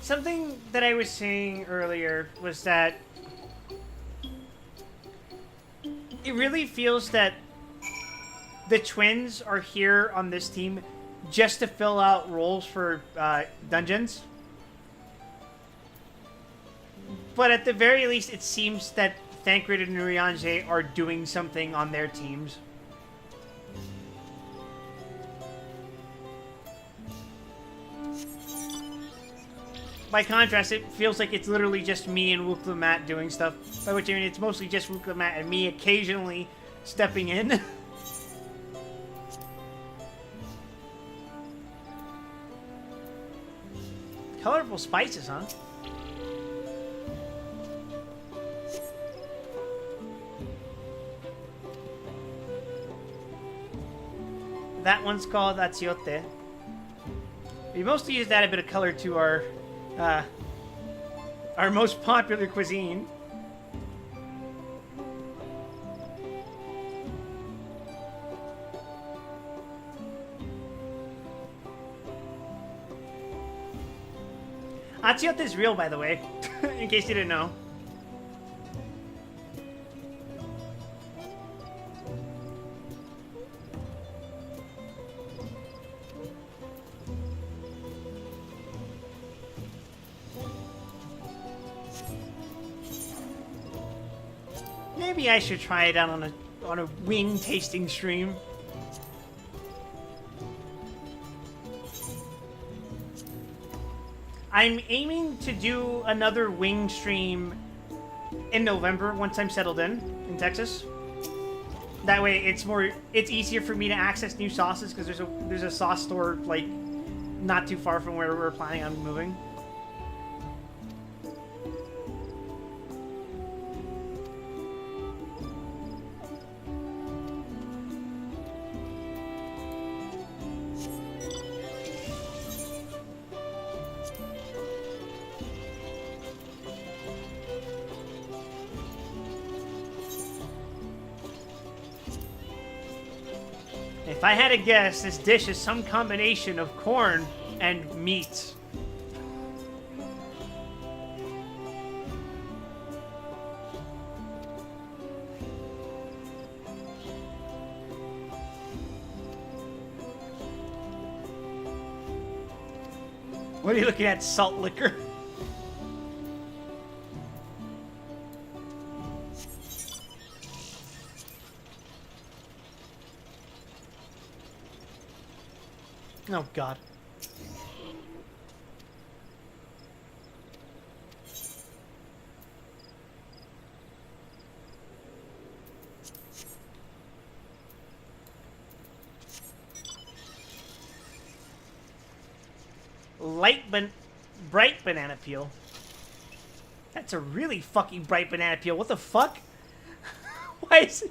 Something that I was saying earlier was that it really feels that the twins are here on this team just to fill out roles for dungeons. But at the very least, it seems that Thancred and Urianger are doing something on their teams. By contrast, it feels like it's literally just me and Wukla doing stuff. By which I mean it's mostly just Wukla and me occasionally stepping in. Colorful spices, huh? That one's called Atsiote. We mostly used to add a bit of color to our most popular cuisine. Achiote is real, by the way, in case you didn't know. Maybe I should try it out on a wing tasting stream. I'm aiming to do another wing stream in November once I'm settled in Texas. That way it's easier for me to access new sauces because there's a sauce store like not too far from where we're planning on moving. If I had to guess, this dish is some combination of corn and meat. What are you looking at, salt liquor? Oh, God. Bright banana peel. That's a really fucking bright banana peel. What the fuck? Why is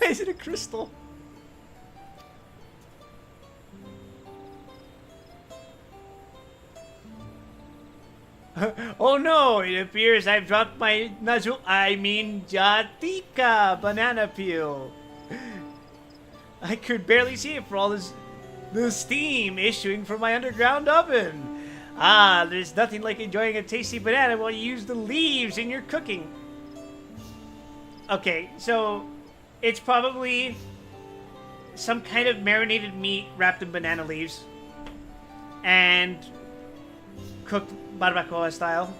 it a crystal? Oh no, it appears I've dropped my Jatika banana peel. I could barely see it for all the steam issuing from my underground oven. Ah, there's nothing like enjoying a tasty banana while you use the leaves in your cooking. Okay, so it's probably some kind of marinated meat wrapped in banana leaves and cooked barbacoa style.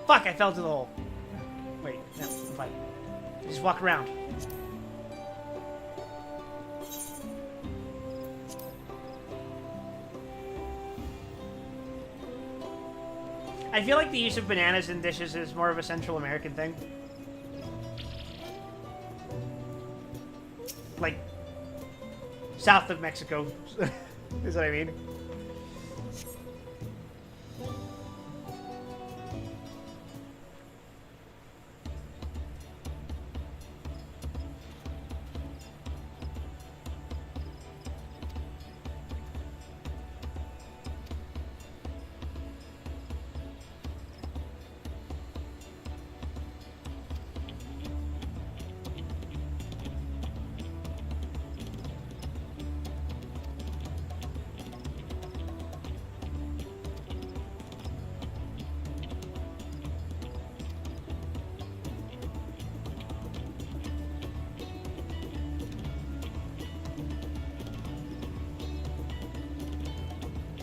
Fuck, I fell into the hole. Wait, no, I'm fine. Just walk around. I feel like the use of bananas in dishes is more of a Central American thing. Like, south of Mexico, is what I mean.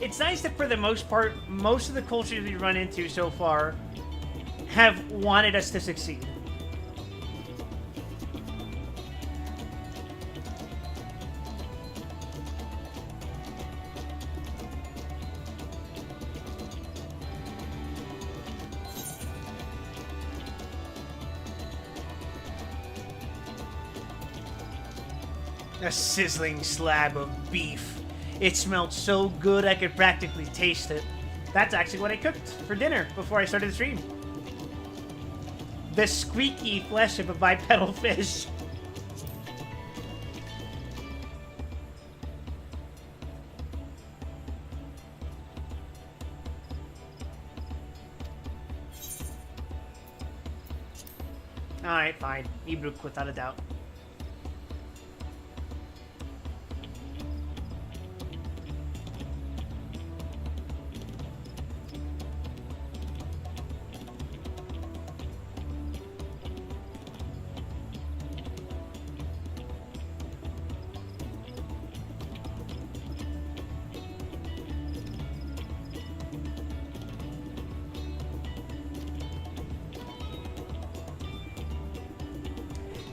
It's nice that for the most part, most of the cultures we run into so far have wanted us to succeed. A sizzling slab of beef It smelled so good I could practically taste it. That's actually what I cooked for dinner before I started the stream. The squeaky flesh of a bipedal fish. Alright, fine. Ibruk without a doubt.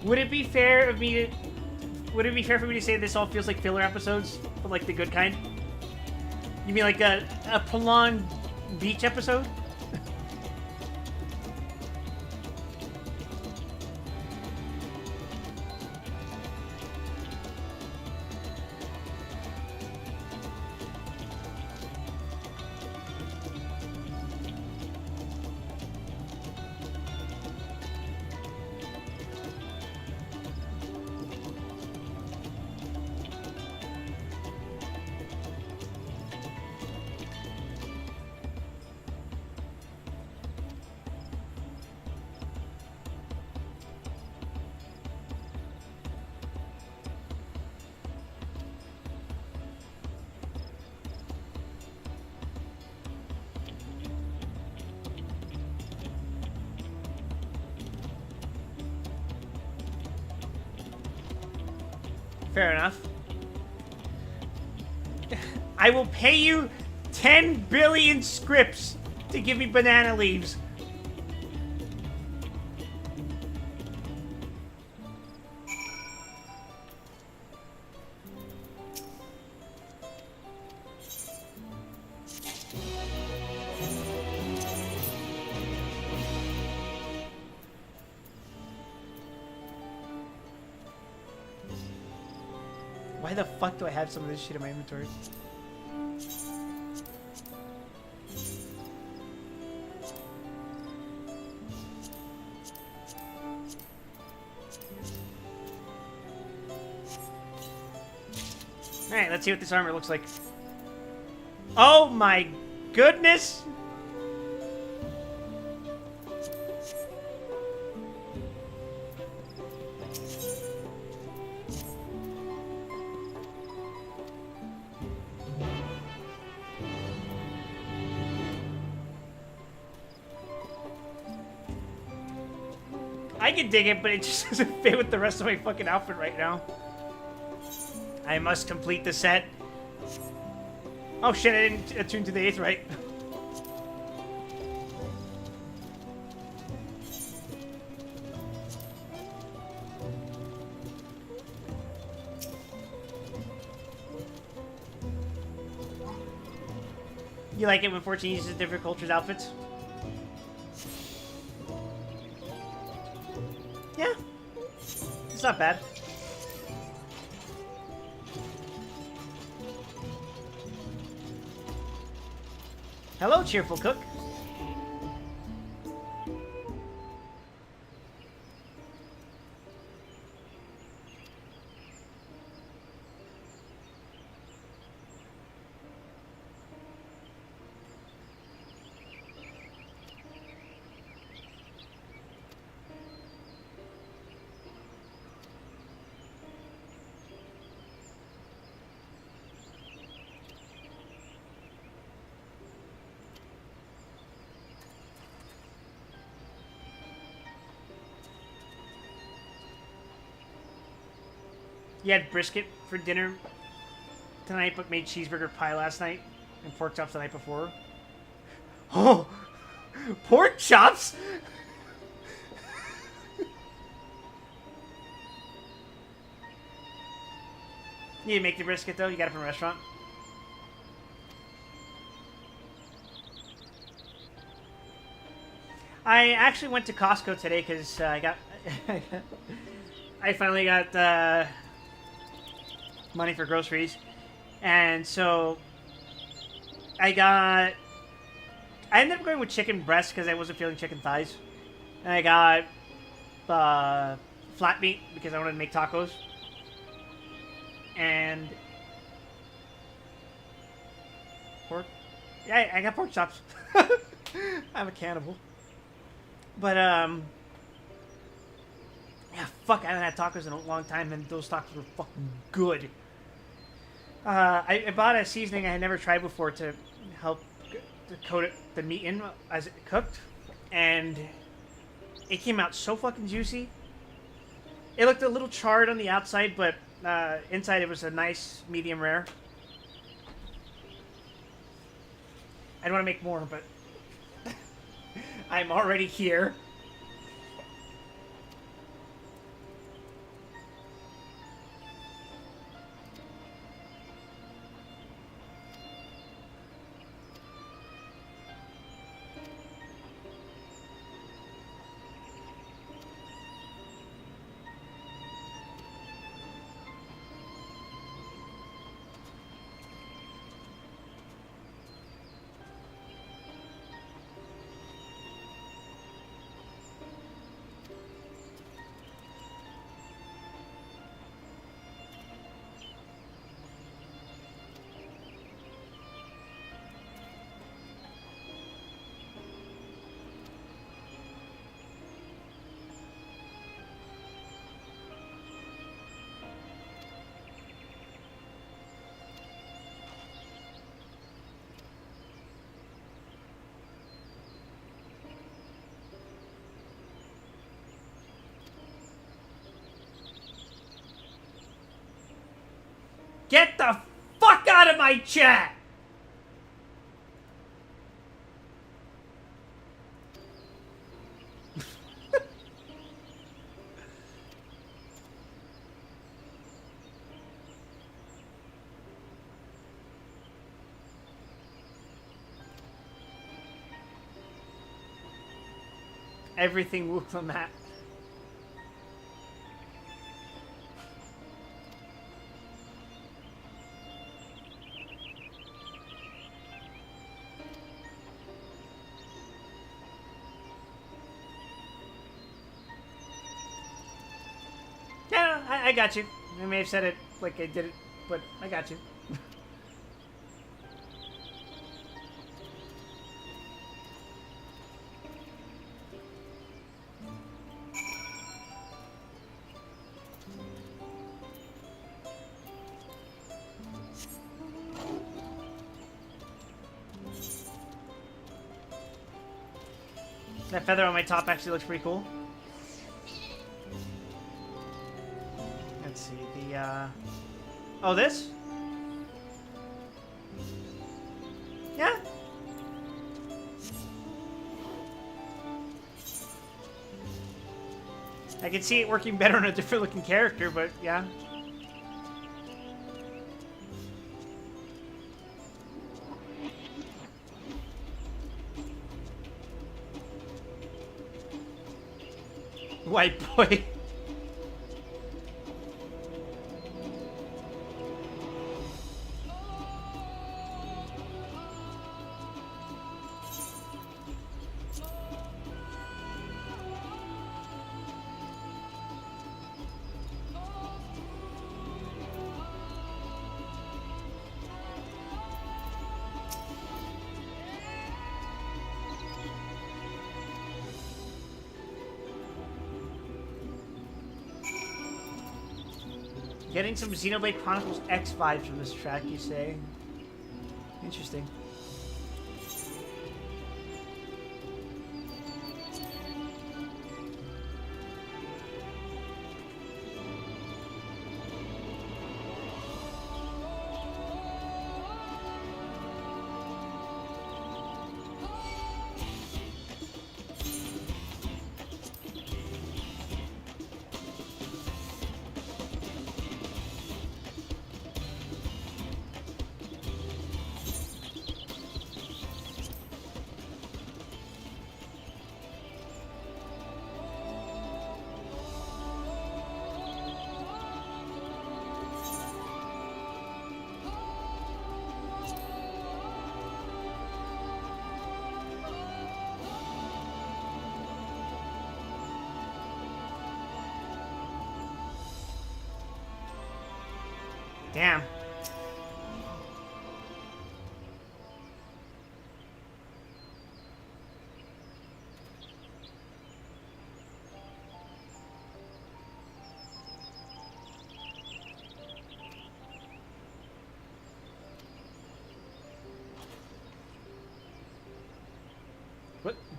Would it be fair of me to... Would it be fair for me to say this all feels like filler episodes, but like the good kind? You mean like a prolonged beach episode? Fair enough. I will pay you 10 billion scripts to give me banana leaves. Why the fuck do I have some of this shit in my inventory? Alright, let's see what this armor looks like. Oh my goodness! I can dig it, but it just doesn't fit with the rest of my fucking outfit right now. I must complete the set. Oh shit, I didn't attune to the 8th right. You like it when 14 uses different cultures' outfits? Yeah. It's not bad. Hello, cheerful cook. You had brisket for dinner tonight, but made cheeseburger pie last night and pork chops the night before. Oh, pork chops! You didn't make the brisket though. You got it from a restaurant. I actually went to Costco today because I finally got money for groceries, And so I ended up going with chicken breast because I wasn't feeling chicken thighs. And I got flat meat because I wanted to make tacos. And pork. Yeah, I got pork chops. I'm a cannibal. But, yeah, fuck, I haven't had tacos in a long time, and those tacos were fucking good. I bought a seasoning I had never tried before to help to coat the meat in as it cooked, and it came out so fucking juicy. It looked a little charred on the outside, but inside it was a nice medium rare. I don't want to make more, but I'm already here. Get the fuck out of my chat! Everything moved on that. Yeah, I got you. I may have said it like I did it, but I got you. That feather on my top actually looks pretty cool. Let's see, oh, this? Yeah. I can see it working better on a different looking character, but yeah. White boy. Getting some Xenoblade Chronicles X vibes from this track, you say? Interesting. Damn.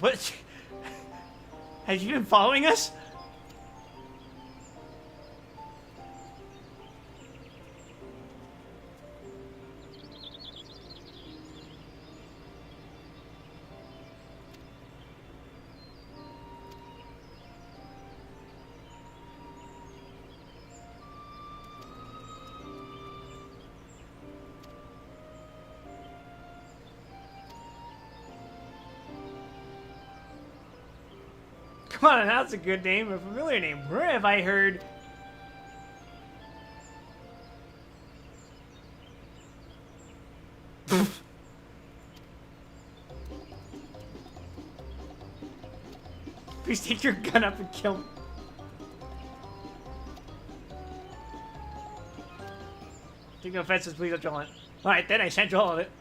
What? Have you been following us? Come on, that's a good name, a familiar name. Where have I heard? Please take your gun up and kill me. Take no offenses, please don't draw it. Alright, then I shan't draw it.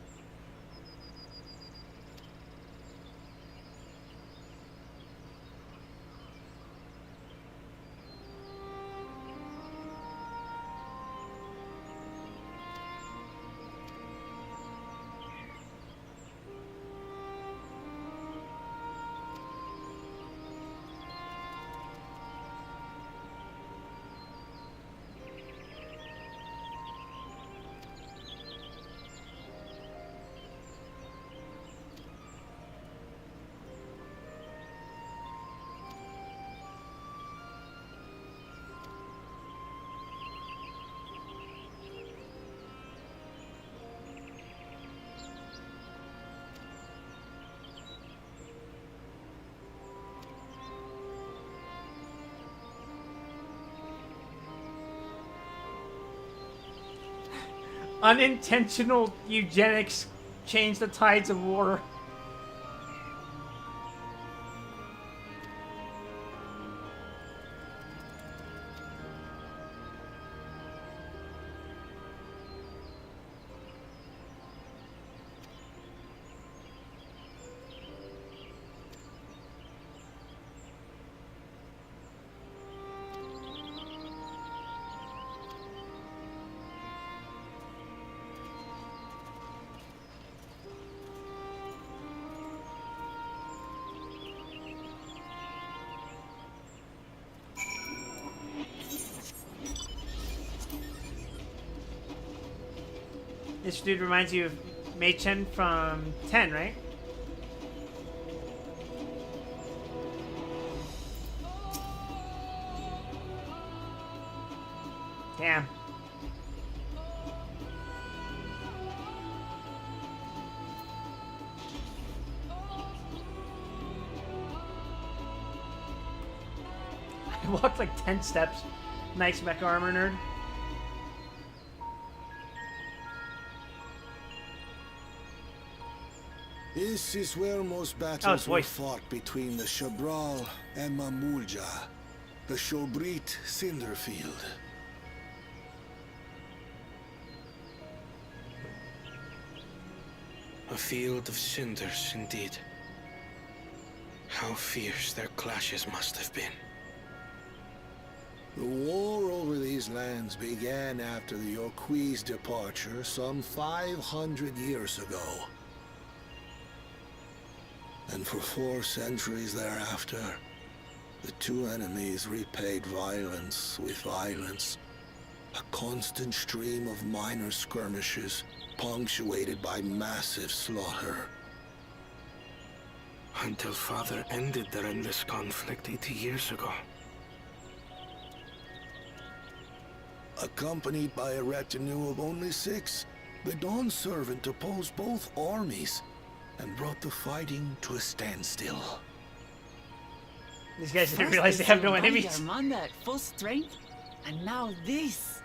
Unintentional eugenics change the tides of war. This dude reminds you of Mei Chen from 10, right? Damn. I walked like 10 steps. Nice mech armor nerd. This is where most battles were fought between the Shabral and Mamulja, the Shobrit Cinderfield. A field of cinders, indeed. How fierce their clashes must have been. The war over these lands began after the Yorqui's departure some 500 years ago. And for 4 centuries thereafter, the two enemies repaid violence with violence. A constant stream of minor skirmishes, punctuated by massive slaughter. Until Father ended their endless conflict 80 years ago. Accompanied by a retinue of only 6, the Dawn Servant opposed both armies and brought the fighting to a standstill. These guys didn't realize they have no enemies. Armanda at full strength, and now this.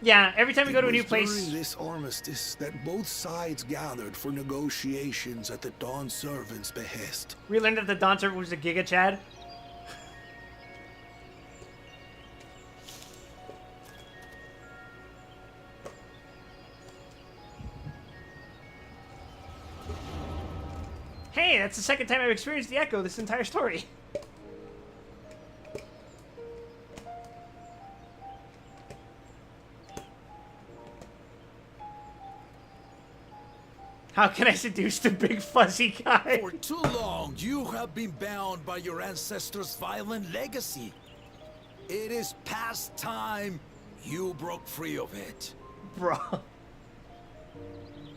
Yeah, every time we go to a new place. During this armistice that both sides gathered for negotiations at the Dawn Servant's behest. We learned that the Dawn Servant was a Giga Chad. Hey, that's the second time I've experienced the echo this entire story. How can I seduce the big fuzzy guy? For too long, you have been bound by your ancestors' violent legacy. It is past time you broke free of it. Bro.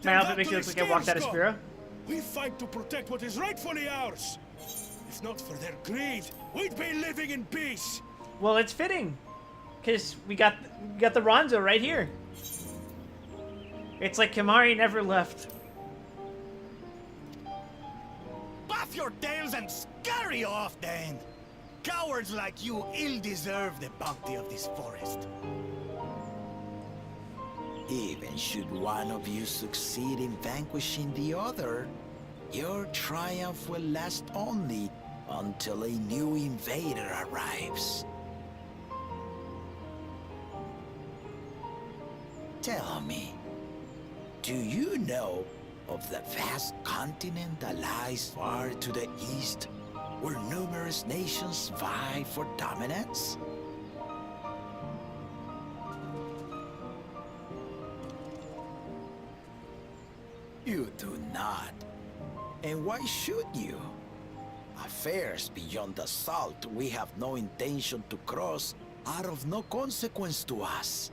My outfit makes it look like I walked out of Spira. We fight to protect what is rightfully ours. If not for their greed, we'd be living in peace. Well, it's fitting, because we got the Ronzo right here. It's like Kimahri never left. Buff your tails and scurry off, then. Cowards like you ill-deserve the bounty of this forest. Even should one of you succeed in vanquishing the other, your triumph will last only until a new invader arrives. Tell me, do you know of the vast continent that lies far to the east, where numerous nations vie for dominance? You do not. And why should you? Affairs beyond the salt we have no intention to cross are of no consequence to us.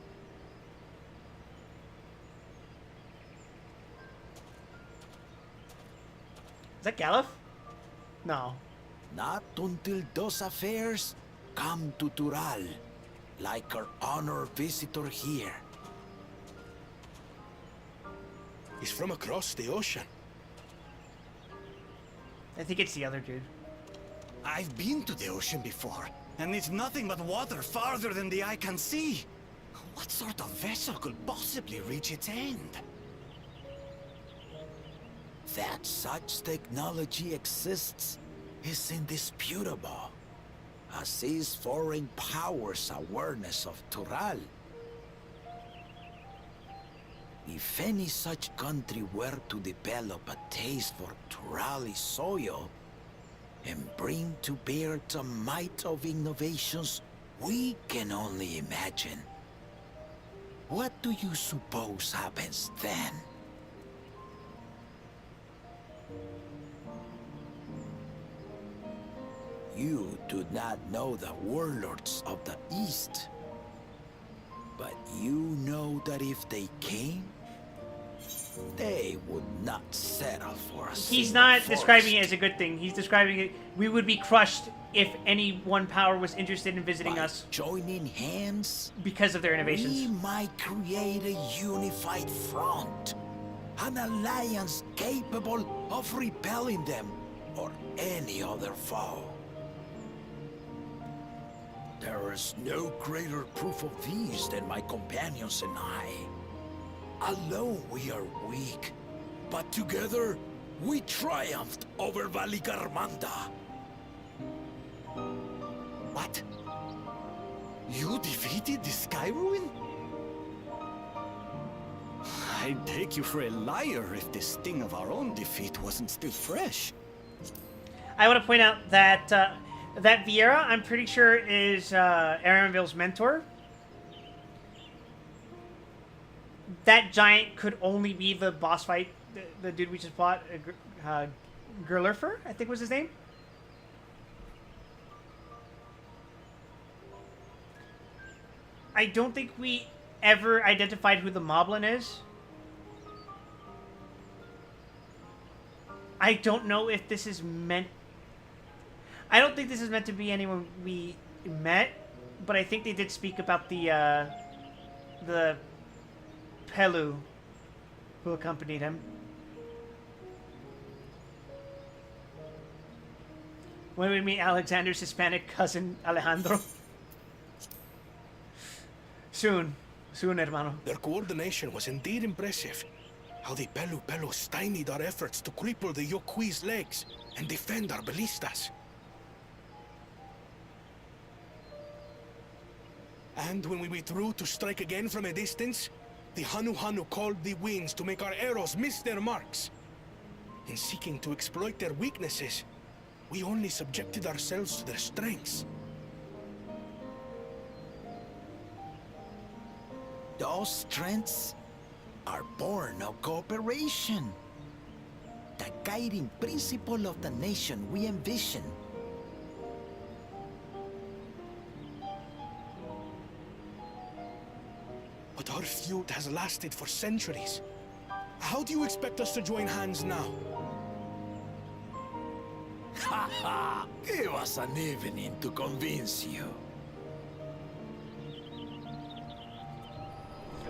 Is that Galuf? No. Not until those affairs come to Tural, like our honored visitor here. He's from across the ocean. I think it's the other dude. I've been to the ocean before, and it's nothing but water farther than the eye can see. What sort of vessel could possibly reach its end? That such technology exists is indisputable, as is foreign powers' awareness of Tural. If any such country were to develop a taste for Turali soil and bring to bear the might of innovations we can only imagine, what do you suppose happens then? You do not know the warlords of the East, but you know that if they came, they would not settle for us. He's not describing it as a good thing. He's describing it, we would be crushed if any one power was interested in visiting us. Joining hands? Because of their innovations. We might create a unified front. An alliance capable of repelling them or any other foe. There is no greater proof of these than my companions and I. Alone we are weak, but together we triumphed over Valigarmanda. What? You defeated the Sky Ruin? I'd take you for a liar if the sting of our own defeat wasn't still fresh. I want to point out that that Vieira, I'm pretty sure, is Aranville's mentor. That giant could only be the boss fight, the dude we just fought, Gerlerfer, I think was his name. I don't think we ever identified who the Moblin is. I don't know if this is meant... I don't think this is meant to be anyone we met, but I think they did speak about the Pelu who accompanied him. When we meet Alexander's Hispanic cousin, Alejandro. Soon, hermano. Their coordination was indeed impressive. How the Pelu stymied our efforts to cripple the Yokui's legs and defend our ballistas. And when we withdrew to strike again from a distance, the Hanu called the winds to make our arrows miss their marks. In seeking to exploit their weaknesses, we only subjected ourselves to their strengths. Those strengths are born of cooperation. The guiding principle of the nation we envision. But our feud has lasted for centuries. How do you expect us to join hands now? Ha ha! Give us an evening to convince you.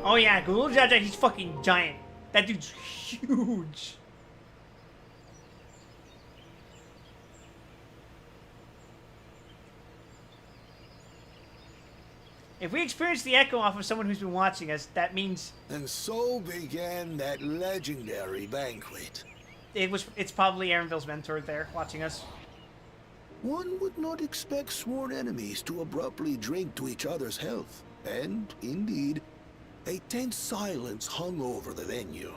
Oh yeah, Ghoul Jaja, he's fucking giant. That dude's huge. If we experience the echo off of someone who's been watching us, that means... And so began that legendary banquet. It's probably Aaronville's mentor there, watching us. One would not expect sworn enemies to abruptly drink to each other's health. And, indeed, a tense silence hung over the venue.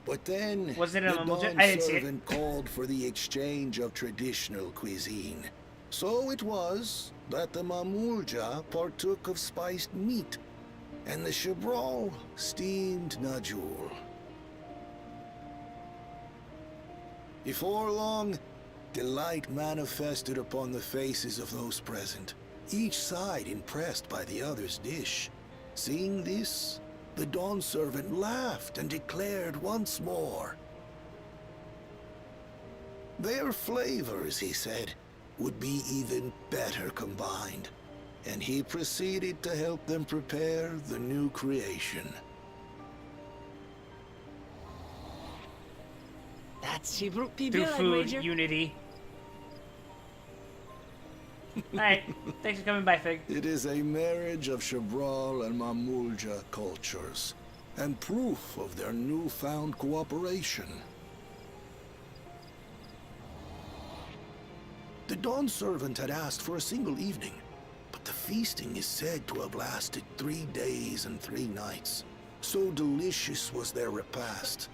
But then, Wasn't it the a Dawn servant called for the exchange of traditional cuisine. So it was that the Mamulja partook of spiced meat, and the Chibral steamed Najul. Before long, delight manifested upon the faces of those present, each side impressed by the other's dish. Seeing this, the Dawn servant laughed and declared once more. Their flavors, he said, would be even better combined, and he proceeded to help them prepare the new creation. That's Shibruk Pibil, Through I food, wager. unity. Alright, thanks for coming by, Fig. It is a marriage of Chibral and Mamulja cultures, and proof of their newfound cooperation. The Dawn servant had asked for a single evening, but the feasting is said to have lasted 3 days and 3 nights. So delicious was their repast.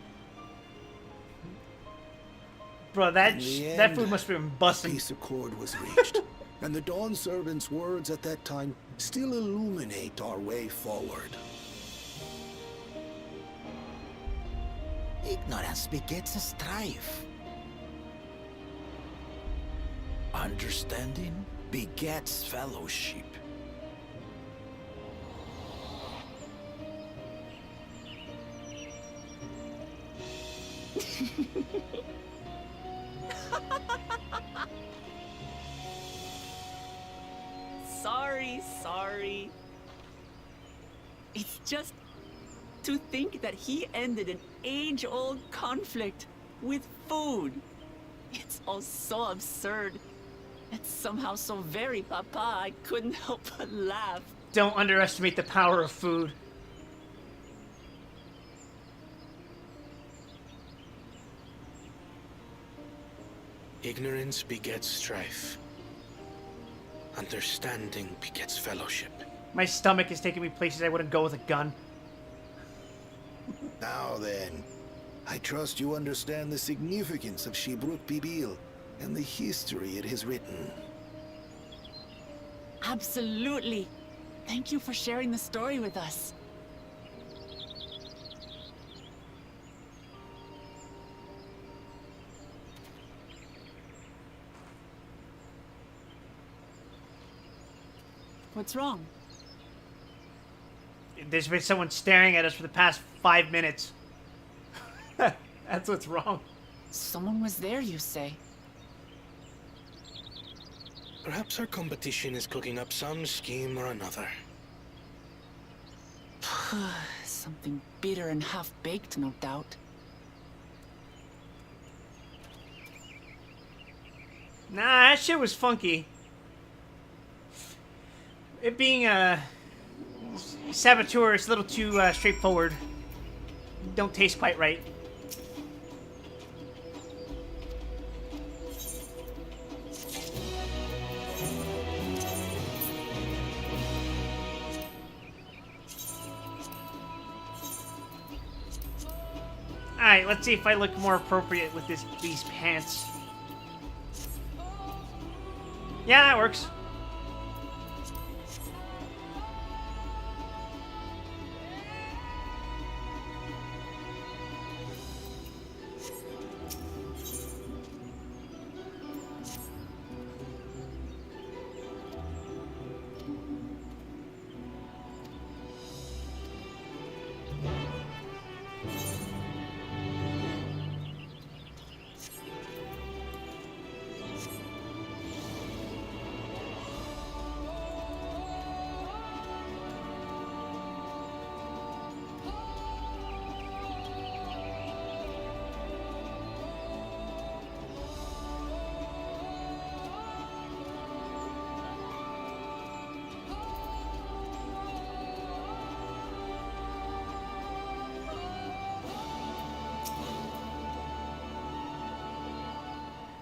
Bro, that food must have been busting. Peace accord was reached, and the Dawn servant's words at that time still illuminate our way forward. Ignorance begets strife. Understanding begets fellowship. Sorry. It's just to think that he ended an age-old conflict with food. It's all so absurd. It's somehow so very papa, I couldn't help but laugh. Don't underestimate the power of food. Ignorance begets strife. Understanding begets fellowship. My stomach is taking me places I wouldn't go with a gun. Now then, I trust you understand the significance of Shibruk Pibil and the history it has written. Absolutely. Thank you for sharing the story with us. What's wrong? There's been someone staring at us for the past 5 minutes. That's what's wrong. Someone was there, you say? Perhaps our competition is cooking up some scheme or another. Something bitter and half-baked, no doubt. Nah, that shit was funky. It being a saboteur, it's a little too straightforward. Don't taste quite right. Alright, let's see if I look more appropriate with these pants. Yeah, that works.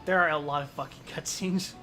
There are a lot of fucking cutscenes.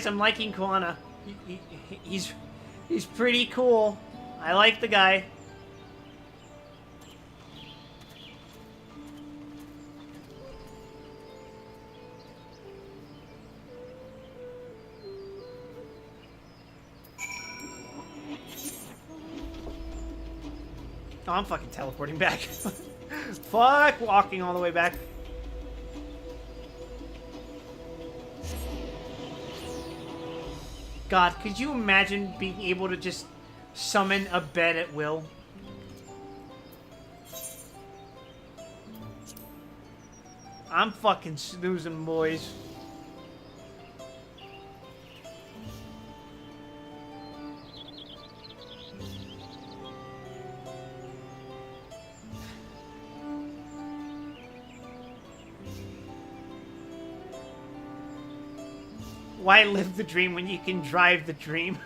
I'm liking Koana. He's pretty cool. I like the guy. Oh, I'm fucking teleporting back. Fuck walking all the way back. God, could you imagine being able to just summon a bed at will? I'm fucking snoozing, boys. Why live the dream when you can drive the dream?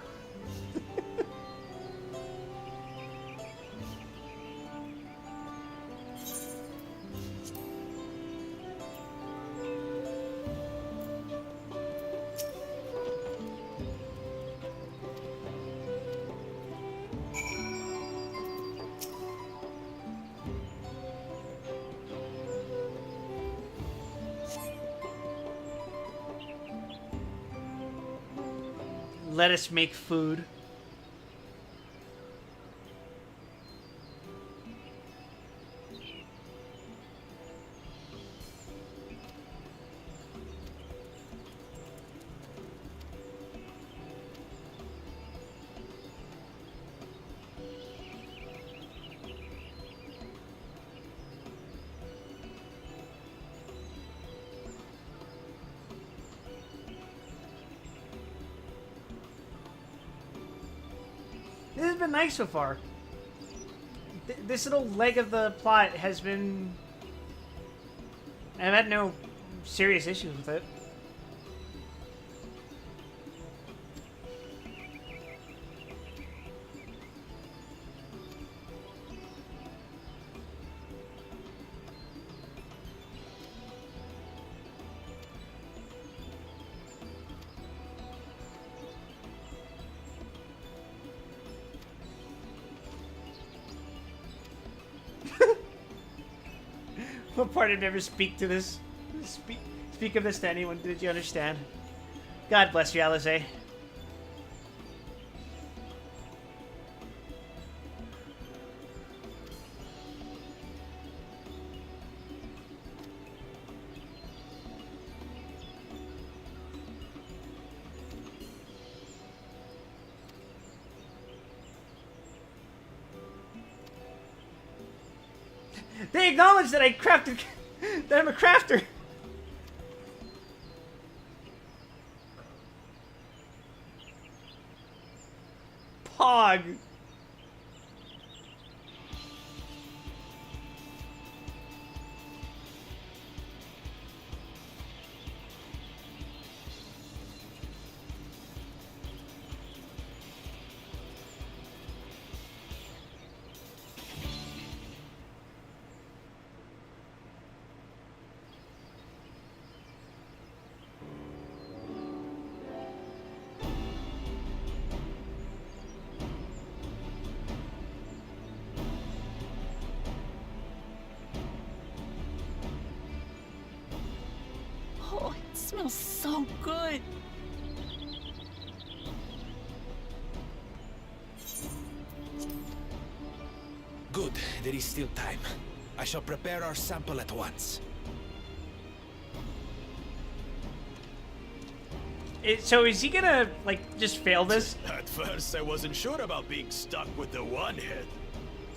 Let us make food. This has been nice so far. This little leg of the plot has been... I've had no serious issues with it. What part did never speak to this? Speak of this to anyone? Did you understand? God bless you, Alice. They acknowledge that I crafted, that I'm a crafter. Pog. Oh, it smells so good. Good, there is still time. I shall prepare our sample at once. So is he gonna, like, just fail this? At first, I wasn't sure about being stuck with the one head.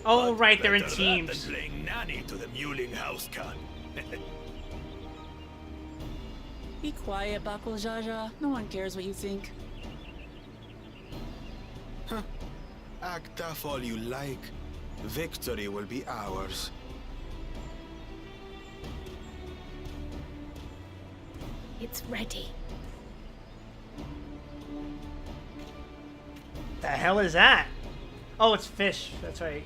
Oh, But right, they're in better that teams. than playing nanny to the mewling house can. Be quiet, Bakul Jaja. No one cares what you think. Act tough all you like. Victory will be ours. It's ready. The hell is that? Oh, it's fish. That's right.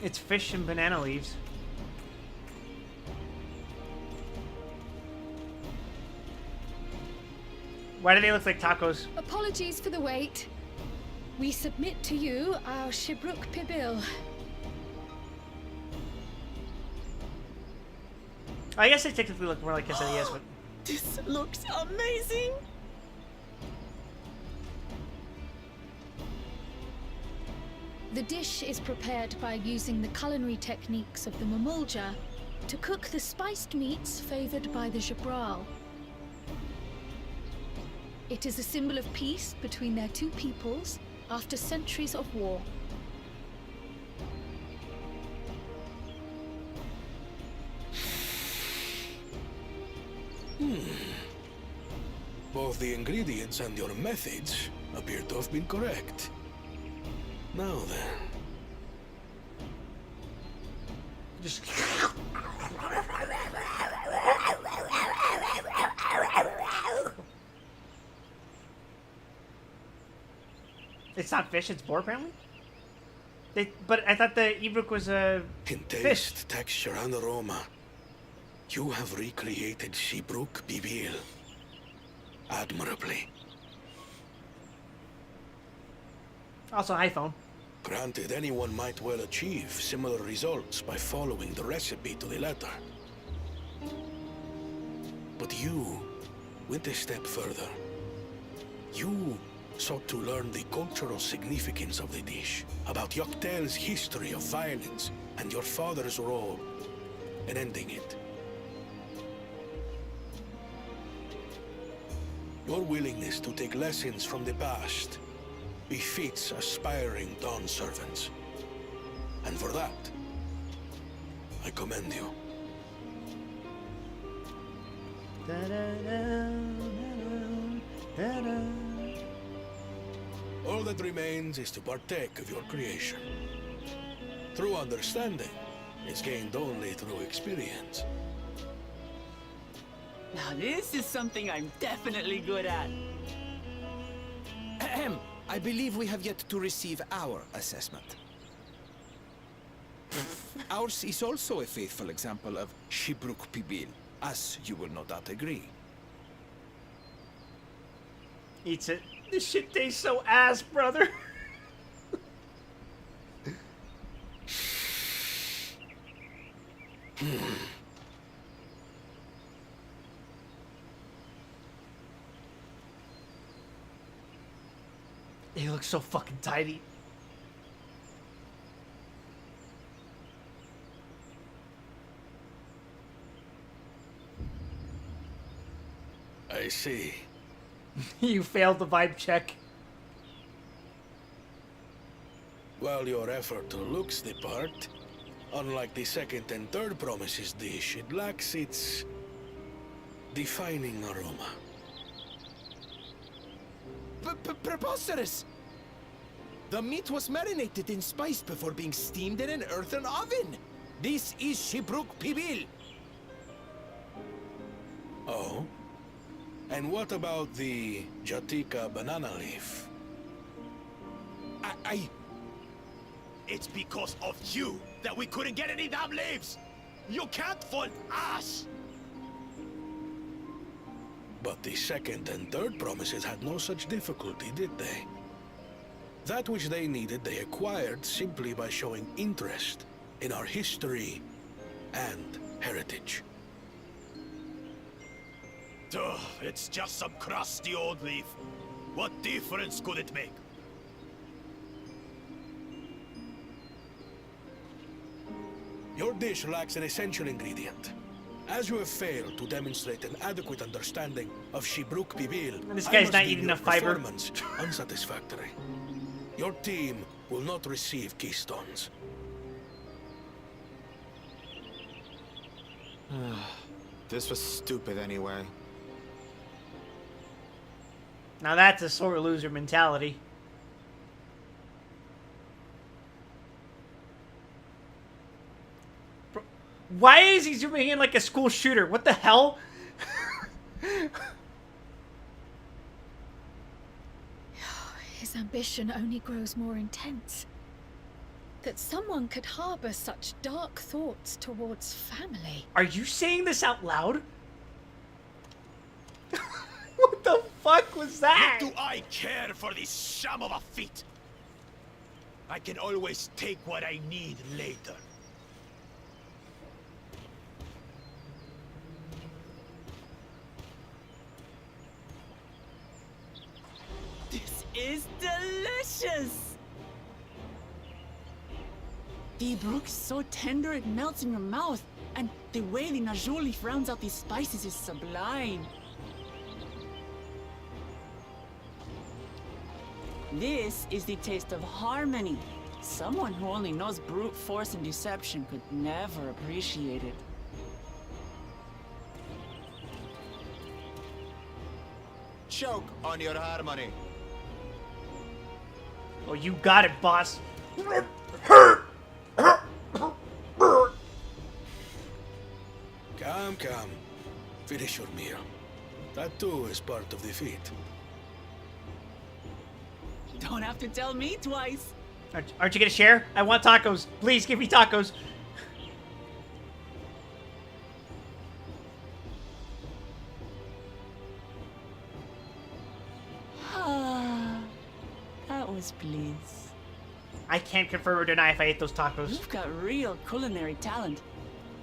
It's fish and banana leaves. Why do they look like tacos? Apologies for the wait. We submit to you our Shibruk Pibil. I guess they technically look more like quesadillas, but... This looks amazing. The dish is prepared by using the culinary techniques of the Mamulja to cook the spiced meats favored by the Jabral. It is a symbol of peace between their two peoples after centuries of war. Both the ingredients and your methods appear to have been correct. Now then. Just... It's not fish, it's boar, apparently? But I thought the Ibruk was a In taste, texture, and aroma, you have recreated Shibruk Bibil admirably. Also, iPhone. Granted, anyone might well achieve similar results by following the recipe to the letter. But you went a step further. You sought to learn the cultural significance of the dish, about Yoktel's history of violence, and your father's role in ending it. Your willingness to take lessons from the past befits aspiring Dawn servants. And for that, I commend you. All that remains is to partake of your creation. True understanding is gained only through experience. Now this is something I'm definitely good at. Ahem. I believe we have yet to receive our assessment. Ours is also a faithful example of Shibruk Pibil, as you will no doubt agree. Eats it. This shit tastes so ass, brother. He looks so fucking tidy. I see. You failed the vibe check. While your effort looks the part, unlike the second and third promises dish, it lacks its defining aroma. Preposterous! The meat was marinated in spice before being steamed in an earthen oven. This is Shibruk Pibil. Oh? And what about the Jatika banana leaf? It's because of you that we couldn't get any damn leaves! You can't fault us! But the second and third promises had no such difficulty, did they? That which they needed, they acquired simply by showing interest in our history and heritage. Duh, it's just some crusty old leaf. What difference could it make? Your dish lacks an essential ingredient. As you have failed to demonstrate an adequate understanding of Shibruk Pibil, This I guy's must not deem eating your enough fiber. performance unsatisfactory. Your team will not receive keystones. This was stupid anyway. Now that's a sore loser mentality. Bro, why is he zooming in like a school shooter? What the hell? His ambition only grows more intense. That someone could harbor such dark thoughts towards family. Are you saying this out loud? What the fuck was that? What do I care for this sham of a feat? I can always take what I need later. This is delicious! The brook's so tender it melts in your mouth, and the way the najou leaf rounds out these spices is sublime. This is the taste of harmony. Someone who only knows brute force and deception could never appreciate it. Choke on your harmony. Oh, you got it, boss. Come. Finish your meal. That too is part of the feat. Don't have to tell me twice. Aren't you gonna share? I want tacos. Please give me tacos. That was bliss. I can't confirm or deny if I ate those tacos. You've got real culinary talent.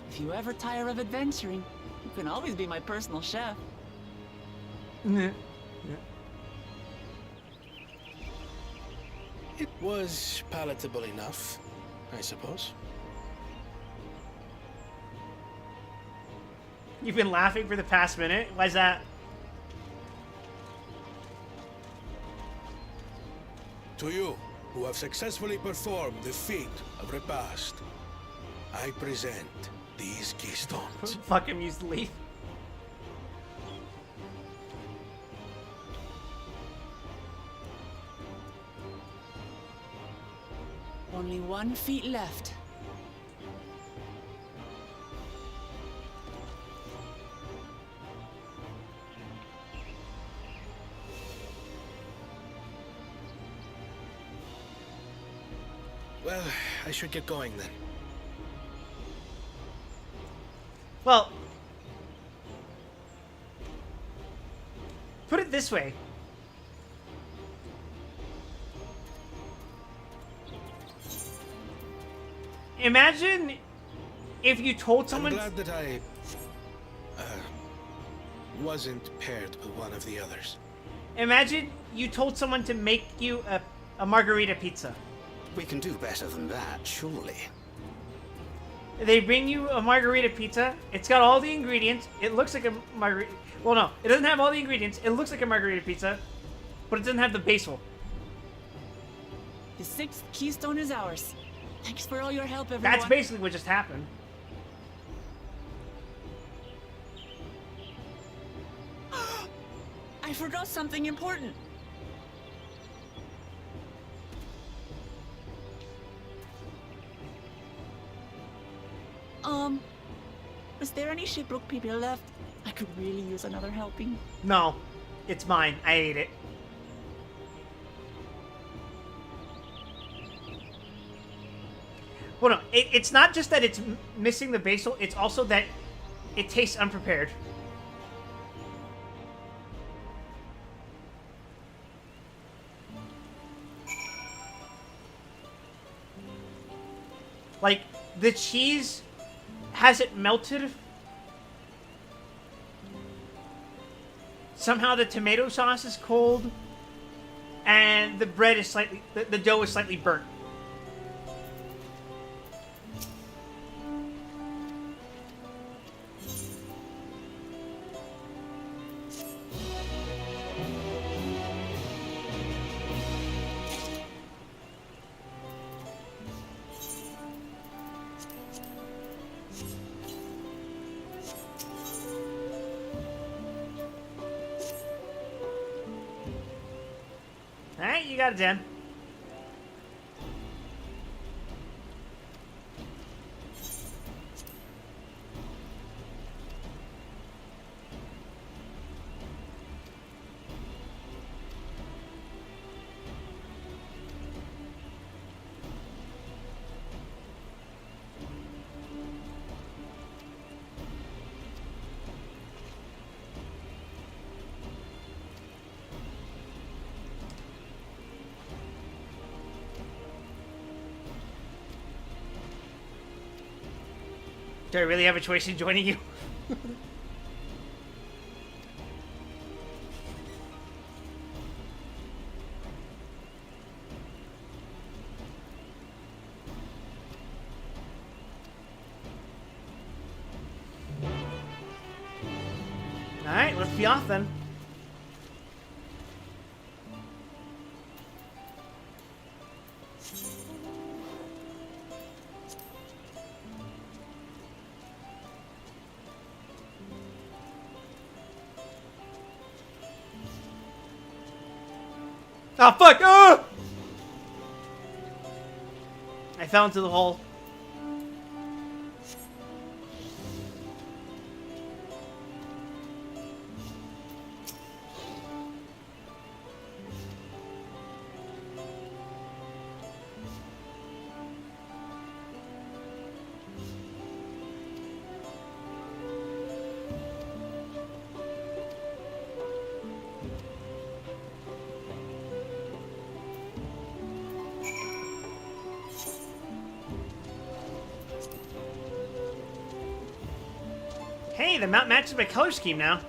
If you ever tire of adventuring, you can always be my personal chef. It was palatable enough, I suppose. You've been laughing for the past minute? Why's that? To you, who have successfully performed the feat of repast, I present these keystones. Fuck him, use the leaf. Only 1 feet left. Well, I should get going then. Well, put it this way. Imagine if you told someone... I'm glad that I wasn't paired with one of the others. Imagine you told someone to make you a margarita pizza. We can do better than that, surely. They bring you a margarita pizza. It's got all the ingredients. It looks like a margarita. Well, no, it doesn't have all the ingredients. It looks like a margarita pizza, but it doesn't have the basil. The 6th keystone is ours. Thanks for all your help, everyone. That's basically what just happened. I forgot something important. Was there any Shipbrook people left? I could really use another helping. No, it's mine. I ate it. Well, no, it's not just that it's missing the basil, it's also that it tastes unprepared. Like, the cheese hasn't melted. Somehow the tomato sauce is cold. And the bread is slightly, the dough is slightly burnt. Alright, you got it, Dan. Do I really have a choice in joining you? Alright, let's be off then. Oh, fuck! Oh! I fell into the hole. Hey, the map matches my color scheme now.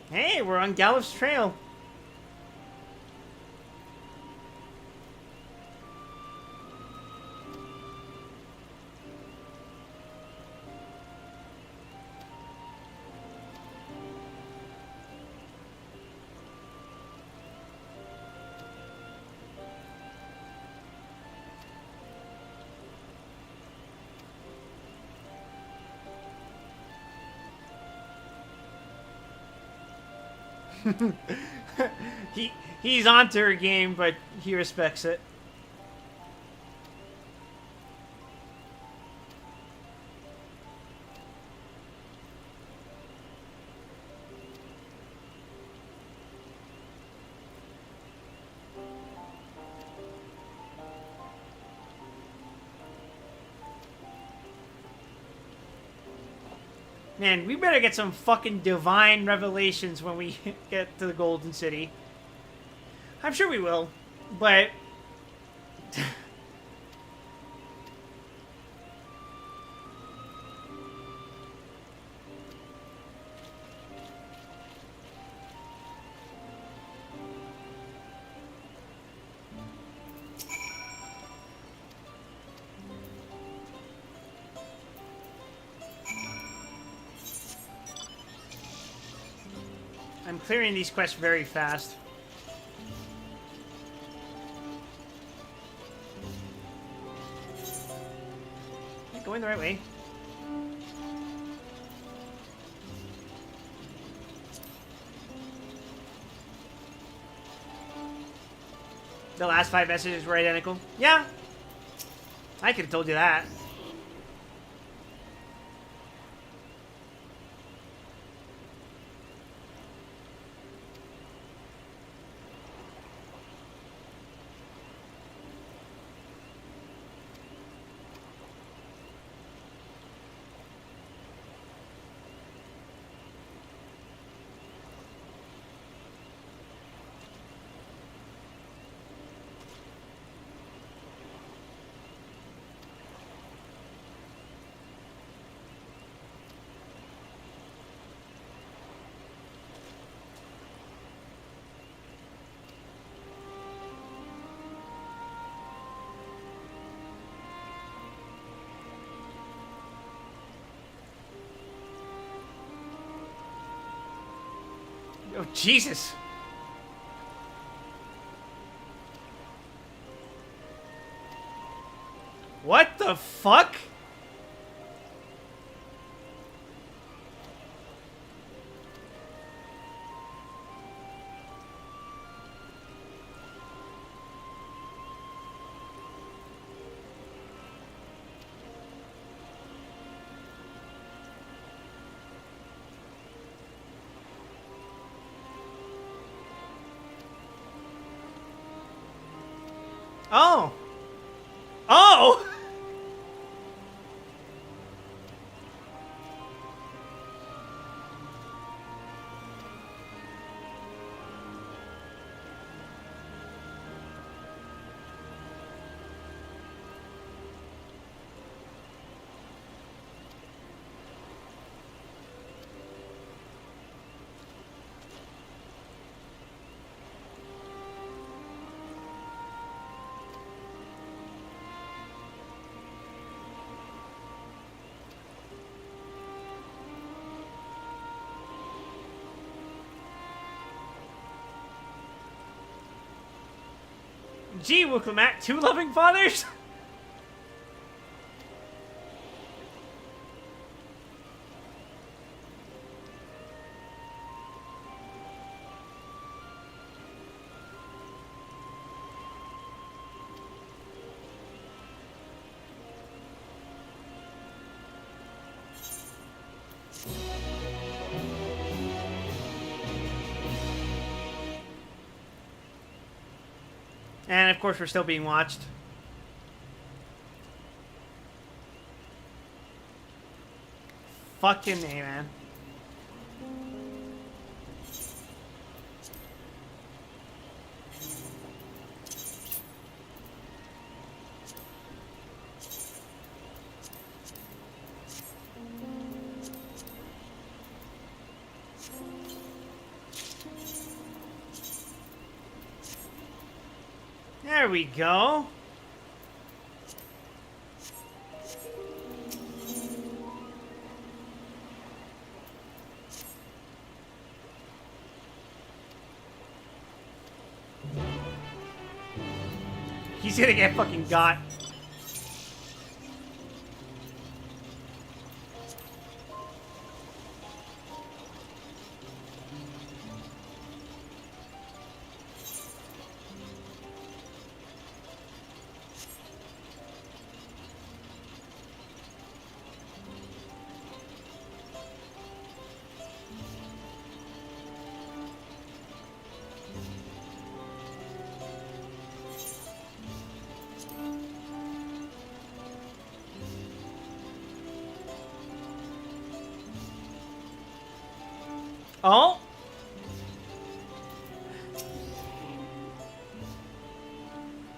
Hey, we're on Gallup's trail. He's onto her game, but he respects it. Man, we better get some fucking divine revelations when we get to the Golden City. I'm sure we will, but... I'm clearing these quests very fast. Am I going the right way? The last 5 messages were identical? Yeah. I could have told you that. Oh, Jesus. What the fuck? Oh. Oh! Gee, Wooklamat, 2 loving fathers? And of course, we're still being watched. Fucking A, man. There we go. He's gonna get fucking got. Oh!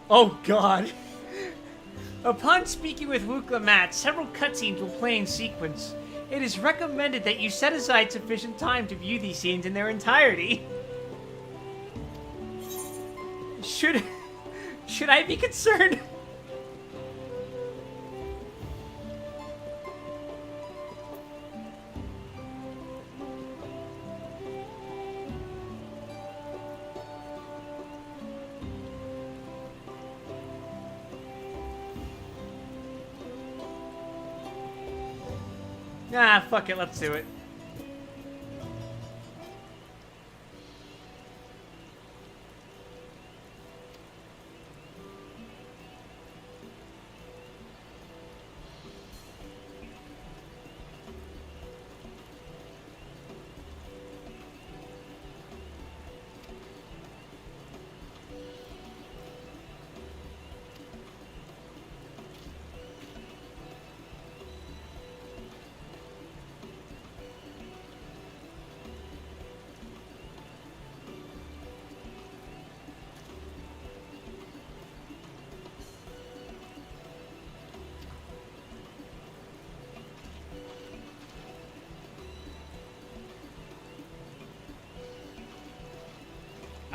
Oh god. Upon speaking with Wukla several cutscenes will play in sequence. It is recommended that you set aside sufficient time to view these scenes in their entirety. Should I be concerned? Ah, fuck it, let's do it.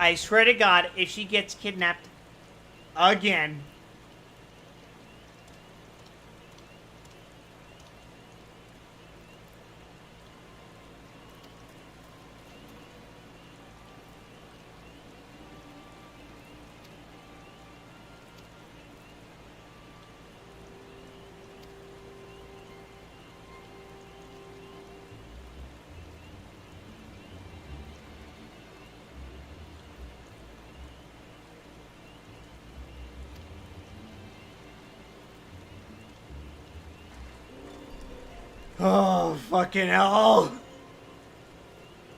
I swear to God, if she gets kidnapped again. Oh, fucking hell.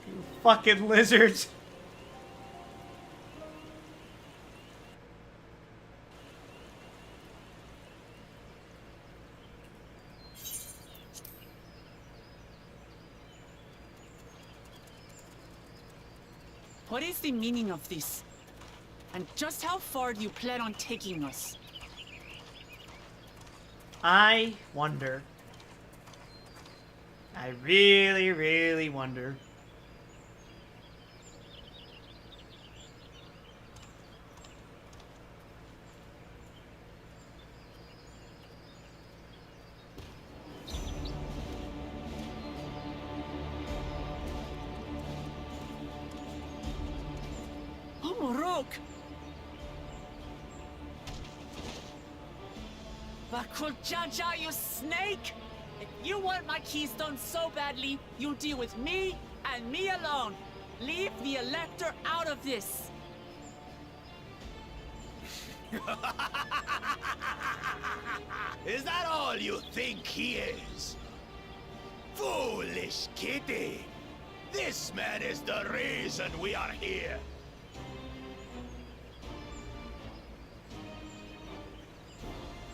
You fucking lizards. What is the meaning of this? And just how far do you plan on taking us? I wonder. I really, really wonder. Oh, Morok! Bakul Jaja, you snake! If you want my keystone so badly, you'll deal with me and me alone. Leave the Elector out of this. Is that all you think he is? Foolish kitty! This man is the reason we are here.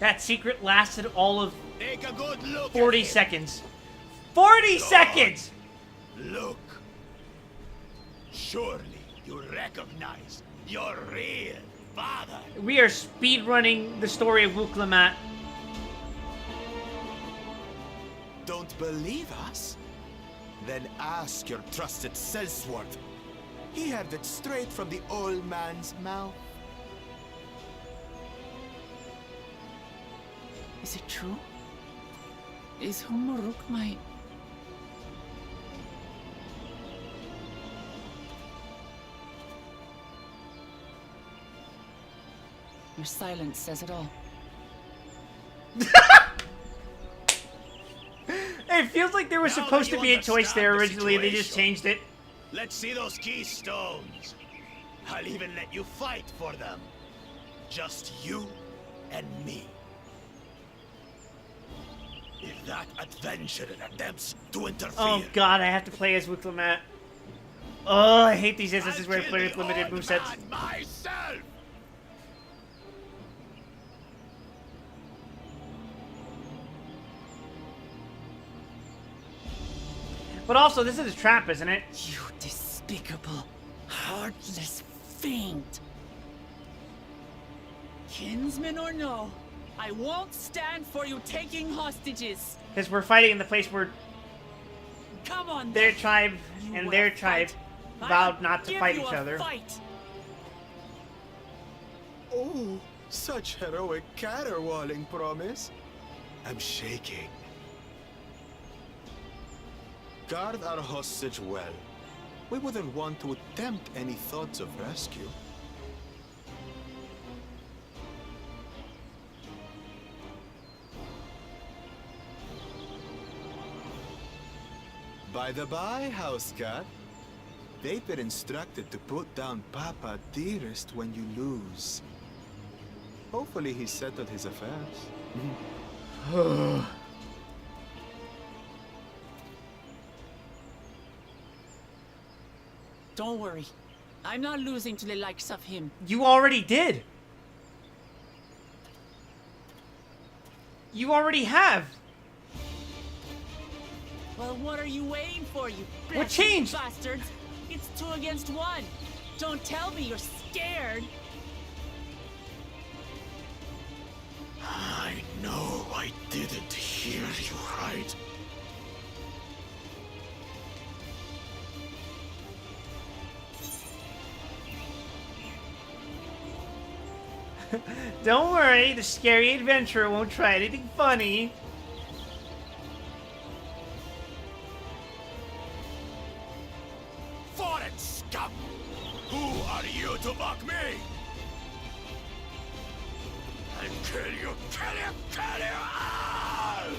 That secret lasted all of Take a good look 40 at him. seconds. 40 seconds! Look. Surely you recognize your real father. We are speedrunning the story of Wukla. Don't believe us? Then ask your trusted Sellsworth. He heard it straight from the old man's mouth. Is it true? Is Humoruk my... Your silence says it all. It feels like there was supposed to be a choice there originally, they just changed it. Let's see those keystones. I'll even let you fight for them. Just you and me. If that adventurer attempts to interfere... Oh god, I have to play as Wukla. Oh, I hate these instances where I play with limited movesets. Myself! But also, this is a trap, isn't it? You despicable, heartless fiend. Kinsman or no, I won't stand for you taking hostages. Because we're fighting in the place where Come on, their then. tribe You and will their tribe fight. vowed I'll not to give fight you each a other. Fight. Oh, such heroic caterwauling promise. I'm shaking. Guard our hostage well. We wouldn't want to attempt any thoughts of rescue. By the by, house cat. They've been instructed to put down Papa Dearest when you lose. Hopefully he settled his affairs. Don't worry. I'm not losing to the likes of him. You already did. You already have. Well, what are you waiting for, you What changed? bastards? It's 2 against 1. Don't tell me you're scared. I know I didn't hear you right. Don't worry, the scary adventurer won't try anything funny. Foreign scum! Who are you to mock me? And kill you all!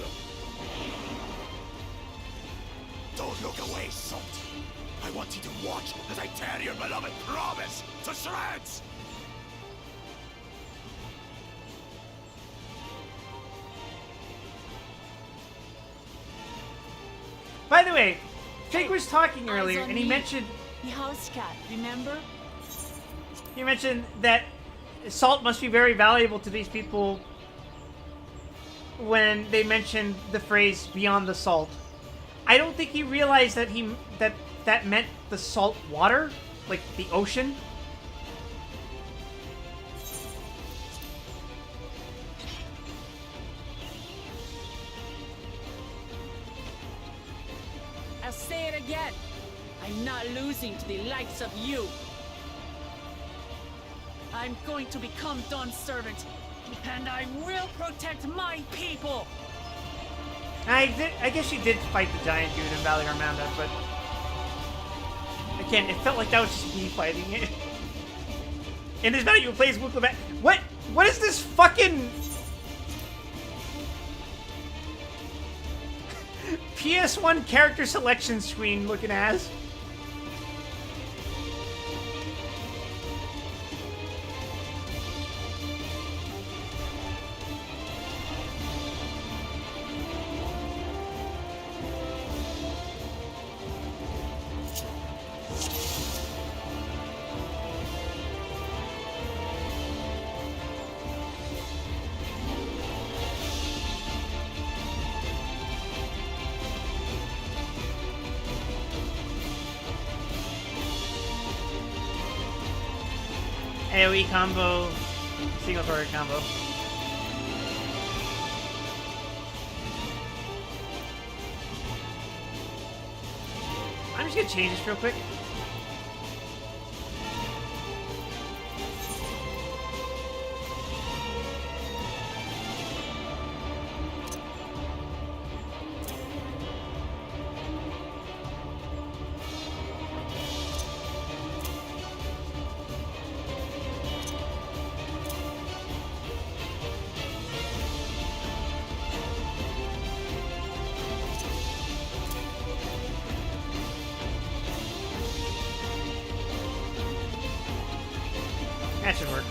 Don't look away, Salt. I want you to watch as I tear your beloved promise to shreds! By the way, Jake was talking eyes earlier, on and he me. mentioned The house cat, remember? that salt must be very valuable to these people when they mentioned the phrase "beyond the salt." I don't think he realized that that meant the salt water, like the ocean. I'll say it again. I'm not losing to the likes of you. I'm going to become Dawn's servant, and I will protect my people. I guess she did fight the giant dude in Valley Armanda, but again, it felt like that was just me fighting it. In this video, you plays Wukla back. What is this fucking PS1 character selection screen looking ass? AoE combo, single target combo. I'm just gonna change this real quick. That should work.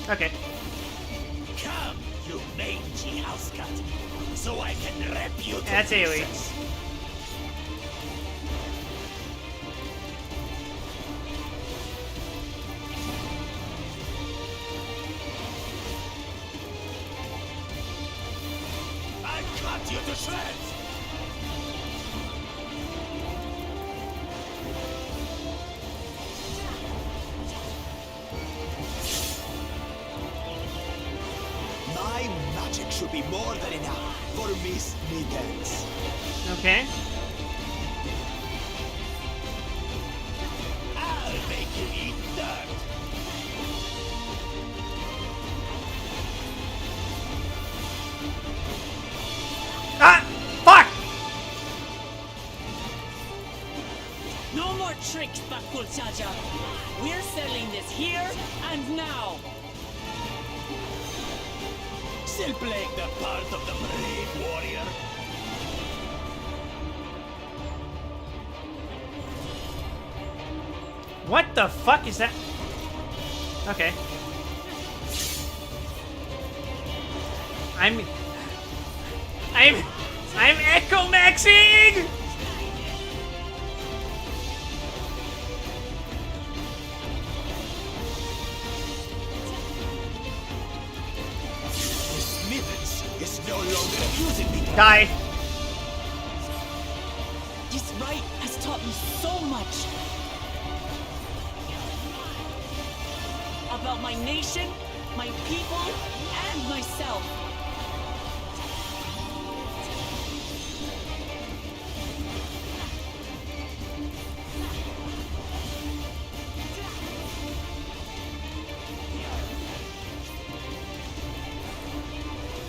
Okay. Come, You mangy housecut, so I can rip you to That's AoE. pieces. I cut you to shreds! My magic should be more than enough for Miss Mittens. Okay. I'll make you eat dirt. Ah! Fuck! No more tricks, Bakul Chaja. We're settling this here and now. Still playing the part of the brave warrior. What the fuck is that? Okay. I'm Echo Maxing! Miss Mittens is no longer using me. Die. This rite has taught me so much. About my nation, my people, and myself.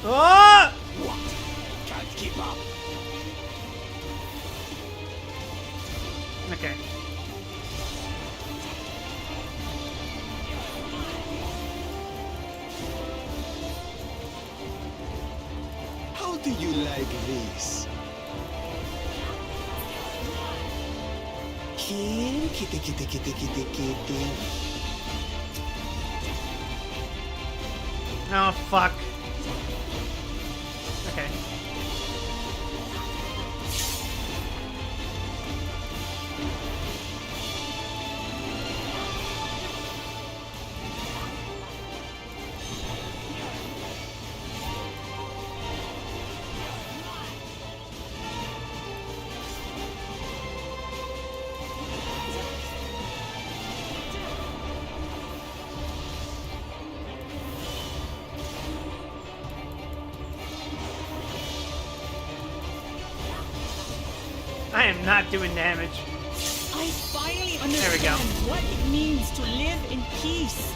Oh! What? Can't keep up. Okay. How do you like this? Here, kitty, kitty, kitty, kitty, kitty. Oh, fuck. Okay. I am not doing damage. I finally There we go. understand what it means to live in peace.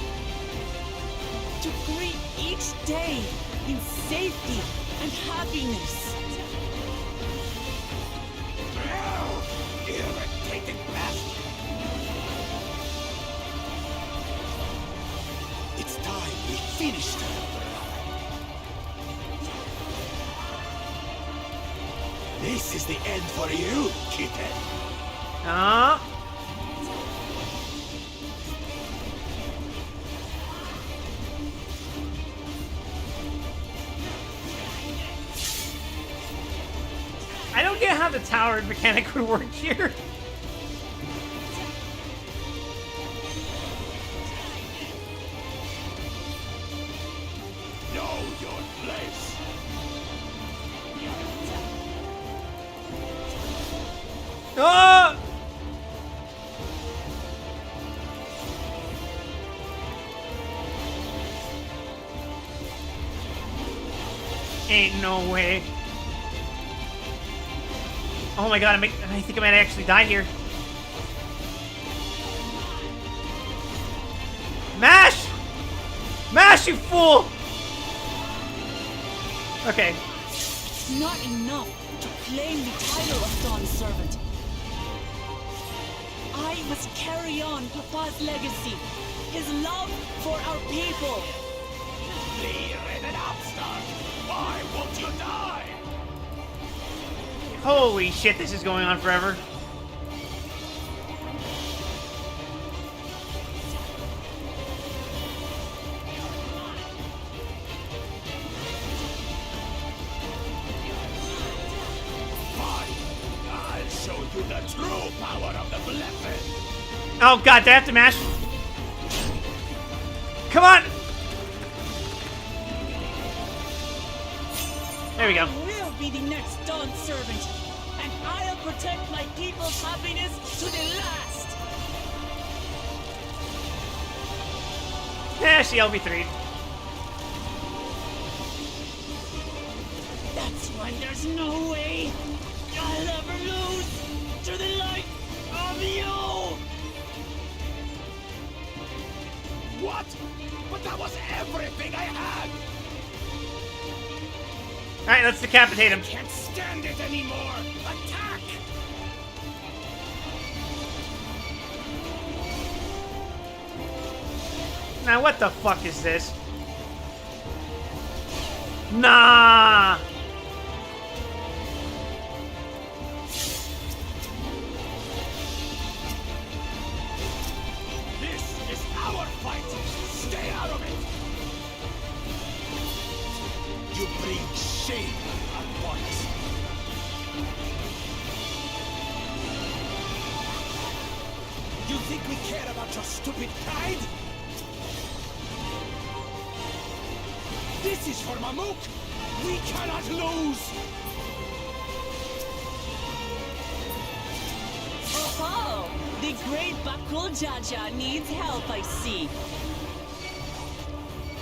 To greet each day in safety and happiness. Irritating bastard. It's time we finished her. This is the end for you, kitten. Ah. I don't get how the tower mechanic would work here. Know your place. Ah! Ain't no way. Oh my god, I think I might actually die here. Mash! Mash, you fool! Okay. It's not enough to claim the title of Dawn's servant. I must carry on Papa's legacy, his love for our people. Lee-ridden upstart. Why won't you die? Holy shit, this is going on forever. true power of the blessed. Oh god, do I have to mash? Come on! There we go. I will be the next Dawn servant, and I'll protect my people's happiness to the last. Yeah, she LB3'd. That's why there's no way I'll ever lose to the light of you! What? But that was everything I had! Alright, let's decapitate him. I can't stand it anymore! Attack! Now what the fuck is this? Nah! This is our fight! Stay out of it! You bring shame upon us. You think we care about your stupid pride? This is for Mamuk! We cannot lose! Oh, the great Bakul Jaja needs help, I see.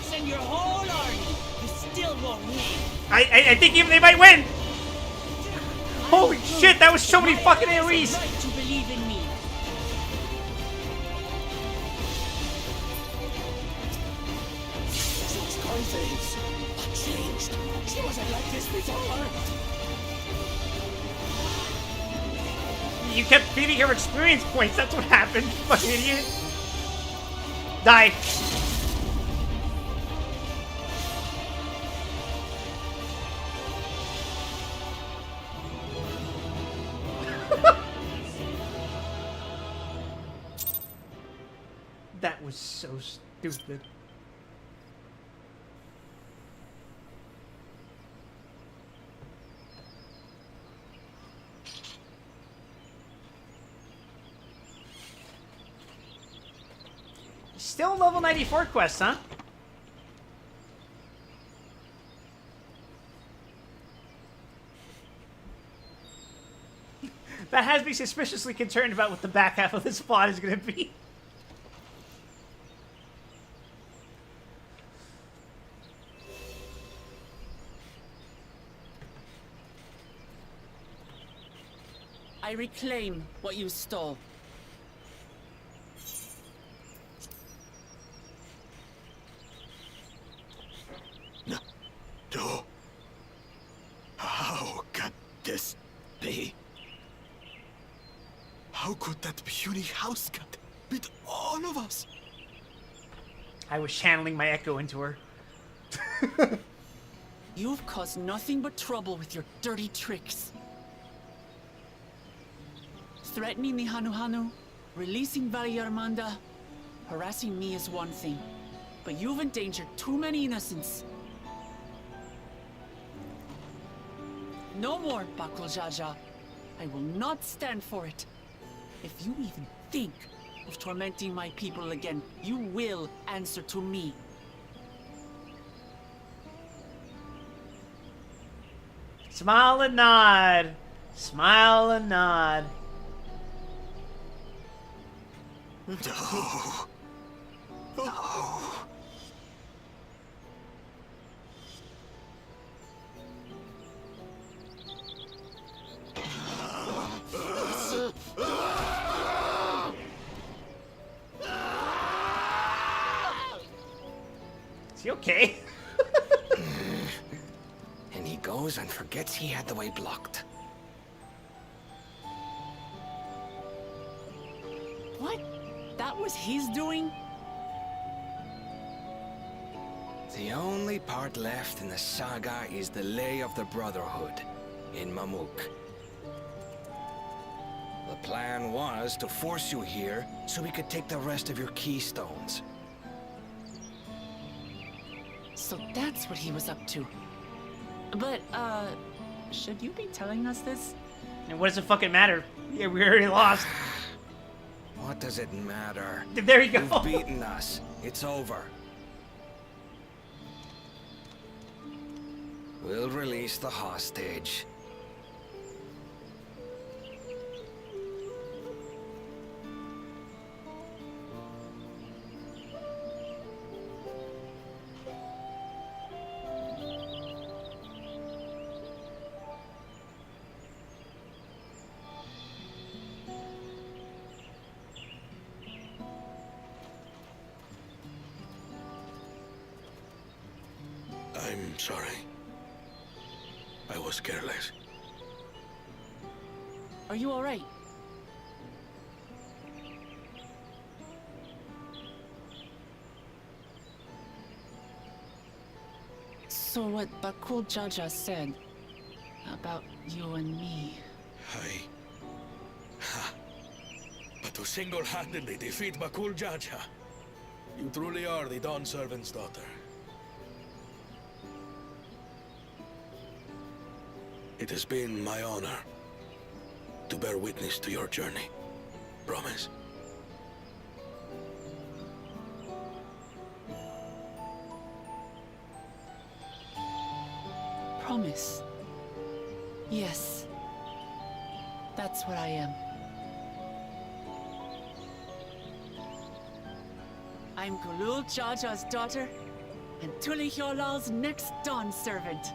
Send your whole army. You still won't win. I think even they might win! Holy shit, that was so many fucking AoEs! Right to believe in me. She's confidence. Changed. She wasn't like this before. You kept feeding her experience points, that's what happened, fucking idiot. Die. That was so stupid. Still level 94 quest, huh? That has me suspiciously concerned about what the back half of this plot is going to be. I reclaim what you stole. No. How can this be? How could that puny house cat beat all of us? I was channeling my echo into her. You've caused nothing but trouble with your dirty tricks. Threatening the Hanu, releasing Valyarmanda, harassing me is one thing, but you've endangered too many innocents. No more, Bakul Jaja. I will not stand for it. If you even think of tormenting my people again, you will answer to me. Smile and nod. Smile and nod. No. No. Is he okay? And he goes and forgets he had the way blocked. What? That was his doing? The only part left in the saga is the Lay of the Brotherhood in Mamuk. The plan was to force you here so we could take the rest of your keystones. So that's what he was up to. But, should you be telling us this? And what does it fucking matter? Yeah, we already lost. What does it matter? There you go. You've beaten us. It's over. We'll release the hostage. I'm sorry. I was careless. Are you alright? So what Bakul Jaja said about you and me. But to single-handedly defeat Bakul Jaja, you truly are the Dawn Servant's daughter. It has been my honor to bear witness to your journey. Promise? Promise. Yes. That's what I am. I'm Kulul Jaja's daughter, and Tuli Hyolal's next Dawn servant.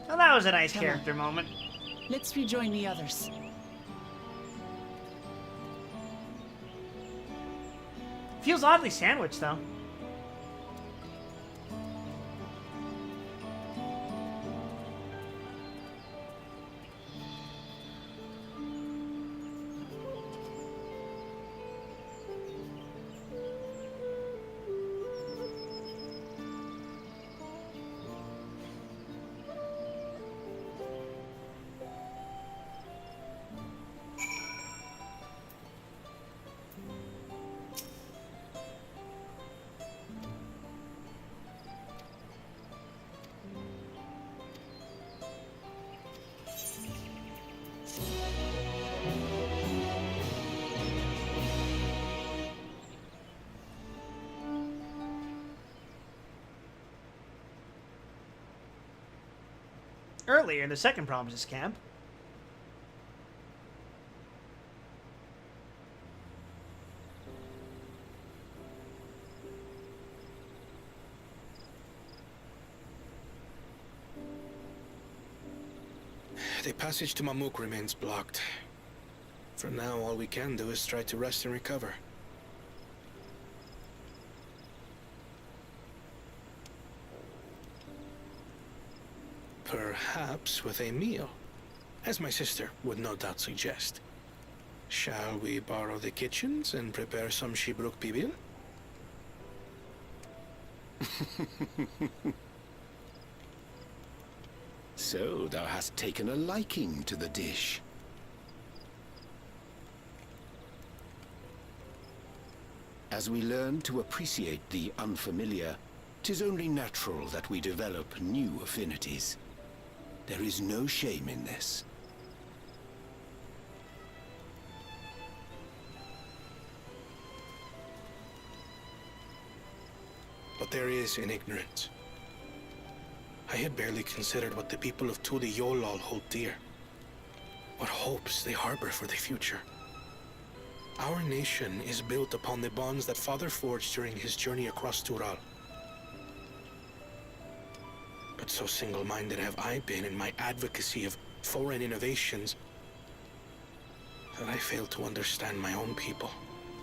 Well, that was a nice Come character on. moment. Let's rejoin the others. Feels oddly sandwiched, though. Earlier in the second Promises camp, The passage to Mamuk remains blocked. For now, all we can do is try to rest and recover. Perhaps with a meal, as my sister would no doubt suggest. Shall we borrow the kitchens and prepare some Shibruk pibil? So thou hast taken a liking to the dish. As we learn to appreciate the unfamiliar, 'tis only natural that we develop new affinities. There is no shame in this. But there is in ignorance. I had barely considered what the people of Tuli Yolal hold dear. What hopes they harbor for the future. Our nation is built upon the bonds that Father forged during his journey across Tural. But so single-minded have I been in my advocacy of foreign innovations that I fail to understand my own people.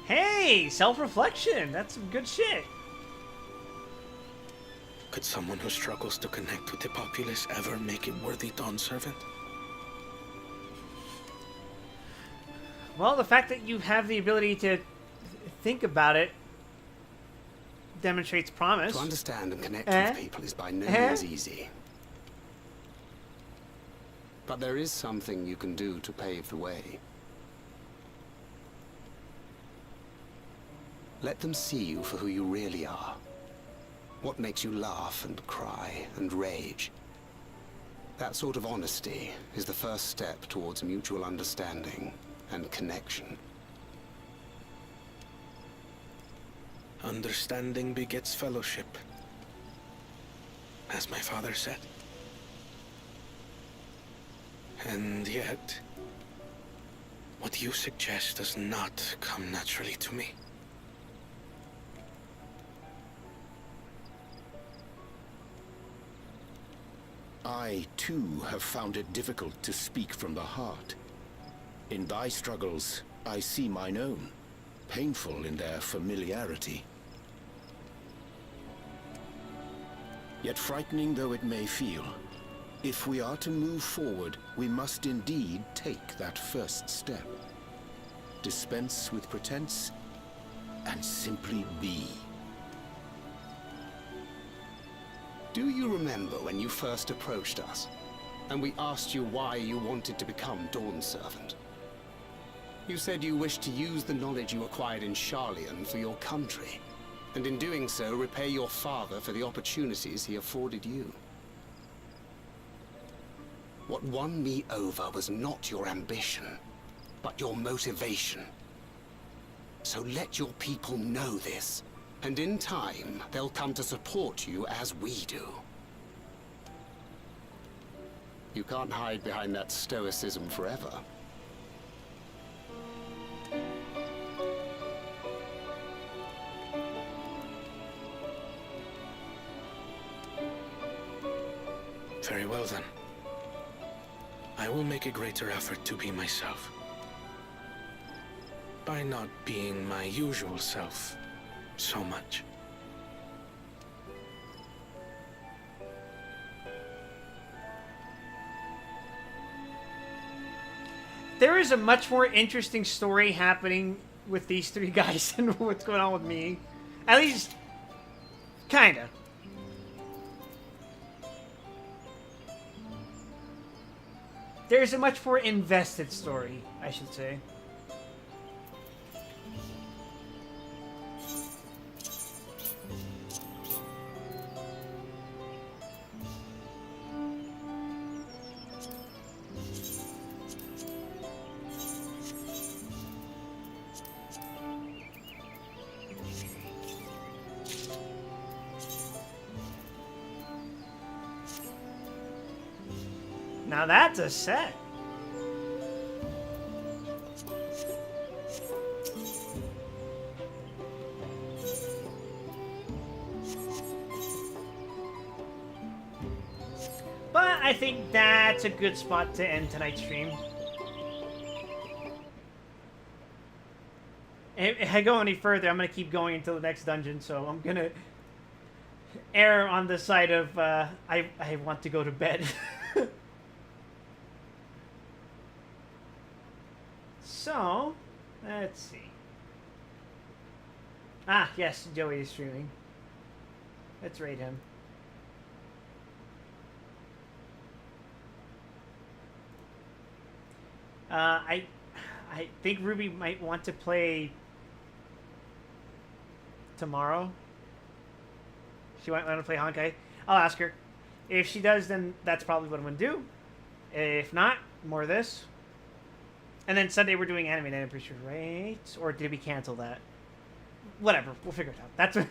hey, self-reflection. That's some good shit. Could someone who struggles to connect with the populace ever make a worthy Dawn servant? Well, the fact that you have the ability to think about it demonstrates promise. To understand and connect with people is by no means easy. But there is something you can do to pave the way. Let them see you for who you really are. What makes you laugh and cry and rage. That sort of honesty is the first step towards mutual understanding and connection. Understanding begets fellowship, as my father said. And yet, what you suggest does not come naturally to me. I, too, have found it difficult to speak from the heart. In thy struggles, I see mine own, painful in their familiarity. Yet frightening though it may feel, if we are to move forward, we must indeed take that first step. Dispense with pretense, and simply be. Do you remember when you first approached us, and we asked you why you wanted to become Dawn's servant? You said you wished to use the knowledge you acquired in Sharlayan for your country, and in doing so repay your father for the opportunities he afforded you. What won me over was not your ambition, but your motivation. So let your people know this, and in time, they'll come to support you as we do. You can't hide behind that stoicism forever. Very well then. I will make a greater effort to be myself. By not being my usual self so much. There is a much more interesting story happening with these three guys than what's going on with me. At least, kinda. There's a much more invested story, I should say. Now that's a set. But I think that's a good spot to end tonight's stream. If I go any further, I'm going to keep going until the next dungeon, so I'm going to err on the side of I want to go to bed. So, let's see. Ah, yes, Joey is streaming. Let's raid him. I think Ruby might want to play tomorrow. She might want to play Honkai. I'll ask her. If she does, then that's probably what I'm going to do. If not, more of this. And then Sunday we're doing anime night, I'm pretty sure, right? Or did we cancel that? Whatever, we'll figure it out.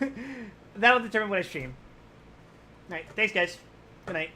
That'll determine what I stream. Alright, thanks guys. Good night.